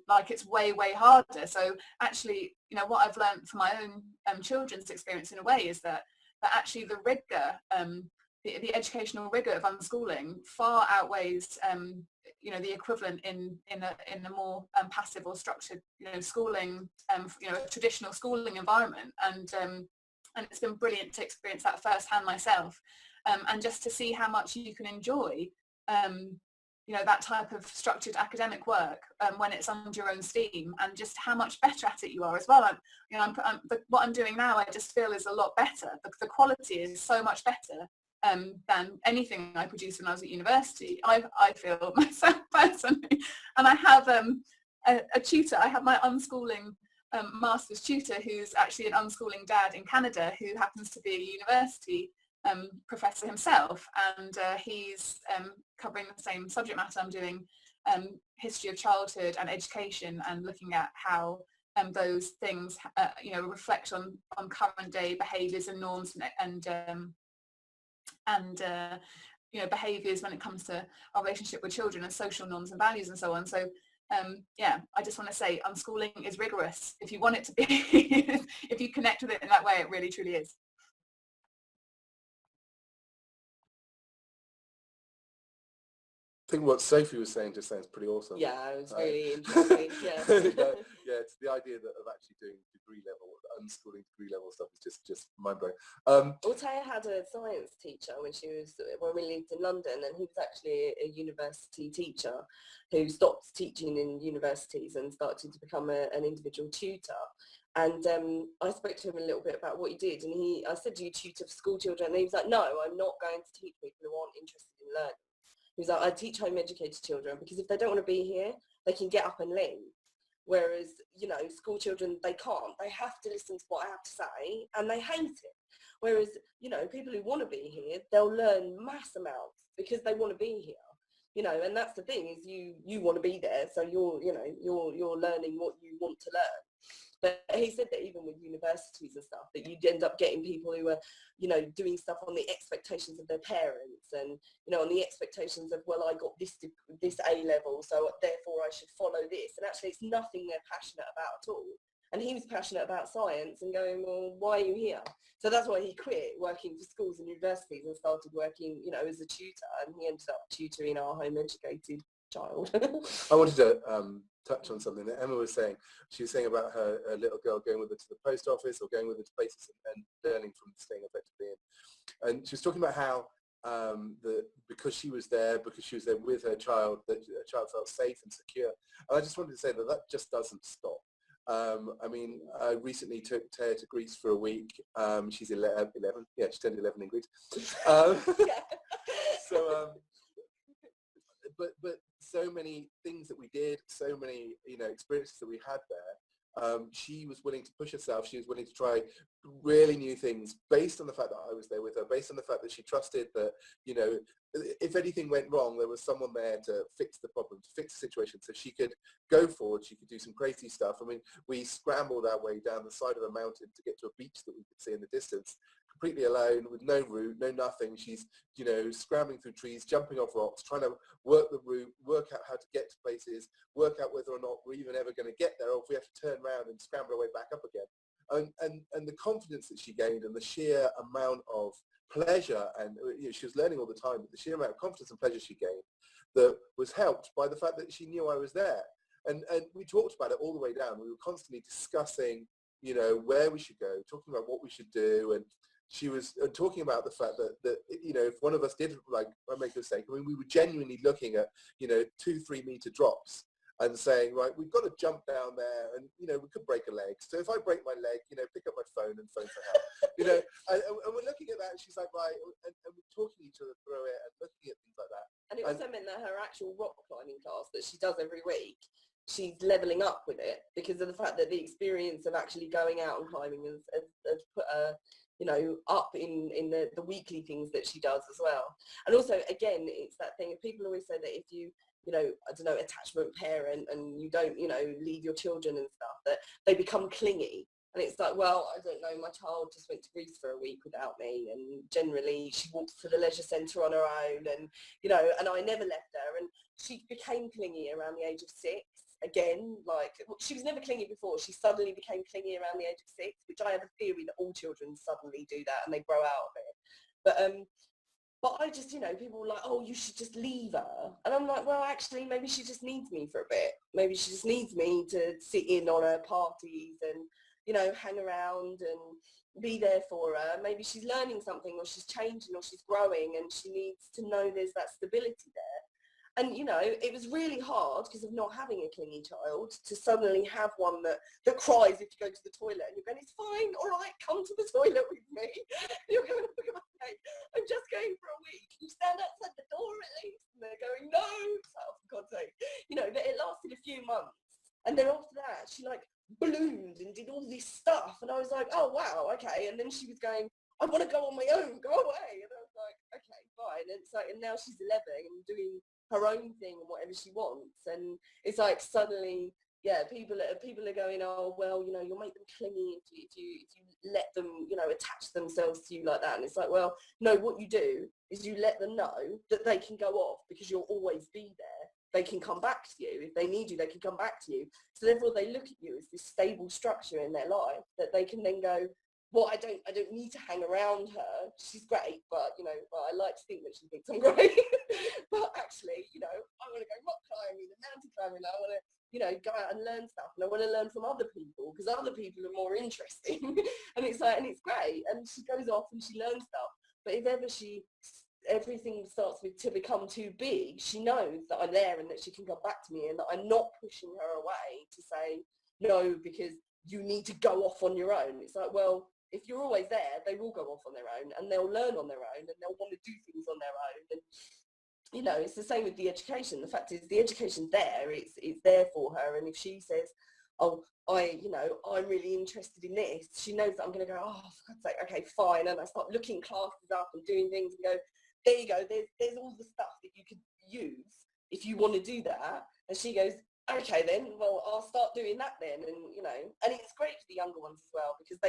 Like, it's way harder. So actually, what I've learned from my own children's experience in a way is that actually the rigor, the educational rigor of unschooling far outweighs the equivalent in a more passive or structured schooling, a traditional schooling environment. And it's been brilliant to experience that firsthand myself. And just to see how much you can enjoy, that type of structured academic work when it's under your own steam, and just how much better at it you are as well. What I'm doing now, I just feel is a lot better. The quality is so much better than anything I produced when I was at university. I feel myself personally, and I have a tutor. I have my unschooling master's tutor, who's actually an unschooling dad in Canada, who happens to be a university professor himself, and he's covering the same subject matter I'm doing, history of childhood and education, and looking at how those things reflect on current day behaviours and norms and behaviours when it comes to our relationship with children and social norms and values and so on. So I just want to say unschooling is rigorous if you want it to be. If you connect with it in that way, it really truly is. I think what Sophie was saying just sounds pretty awesome. Yeah, it was really interesting. Yeah. It's the idea of actually doing degree level, unschooling degree level stuff is just mind-blowing. Althea had a science teacher when we lived in London, and he was actually a university teacher who stopped teaching in universities and started to become an individual tutor. And I spoke to him a little bit about what he did, and I said, do you tutor for school children? And he was like, no, I'm not going to teach people who aren't interested in learning. He was like, I teach home educated children because if they don't want to be here, they can get up and leave. Whereas, school children, they can't. They have to listen to what I have to say, and they hate it. Whereas, people who want to be here, they'll learn mass amounts because they want to be here. And that's the thing, is you want to be there, so you're learning what you want to learn. But he said that even with universities and stuff, that you'd end up getting people who are, doing stuff on the expectations of their parents, and, on the expectations of, well, I got this A level, so therefore I should follow this. And actually it's nothing they're passionate about at all. And he was passionate about science and going, well, why are you here? So that's why he quit working for schools and universities and started working, as a tutor. And he ended up tutoring our home educated child. I wanted to touch on something that Emma was saying. She was saying about her little girl going with her to the post office, or going with her to places and learning from staying effectively in. And she was talking about how that because she was there with her child, that her child felt safe and secure. And I just wanted to say that that just doesn't stop. I mean, I recently took Taya to Greece for a week. She's 11. Yeah, she turned 11 in Greece. But so many things that we did, so many, you know, experiences that we had there. She was willing to push herself. She was willing to try really new things based on the fact that I was there with her, based on the fact that she trusted that, you know, if anything went wrong, there was someone there to fix the problem, to fix the situation, so she could go forward, she could do some crazy stuff. I mean, we scrambled our way down the side of a mountain to get to a beach that we could see in the distance, completely alone, with no route, no nothing. She's, you know, scrambling through trees, jumping off rocks, trying to work the route, work out how to get to places, work out whether or not we're even ever going to get there, or if we have to turn around and scramble our way back up again. And the confidence that she gained, and the sheer amount of pleasure, and you know, she was learning all the time, but the sheer amount of confidence and pleasure she gained that was helped by the fact that she knew I was there. And we talked about it all the way down. We were constantly discussing, you know, where we should go, talking about what we should do, and she was talking about the fact that you know, if one of us did like make a mistake, I mean, we were genuinely looking at, you know, 2-3 meter drops and saying, right, we've got to jump down there, and you know, we could break a leg. So if I break my leg, you know, pick up my phone and phone for help. You know, and we're looking at that, and she's like, right, and we're talking each other through it and looking at things like that. And it also meant that her actual rock climbing class that she does every week, she's leveling up with it because of the fact that the experience of actually going out and climbing has put her, you know, up in the weekly things that she does as well. And also, again, it's that thing of people always say that if you know, I don't know, attachment parent and you don't, you know, leave your children and stuff, that they become clingy. And it's like, well, I don't know, my child just went to Greece for a week without me, and generally she walks to the leisure centre on her own, and, you know, and I never left her, and she became clingy around the age of 6. Again, like, she was never clingy before. She suddenly became clingy around the age of 6, which I have a theory that all children suddenly do that and they grow out of it. But I just, you know, people were like, oh, you should just leave her. And I'm like, well, actually, maybe she just needs me for a bit. Maybe she just needs me to sit in on her parties and, you know, hang around and be there for her. Maybe she's learning something, or she's changing, or she's growing, and she needs to know there's that stability there. And, you know, it was really hard because of not having a clingy child to suddenly have one that cries if you go to the toilet, and you're going, it's fine, all right, come to the toilet with me. You're going, okay, I'm just going for a week. You stand outside the door at least. And they're going, no. Oh, for God's sake. You know, but it lasted a few months. And then after that, she like ballooned and did all this stuff. And I was like, oh, wow, okay. And then she was going, I want to go on my own, go away. And I was like, okay, fine. And so, and now she's 11 and doing her own thing and whatever she wants. And it's like suddenly, yeah, people are going, oh, well, you know, you'll make them clingy if you let them, you know, attach themselves to you like that. And it's like, well, no, what you do is you let them know that they can go off because you'll always be there. They can come back to you. If they need you, they can come back to you. So therefore they look at you as this stable structure in their life that they can then go, well, I don't need to hang around her. She's great, but, you know, well, I like to think that she thinks I'm great. But actually, you know, I want to go rock climbing and mountain climbing. I want to, you know, go out and learn stuff. And I want to learn from other people because other people are more interesting. And it's like, and it's great. And she goes off and she learns stuff. But if ever everything starts to become too big, she knows that I'm there and that she can come back to me and that I'm not pushing her away to say, no, because you need to go off on your own. It's like, well, if you're always there, they will go off on their own and they'll learn on their own and they'll want to do things on their own. And, you know, it's the same with the education. The fact is the education's there, it's there for her. And if she says, oh, I'm really interested in this, she knows that I'm going to go, oh, for God's sake, okay, fine. And I start looking classes up and doing things and go, there you go, there's all the stuff that you could use if you want to do that. And she goes, okay then, well, I'll start doing that then. And, you know, and it's great for the younger ones as well because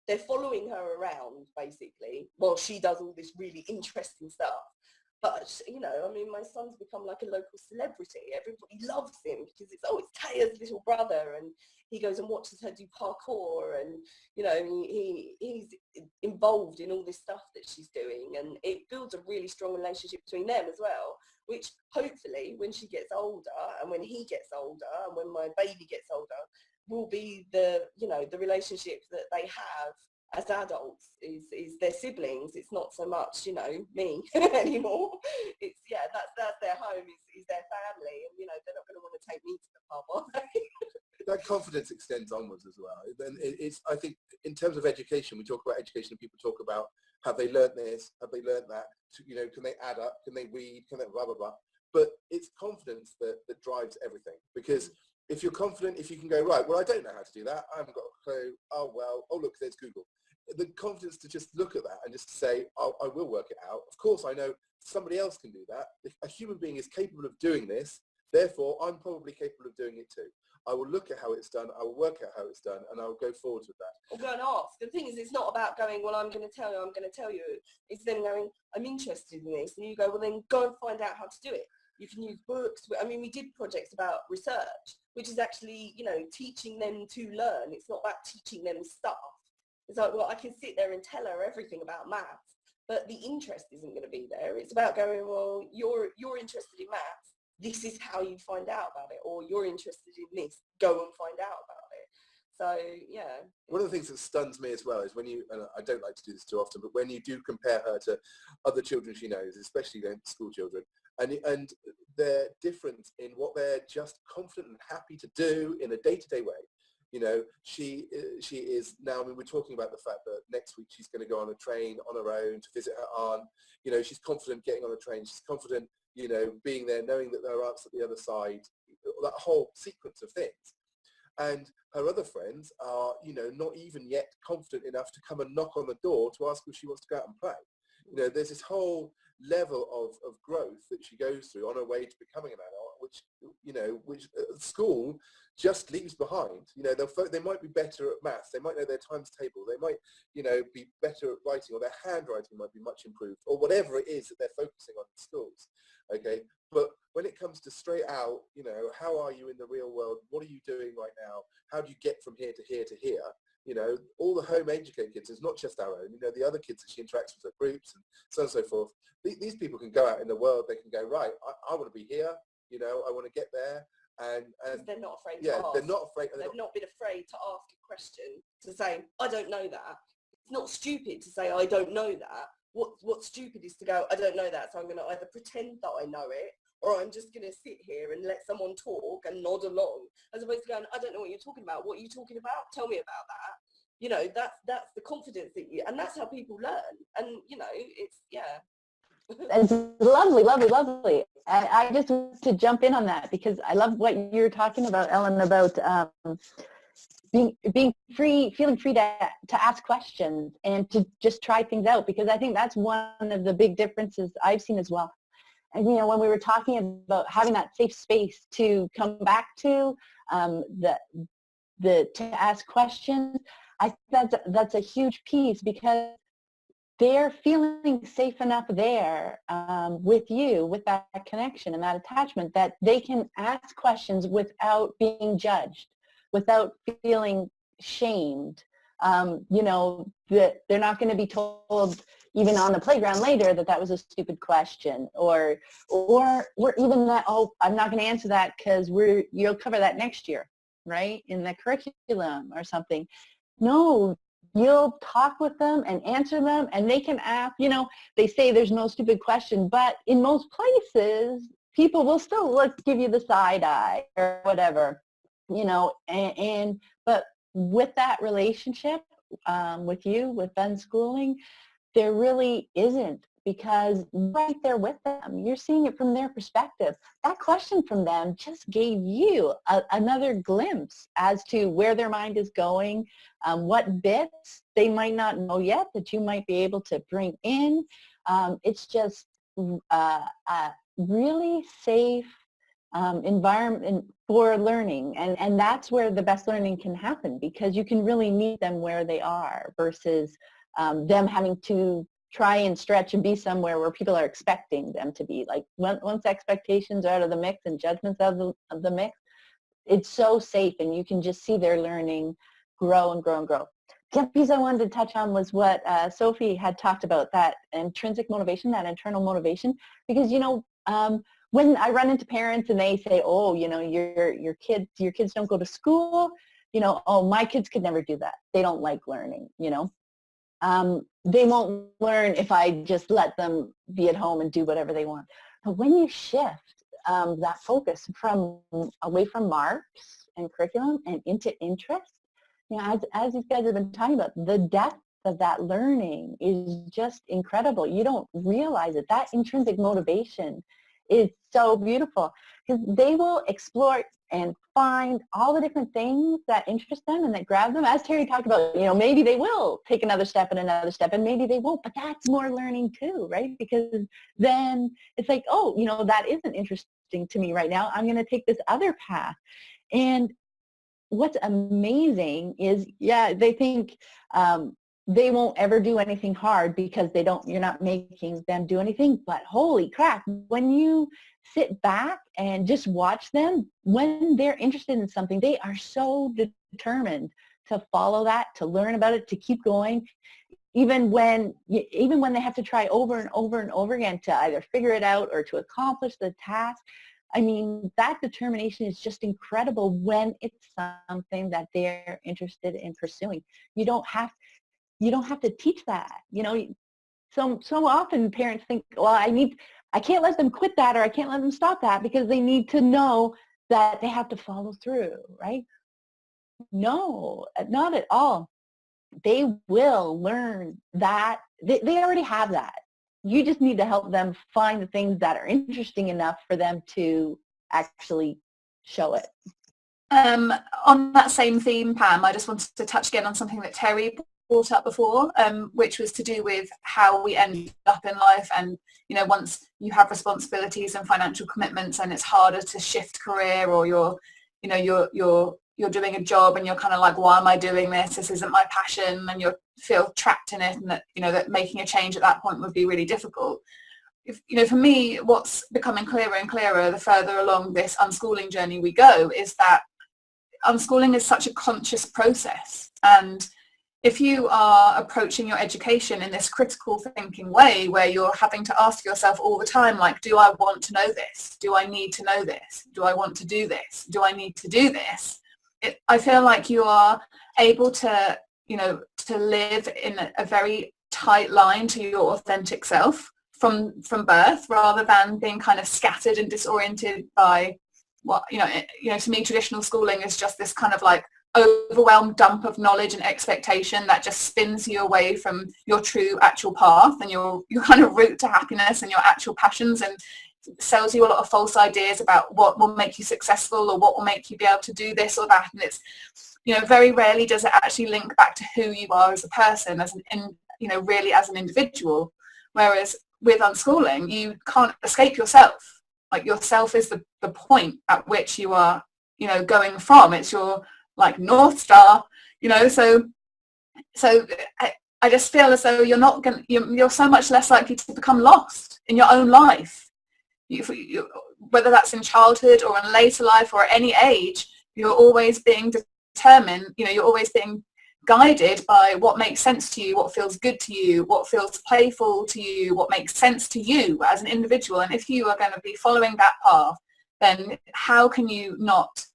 they're following her around basically while she does all this really interesting stuff. But, you know, I mean, my son's become like a local celebrity. Everybody loves him because it's Taya's little brother, and he goes and watches her do parkour, and, you know, he's involved in all this stuff that she's doing, and it builds a really strong relationship between them as well, which hopefully when she gets older and when he gets older and when my baby gets older will be the, you know, the relationship that they have as adults is their siblings. It's not so much, you know, me anymore. It's, yeah, that's their home, is their family, and, you know, they're not going to want to take me to the pub, are they? That confidence extends onwards as well. Then it's, I think, in terms of education, we talk about education and people talk about, have they learnt this, have they learnt that, you know, can they add up, can they read, can they blah, blah, blah. But it's confidence that drives everything, because if you're confident, if you can go, right, well, I don't know how to do that, I haven't got a clue, oh, well, oh, look, there's Google. The confidence to just look at that and just say, oh, I will work it out. Of course, I know somebody else can do that. If a human being is capable of doing this, therefore, I'm probably capable of doing it too. I will look at how it's done, I will work out how it's done, and I will go forwards with that. Or go and ask. The thing is, it's not about going, well, I'm going to tell you. It's them going, I'm interested in this. And you go, well, then go and find out how to do it. You can use books. I mean, we did projects about research, which is actually, you know, teaching them to learn. It's not about teaching them stuff. It's like, well, I can sit there and tell her everything about maths, but the interest isn't going to be there. It's about going, well, you're interested in maths. This is how you find out about it. Or you're interested in this. Go and find out about it. So, yeah. One of the things that stuns me as well is when you, and I don't like to do this too often, but when you do compare her to other children she knows, especially school children, and they're different in what they're just confident and happy to do in a day-to-day way. You know, she is now, I mean, we're talking about the fact that next week she's going to go on a train on her own to visit her aunt. You know, she's confident getting on a train. She's confident, you know, being there, knowing that her aunt's at the other side, that whole sequence of things. And her other friends are, you know, not even yet confident enough to come and knock on the door to ask if she wants to go out and play. You know, there's this whole level of growth that she goes through on her way to becoming an adult, which, you know, which school just leaves behind. You know, they might be better at maths, they might know their times table, they might, you know, be better at writing, or their handwriting might be much improved, or whatever it is that they're focusing on in schools. Okay, but when it comes to straight out, you know, how are you in the real world? What are you doing right now? How do you get from here to here to here? You know, all the home educated kids, it's not just our own, you know, the other kids that she interacts with, her groups and so on and so forth. These people can go out in the world, they can go, right, I want to be here, you know, I want to get there. And they're not afraid to yeah, ask. they're not afraid. They've not been afraid to ask a question, to say, I don't know that. It's not stupid to say, I don't know that. What's stupid is to go, I don't know that, so I'm going to either pretend that I know it, or I'm just going to sit here and let someone talk and nod along, as opposed to going, I don't know what you're talking about. What are you talking about? Tell me about that. You know, that's the confidence that you, and that's how people learn. And, you know, it's, yeah. It's lovely, lovely, lovely. And I just want to jump in on that because I love what you're talking about, Ellen, about being free, feeling free to ask questions and to just try things out, because I think that's one of the big differences I've seen as well. And, you know, when we were talking about having that safe space to come back to, to ask questions, I think that's a huge piece, because they're feeling safe enough there with you, with that connection and that attachment, that they can ask questions without being judged, without feeling shamed. You know, that they're not going to be told even on the playground later that was a stupid question, or even that, oh, I'm not going to answer that because you'll cover that next year, right, in the curriculum or something. No, you'll talk with them and answer them, and they can ask, you know, they say there's no stupid question, but in most places, people will still give you the side eye or whatever, you know, but with that relationship with you, with unschooling, there really isn't, because right there with them, you're seeing it from their perspective. That question from them just gave you another glimpse as to where their mind is going, what bits they might not know yet that you might be able to bring in. It's just a really safe environment for learning, and that's where the best learning can happen, because you can really meet them where they are versus them having to try and stretch and be somewhere where people are expecting them to be. Like once expectations are out of the mix and judgments out of the mix, it's so safe, and you can just see their learning grow and grow and grow. The other piece I wanted to touch on was what Sophie had talked about, that intrinsic motivation, that internal motivation, because, you know, when I run into parents and they say, oh, you know, your kids don't go to school, you know, oh, my kids could never do that. They don't like learning, you know. They won't learn if I just let them be at home and do whatever they want. But when you shift that focus from away from marks and curriculum and into interest, you know, as you guys have been talking about, the depth of that learning is just incredible. You don't realize it. That intrinsic motivation is so beautiful because they will explore and find all the different things that interest them and that grab them. As Terry talked about, you know, maybe they will take another step and maybe they won't, but that's more learning too, right? Because then it's like, oh, you know, that isn't interesting to me right now. I'm going to take this other path. And what's amazing is, yeah, they think they won't ever do anything hard because you're not making them do anything, but holy crap, when you sit back and just watch them, when they're interested in something, they are so determined to follow that, to learn about it, to keep going, even when they have to try over and over and over again to either figure it out or to accomplish the task. I mean, that determination is just incredible when it's something that they're interested in pursuing. You don't have to teach that. You know, so often parents think, well, I can't let them quit that or I can't let them stop that because they need to know that they have to follow through, right? No, not at all. They will learn that. They already have that. You just need to help them find the things that are interesting enough for them to actually show it. On that same theme, Pam, I just wanted to touch again on something that Terry brought up before, which was to do with how we end up in life. And, you know, once you have responsibilities and financial commitments and it's harder to shift career, or you're doing a job and you're kind of like, why am I doing this? This isn't my passion, and you feel trapped in it, and that, you know, that making a change at that point would be really difficult. You know, for me, what's becoming clearer and clearer the further along this unschooling journey we go is that unschooling is such a conscious process. And if you are approaching your education in this critical thinking way where you're having to ask yourself all the time, like, do I want to know this? Do I need to know this? Do I want to do this? Do I need to do this? I feel like you are able to, you know, to live in a very tight line to your authentic self from birth, rather than being kind of scattered and disoriented by what, you know, to me, traditional schooling is just this kind of like overwhelmed dump of knowledge and expectation that just spins you away from your true actual path and your kind of route to happiness and your actual passions, and sells you a lot of false ideas about what will make you successful or what will make you be able to do this or that. And it's, you know, very rarely does it actually link back to who you are as a person, really as an individual. Whereas with unschooling, you can't escape yourself. Like, yourself is the point at which you are, you know, going from. It's your like North Star, you know, so I just feel as though you're so much less likely to become lost in your own life. Whether that's in childhood or in later life or at any age, you're always being determined, you know, you're always being guided by what makes sense to you, what feels good to you, what feels playful to you, what makes sense to you as an individual. And if you are going to be following that path, then how can you not,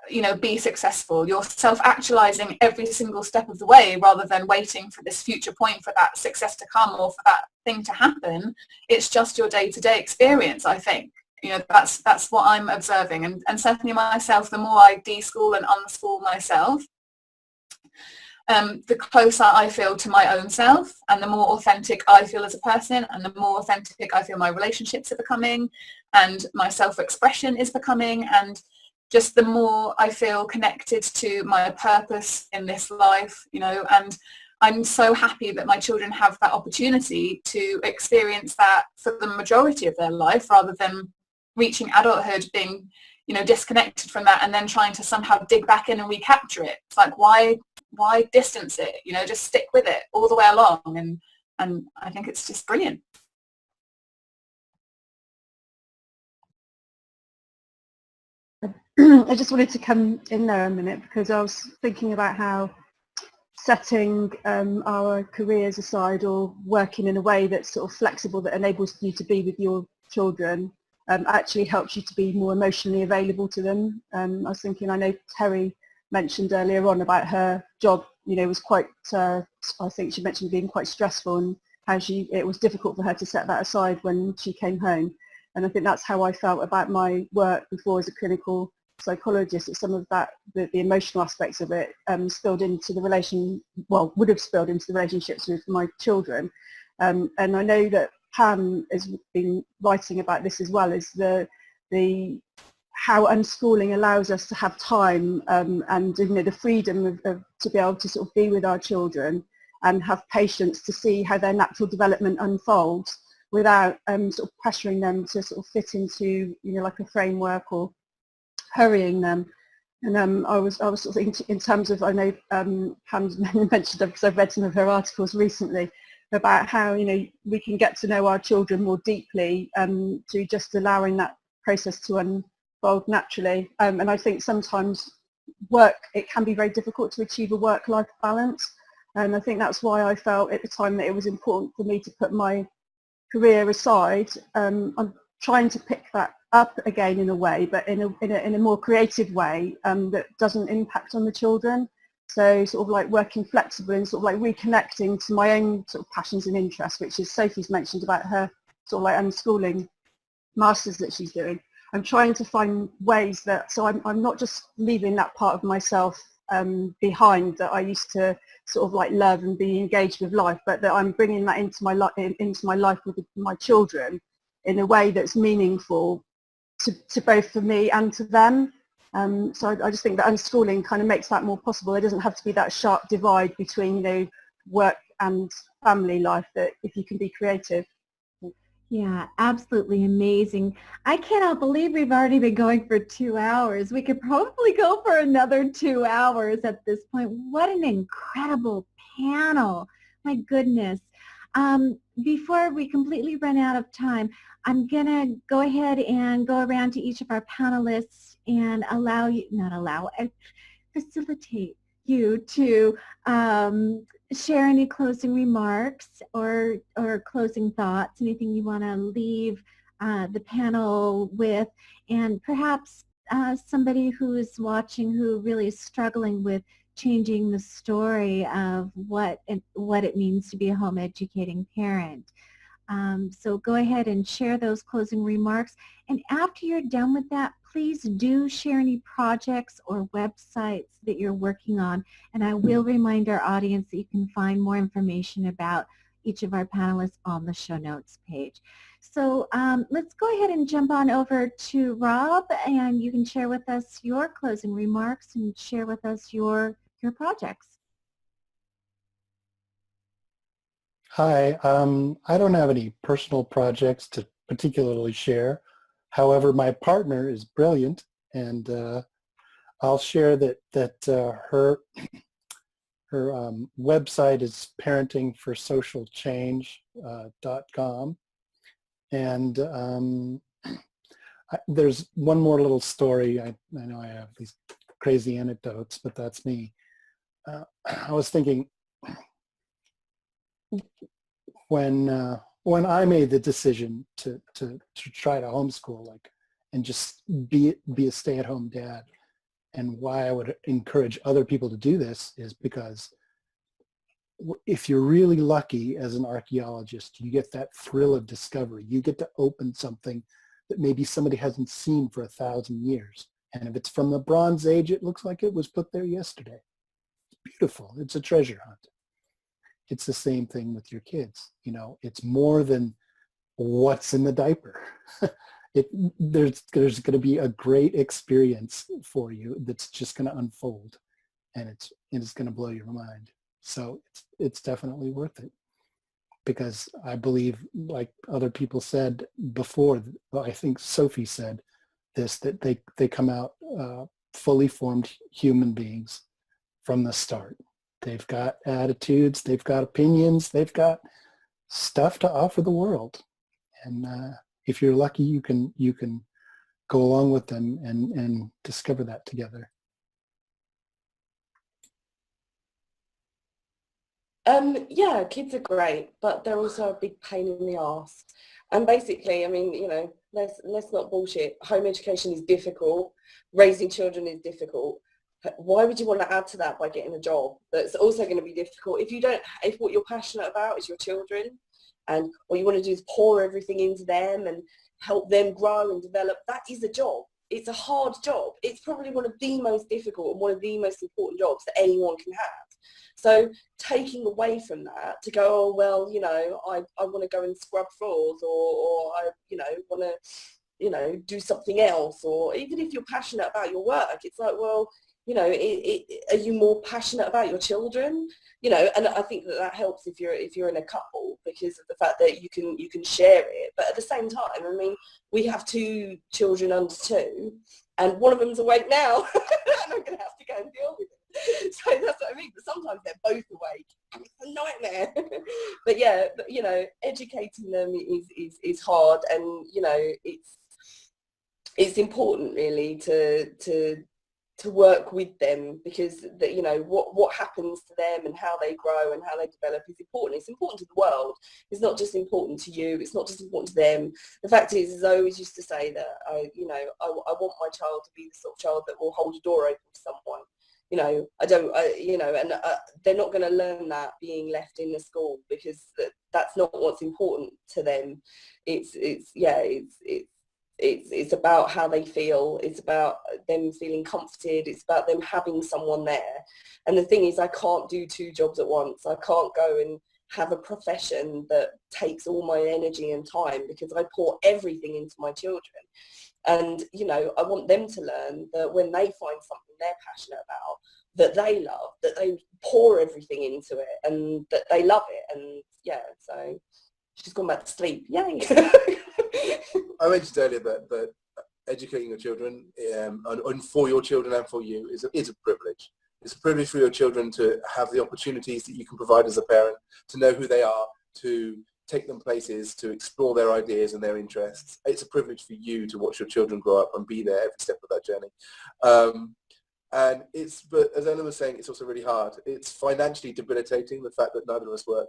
you know, be successful? You're self-actualizing every single step of the way, rather than waiting for this future point for that success to come or for that thing to happen. It's just your day-to-day experience, I think. You know, that's what I'm observing. And certainly myself, the more I de-school and unschool myself, the closer I feel to my own self, and the more authentic I feel as a person, and the more authentic I feel my relationships are becoming, and my self-expression is becoming, and just the more I feel connected to my purpose in this life, you know. And I'm so happy that my children have that opportunity to experience that for the majority of their life, rather than reaching adulthood being, you know, disconnected from that and then trying to somehow dig back in and recapture it. It's like, why distance it? You know, just stick with it all the way along. And I think it's just brilliant. I just wanted to come in there a minute because I was thinking about how setting our careers aside or working in a way that's sort of flexible, that enables you to be with your children, actually helps you to be more emotionally available to them. I was thinking, I know Terry mentioned earlier on about her job, was quite, I think she mentioned being quite stressful, and how it was difficult for her to set that aside when she came home. And I think that's how I felt about my work before as a clinical psychologist, that some of that, the emotional aspects of it spilled into the would have spilled into the relationships with my children. And I know that Pam has been writing about this as well, is how unschooling allows us to have time and the freedom of to be able to sort of be with our children and have patience to see how their natural development unfolds without sort of pressuring them to sort of fit into like a framework or hurrying them. And I was sort of thinking in terms of, I know Pam's mentioned, because I've read some of her articles recently about how we can get to know our children more deeply through just allowing that process to unfold naturally. And I think sometimes it can be very difficult to achieve a work-life balance. And I think that's why I felt at the time that it was important for me to put my career aside. I'm trying to pick that up again in a way, but in a more creative way that doesn't impact on the children. So sort of like working flexible and sort of like reconnecting to my own sort of passions and interests, which is Sophie's mentioned about her sort of like unschooling masters that she's doing. I'm trying to find ways that, so I'm not just leaving that part of myself behind that I used to sort of like love and be engaged with life, but that I'm bringing that into my life with my children in a way that's meaningful to both for me and to them. So I just think that unschooling kind of makes that more possible. It doesn't have to be that sharp divide between work and family life, that if you can be creative. Yeah, absolutely amazing. I cannot believe we've already been going for 2 hours. We could probably go for another 2 hours at this point. What an incredible panel. My goodness. Before we completely run out of time, I'm going to go ahead and go around to each of our panelists and facilitate you to share any closing remarks or closing thoughts, anything you want to leave the panel with, and perhaps somebody who is watching who really is struggling with changing the story of what it means to be a home educating parent. So go ahead and share those closing remarks. And after you're done with that, please do share any projects or websites that you're working on. And I will remind our audience that you can find more information about each of our panelists on the show notes page. So let's go ahead and jump on over to Rob, and you can share with us your closing remarks and share with us your projects. Hi, I don't have any personal projects to particularly share. However, my partner is brilliant, and I'll share that her website is parentingforsocialchange.com, and there's one more little story. I know I have these crazy anecdotes, but that's me. I was thinking, when I made the decision to try to homeschool, and just be a stay-at-home dad, and why I would encourage other people to do this is because if you're really lucky as an archaeologist, you get that thrill of discovery. You get to open something that maybe somebody hasn't seen for 1,000 years. And if it's from the Bronze Age, it looks like it was put there yesterday. It's beautiful. It's a treasure hunt. It's the same thing with your kids. It's more than what's in the diaper. There's going to be a great experience for you that's just going to unfold, and it's going to blow your mind. So it's definitely worth it, because I believe, like other people said before, I think Sophie said this, that they come out fully formed human beings from the start. They've got attitudes, they've got opinions, they've got stuff to offer the world. And if you're lucky, you can go along with them and discover that together. Yeah, kids are great, but they're also a big pain in the arse. And basically, I mean, let's not bullshit. Home education is difficult. Raising children is difficult. why would you want to add to that by getting a job that's also going to be difficult if what you're passionate about is your children, and what you want to do is pour everything into them and help them grow and develop? That is a job. It's a hard job. It's probably one of the most difficult and one of the most important jobs that anyone can have. So taking away from that to go, oh, well, you know, I want to go and scrub floors, or I, you know, want to, you know, do something else, or even if you're passionate about your work, it's like, well, you know, are you more passionate about your children? You know, and I think that helps if you're in a couple, because of the fact that you can share it. But at the same time, I mean, we have 2 children under 2, and one of them's awake now, and I'm going to have to go and deal with it. So that's what I mean. But sometimes they're both awake, and it's a nightmare. But yeah, you know, educating them is hard, and you know, it's important really to work with them, because you know what happens to them and how they grow and how they develop is important. It's important to the world. It's not just important to you. It's not just important to them. The fact is, as I always used to say, that I want my child to be the sort of child that will hold a door open for someone. You know, and they're not going to learn that being left in the school, because that's not what's important to them. It's about how they feel. It's about them feeling comforted. It's about them having someone there. And the thing is, I can't do 2 jobs at once. I can't go and have a profession that takes all my energy and time, because I pour everything into my children. And, you know, I want them to learn that when they find something they're passionate about, that they love, that they pour everything into it, and that they love it. And yeah, so she's gone back to sleep. Yay. I mentioned earlier that educating your children and for your children and for you is a privilege. It's a privilege for your children to have the opportunities that you can provide as a parent, to know who they are, to take them places, to explore their ideas and their interests. It's a privilege for you to watch your children grow up and be there every step of that journey. But as Ellen was saying, it's also really hard. It's financially debilitating, the fact that neither of us work.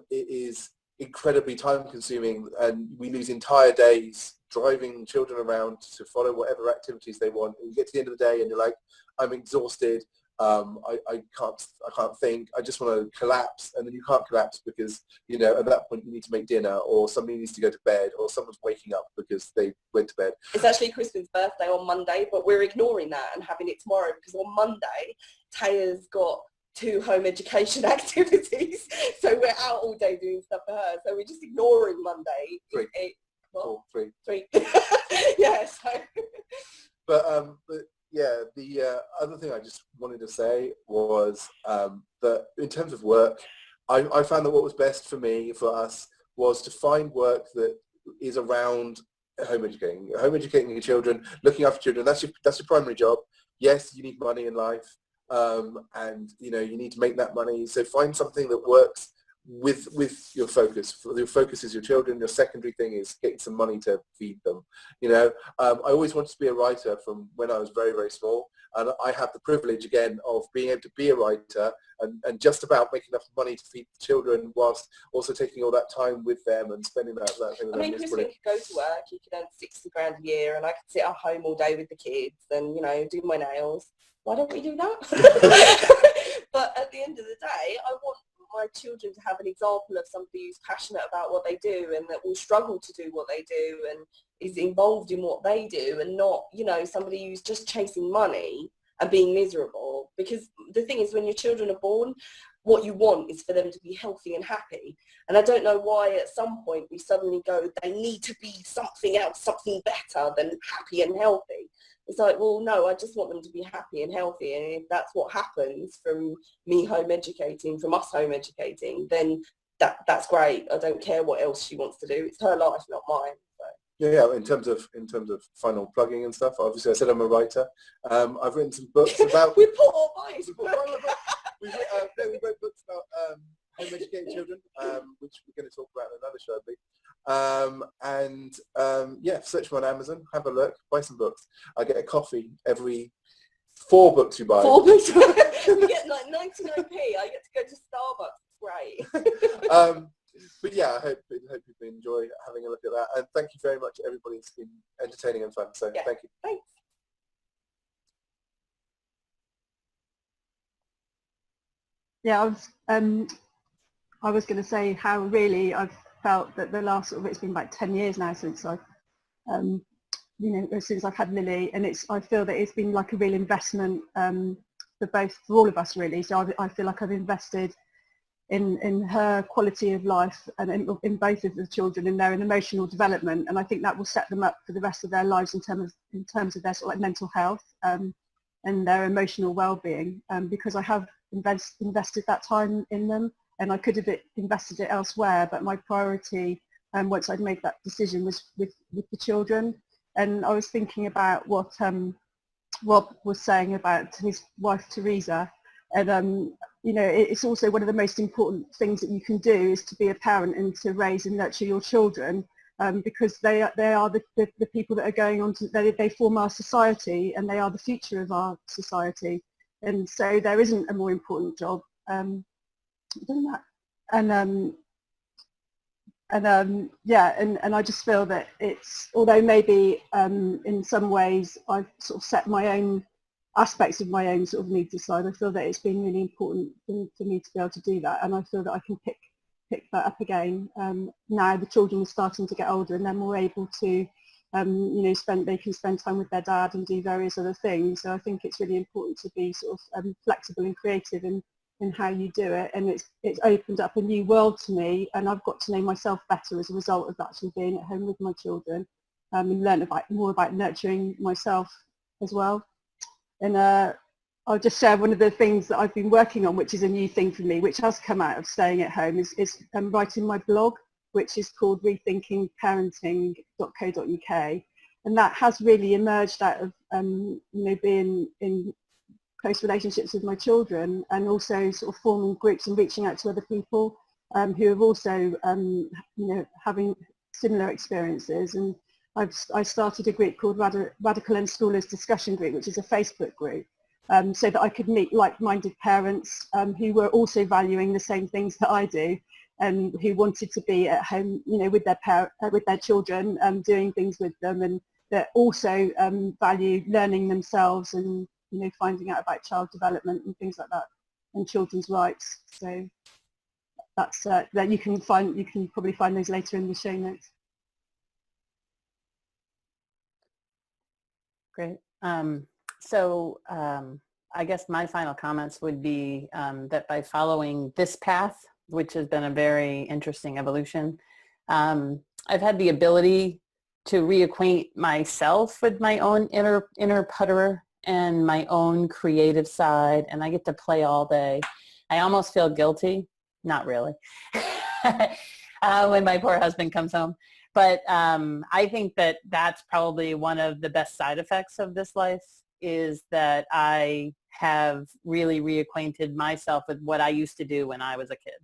It is incredibly time consuming, and we lose entire days driving children around to follow whatever activities they want. And you get to the end of the day and you're like, I'm exhausted. I can't think. I just want to collapse. And then you can't collapse because, you know, at that point you need to make dinner, or somebody needs to go to bed, or someone's waking up because they went to bed. It's actually Crispin's birthday on Monday, but we're ignoring that and having it tomorrow, because on Monday, Taya's got 2 home education activities. So we're out all day doing stuff for her. So we're just ignoring Monday. 3. 3. Yeah, so. But yeah, the other thing I just wanted to say was that in terms of work, I found that what was best for me, for us, was to find work that is around home educating your children, looking after children. That's your primary job. Yes, you need money in life, and you know, you need to make that money. So find something that works with your focus. Your focus is your children. Your secondary thing is getting some money to feed them. You know, I always wanted to be a writer from when I was very, very small, and I have the privilege again of being able to be a writer and just about making enough money to feed the children, whilst also taking all that time with them and spending that thing with them. I mean, Crispin could go to work, he could earn 60 grand a year, and I could sit at home all day with the kids and, you know, do my nails. Why don't we do that? But at the end of the day, I want my children to have an example of somebody who's passionate about what they do, and that will struggle to do what they do and is involved in what they do, and not, you know, somebody who's just chasing money and being miserable. Because the thing is, when your children are born, what you want is for them to be healthy and happy. And I don't know why at some point we suddenly go, they need to be something else, something better than happy and healthy. It's like, well, no, I just want them to be happy and healthy. And if that's what happens from me home educating, from us home educating, then that's great. I don't care what else she wants to do. It's her life, not mine. So. Yeah. In terms of final plugging and stuff, obviously I said I'm a writer. I've written some books about. We put all mine. We wrote books about home educating children, which we're going to talk about in another show, I believe. Yeah, search me on Amazon, have a look, buy some books. I get a coffee every 4 books you buy. 4 books. You get like 99p. I get to go to Starbucks. Great. But yeah, I hope people enjoy having a look at that. And thank you very much, everybody. It's been entertaining and fun. So yeah, thank you. Thanks. Yeah, I was going to say how really I've felt that the last sort of, it's been about 10 years now since I've, since I've had Lily, and I feel that it's been like a real investment for all of us really. So I feel like I've invested in her quality of life and in both of the children in their emotional development, and I think that will set them up for the rest of their lives in terms of their sort of like mental health and their emotional well-being, because I have invested that time in them, and I could have invested it elsewhere, but my priority once I'd made that decision was with the children. And I was thinking about what Rob was saying about his wife Teresa, and it's also one of the most important things that you can do is to be a parent and to raise and nurture your children, because they are the people that are going on to, they form our society, and they are the future of our society, and so there isn't a more important job than that. And I just feel that it's, although maybe in some ways I've sort of set my own aspects of my own sort of needs aside, I feel that it's been really important for me to be able to do that, and I feel that I can pick that up again. Now the children are starting to get older and they're more able to they can spend time with their dad and do various other things, so I think it's really important to be sort of flexible and creative in how you do it, and it's opened up a new world to me, and I've got to know myself better as a result of actually being at home with my children, and learn more about nurturing myself as well. And I'll just share one of the things that I've been working on, which is a new thing for me, which has come out of staying at home, is writing my blog, which is called rethinkingparenting.co.uk, and that has really emerged out of being in close relationships with my children, and also sort of forming groups and reaching out to other people who have also having similar experiences. And I started a group called Radical Unschoolers Discussion Group, which is a Facebook group, so that I could meet like-minded parents who were also valuing the same things that I do, and who wanted to be at home, with their children, doing things with them, and that also value learning themselves and finding out about child development and things like that, and children's rights. So that's that you can probably find those later in the show notes. Great. I guess my final comments would be that by following this path, which has been a very interesting evolution, I've had the ability to reacquaint myself with my own inner putterer and my own creative side, and I get to play all day. I almost feel guilty, not really, when my poor husband comes home. But I think that that's probably one of the best side effects of this life, is that I have really reacquainted myself with what I used to do when I was a kid.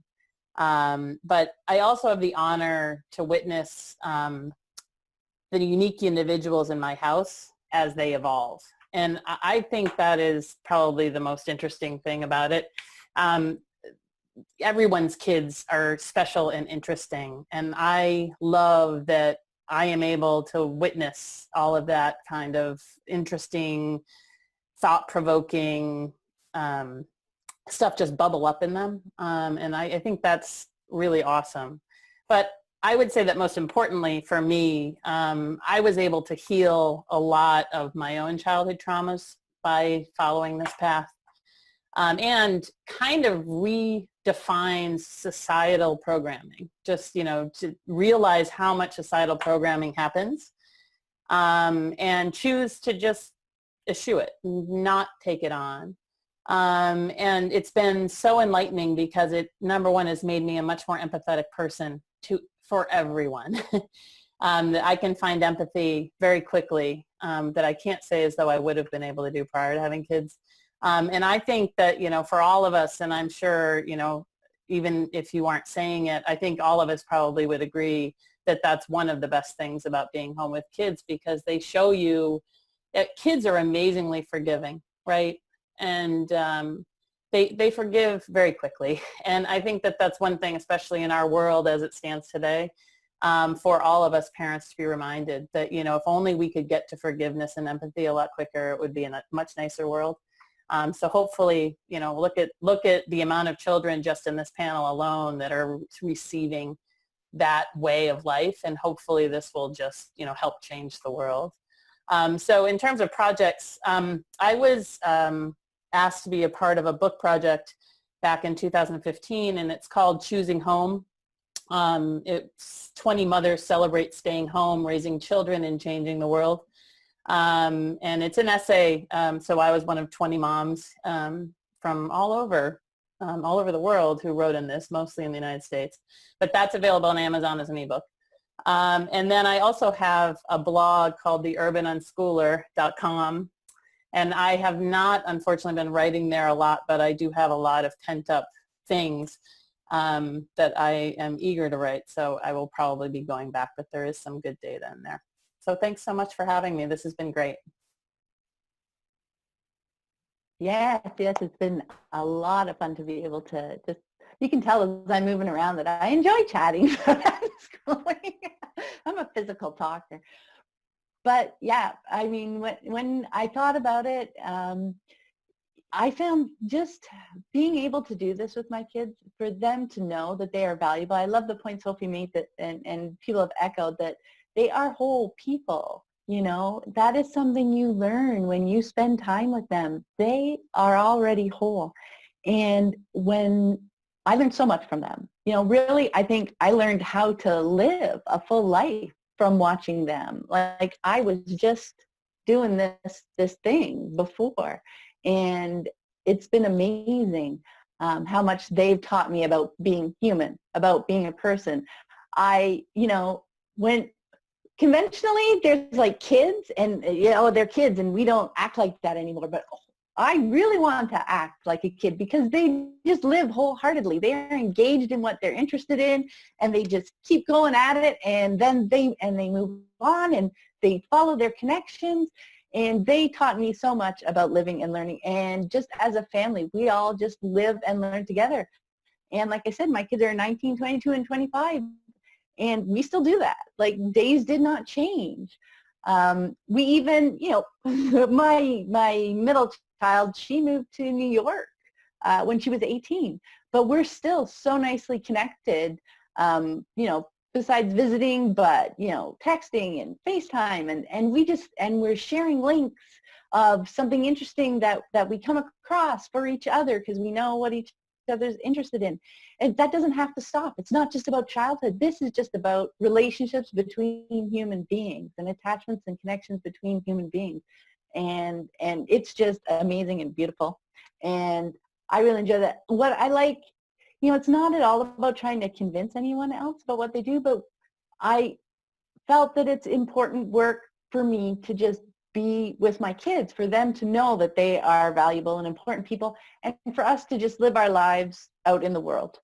But I also have the honor to witness the unique individuals in my house as they evolve. And I think that is probably the most interesting thing about it. Everyone's kids are special and interesting, and I love that I am able to witness all of that kind of interesting, thought-provoking stuff just bubble up in them, and I think that's really awesome. But I would say that most importantly for me, I was able to heal a lot of my own childhood traumas by following this path, and kind of redefines societal programming. Just, to realize how much societal programming happens, and choose to just eschew it, not take it on. And it's been so enlightening because it, number one, has made me a much more empathetic person for everyone. That I can find empathy very quickly, that I can't say as though I would have been able to do prior to having kids. And I think that, for all of us, and I'm sure, even if you aren't saying it, I think all of us probably would agree that that's one of the best things about being home with kids, because they show you that kids are amazingly forgiving, right? And they forgive very quickly. And I think that that's one thing, especially in our world as it stands today, for all of us parents to be reminded that, if only we could get to forgiveness and empathy a lot quicker, it would be a much nicer world. So hopefully, look at the amount of children just in this panel alone that are receiving that way of life, and hopefully this will just, help change the world. So in terms of projects, I was asked to be a part of a book project back in 2015, and it's called Choosing Home. It's 20 mothers celebrate staying home, raising children, and changing the world. And it's an essay. So I was one of 20 moms from all over the world who wrote in this, mostly in the United States. But that's available on Amazon as an ebook. And then I also have a blog called theurbanunschooler.com. And I have not, unfortunately, been writing there a lot, but I do have a lot of pent-up things that I am eager to write. So I will probably be going back, but there is some good data in there. So thanks so much for having me. This has been great. Yes, it's been a lot of fun to be able to just, you can tell as I'm moving around that I enjoy chatting. I'm a physical talker. But yeah, I mean, when I thought about it, I found just being able to do this with my kids, for them to know that they are valuable. I love the point Sophie made that, and people have echoed that they are whole people. That is something you learn when you spend time with them. They are already whole. And when I learned so much from them, really, I think I learned how to live a full life from watching them. Like I was just doing this thing before. And it's been amazing how much they've taught me about being human, about being a person. When conventionally there's like kids and, they're kids and we don't act like that anymore. But I really want to act like a kid because they just live wholeheartedly. They are engaged in what they're interested in, and they just keep going at it, and then they move on and they follow their connections. And they taught me so much about living and learning. And just as a family, we all just live and learn together. And like I said, my kids are 19, 22, and 25. And we still do that. Like days did not change. We even, my middle child, she moved to New York when she was 18. But we're still so nicely connected, besides visiting, but, texting and FaceTime, and we're sharing links of something interesting that we come across for each other because we know what each other's interested in. And that doesn't have to stop. It's not just about childhood. This is just about relationships between human beings and attachments and connections between human beings. And it's just amazing and beautiful. And I really enjoy that. What I like, it's not at all about trying to convince anyone else about what they do, but I felt that it's important work for me to just be with my kids, for them to know that they are valuable and important people, and for us to just live our lives out in the world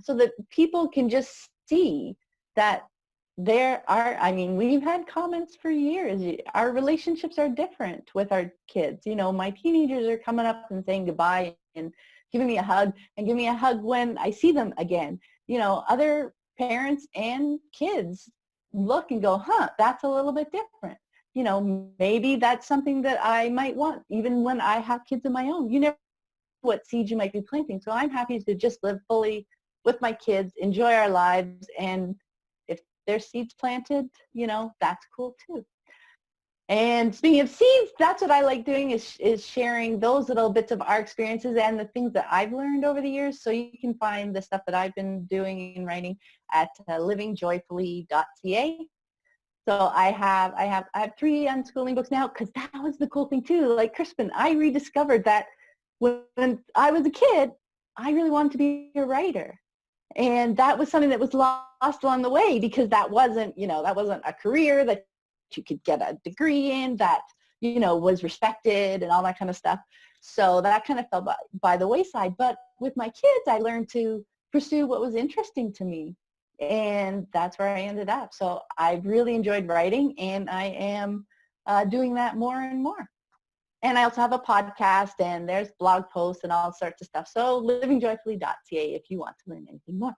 so that people can just see that we've had comments for years. Our relationships are different with our kids. My teenagers are coming up and saying goodbye and giving me a hug, and give me a hug when I see them again. Other parents and kids look and go, that's a little bit different. Maybe that's something that I might want, even when I have kids of my own. You never know what seeds you might be planting. So I'm happy to just live fully with my kids, enjoy our lives, and if there's seeds planted, that's cool too. And speaking of seeds, that's what I like doing is sharing those little bits of our experiences and the things that I've learned over the years. So you can find the stuff that I've been doing and writing at livingjoyfully.ca. So I have 3 unschooling books now, because that was the cool thing too. Like Crispin, I rediscovered that when I was a kid, I really wanted to be a writer. And that was something that was lost along the way, because that wasn't a career that you could get a degree in, that, was respected and all that kind of stuff. So that kind of fell by the wayside. But with my kids, I learned to pursue what was interesting to me. And that's where I ended up. So I've really enjoyed writing, and I am doing that more and more. And I also have a podcast, and there's blog posts and all sorts of stuff. So livingjoyfully.ca if you want to learn anything more.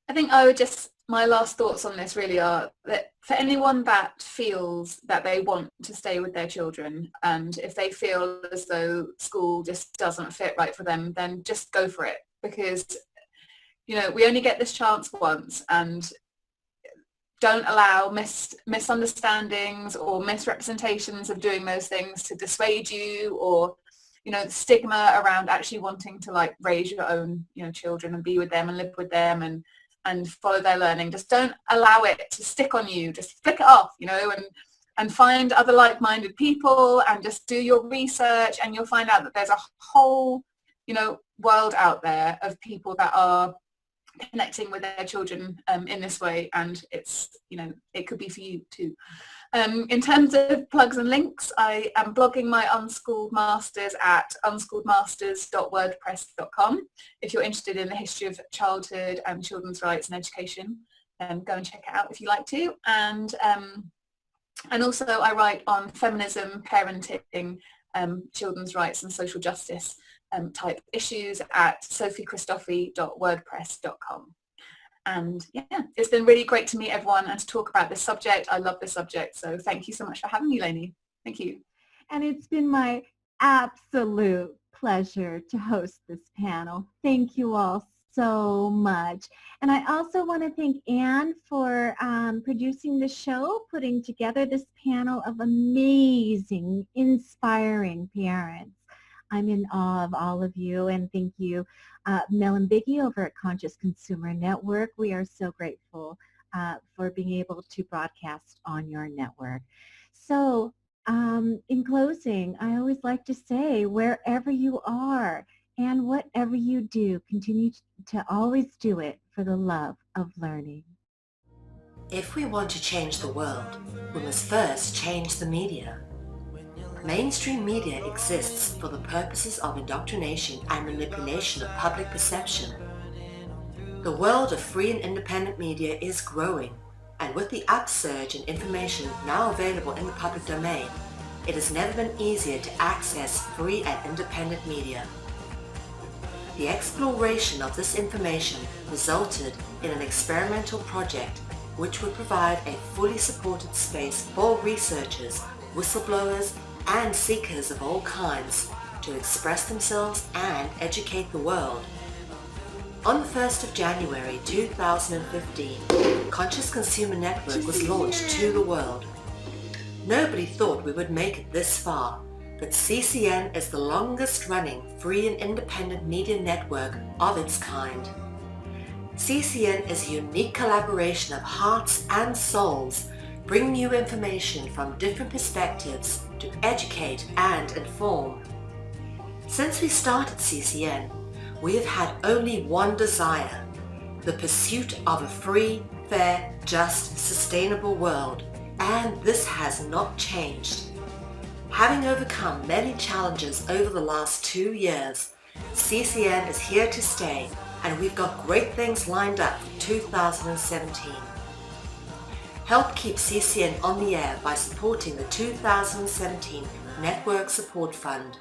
I think I would just my last thoughts on this really are that for anyone that feels that they want to stay with their children, and if they feel as though school just doesn't fit right for them, then just go for it, because we only get this chance once, and don't allow misunderstandings or misrepresentations of doing those things to dissuade you, or the stigma around actually wanting to raise your own children and be with them and live with them and follow their learning. Just don't allow it to stick on you. Just flick it off, and find other like-minded people and just do your research, and you'll find out that there's a whole world out there of people that are connecting with their children in this way, and it's it could be for you too. In terms of plugs and links, I am blogging my Unschooled Masters at unschooledmasters.wordpress.com. If you're interested in the history of childhood and children's rights and education, go and check it out if you like to. And also I write on feminism, parenting, children's rights and social justice type issues at sophiechristoffi.wordpress.com. And yeah, it's been really great to meet everyone and to talk about this subject. I love this subject, so thank you so much for having me, Lainey. Thank you. And it's been my absolute pleasure to host this panel. Thank you all so much. And I also want to thank Anne for producing the show, putting together this panel of amazing, inspiring parents. I'm in awe of all of you, and thank you, Mel and Biggie over at Conscious Consumer Network. We are so grateful for being able to broadcast on your network. So in closing, I always like to say, wherever you are and whatever you do, continue to always do it for the love of learning. If we want to change the world, we must first change the media. Mainstream media exists for the purposes of indoctrination and manipulation of public perception. The world of free and independent media is growing, and with the upsurge in information now available in the public domain, it has never been easier to access free and independent media. The exploration of this information resulted in an experimental project which would provide a fully supported space for researchers, whistleblowers, and seekers of all kinds to express themselves and educate the world. On the 1st of January 2015, Conscious Consumer Network was launched to the world. Nobody thought we would make it this far, but CCN is the longest running free and independent media network of its kind. CCN is a unique collaboration of hearts and souls, bringing you information from different perspectives to educate and inform. Since we started CCN, we have had only one desire: the pursuit of a free, fair, just, sustainable world, and this has not changed. Having overcome many challenges over the last 2 years, CCN is here to stay, and we've got great things lined up for 2017. Help keep CCN on the air by supporting the 2017 Network Support Fund.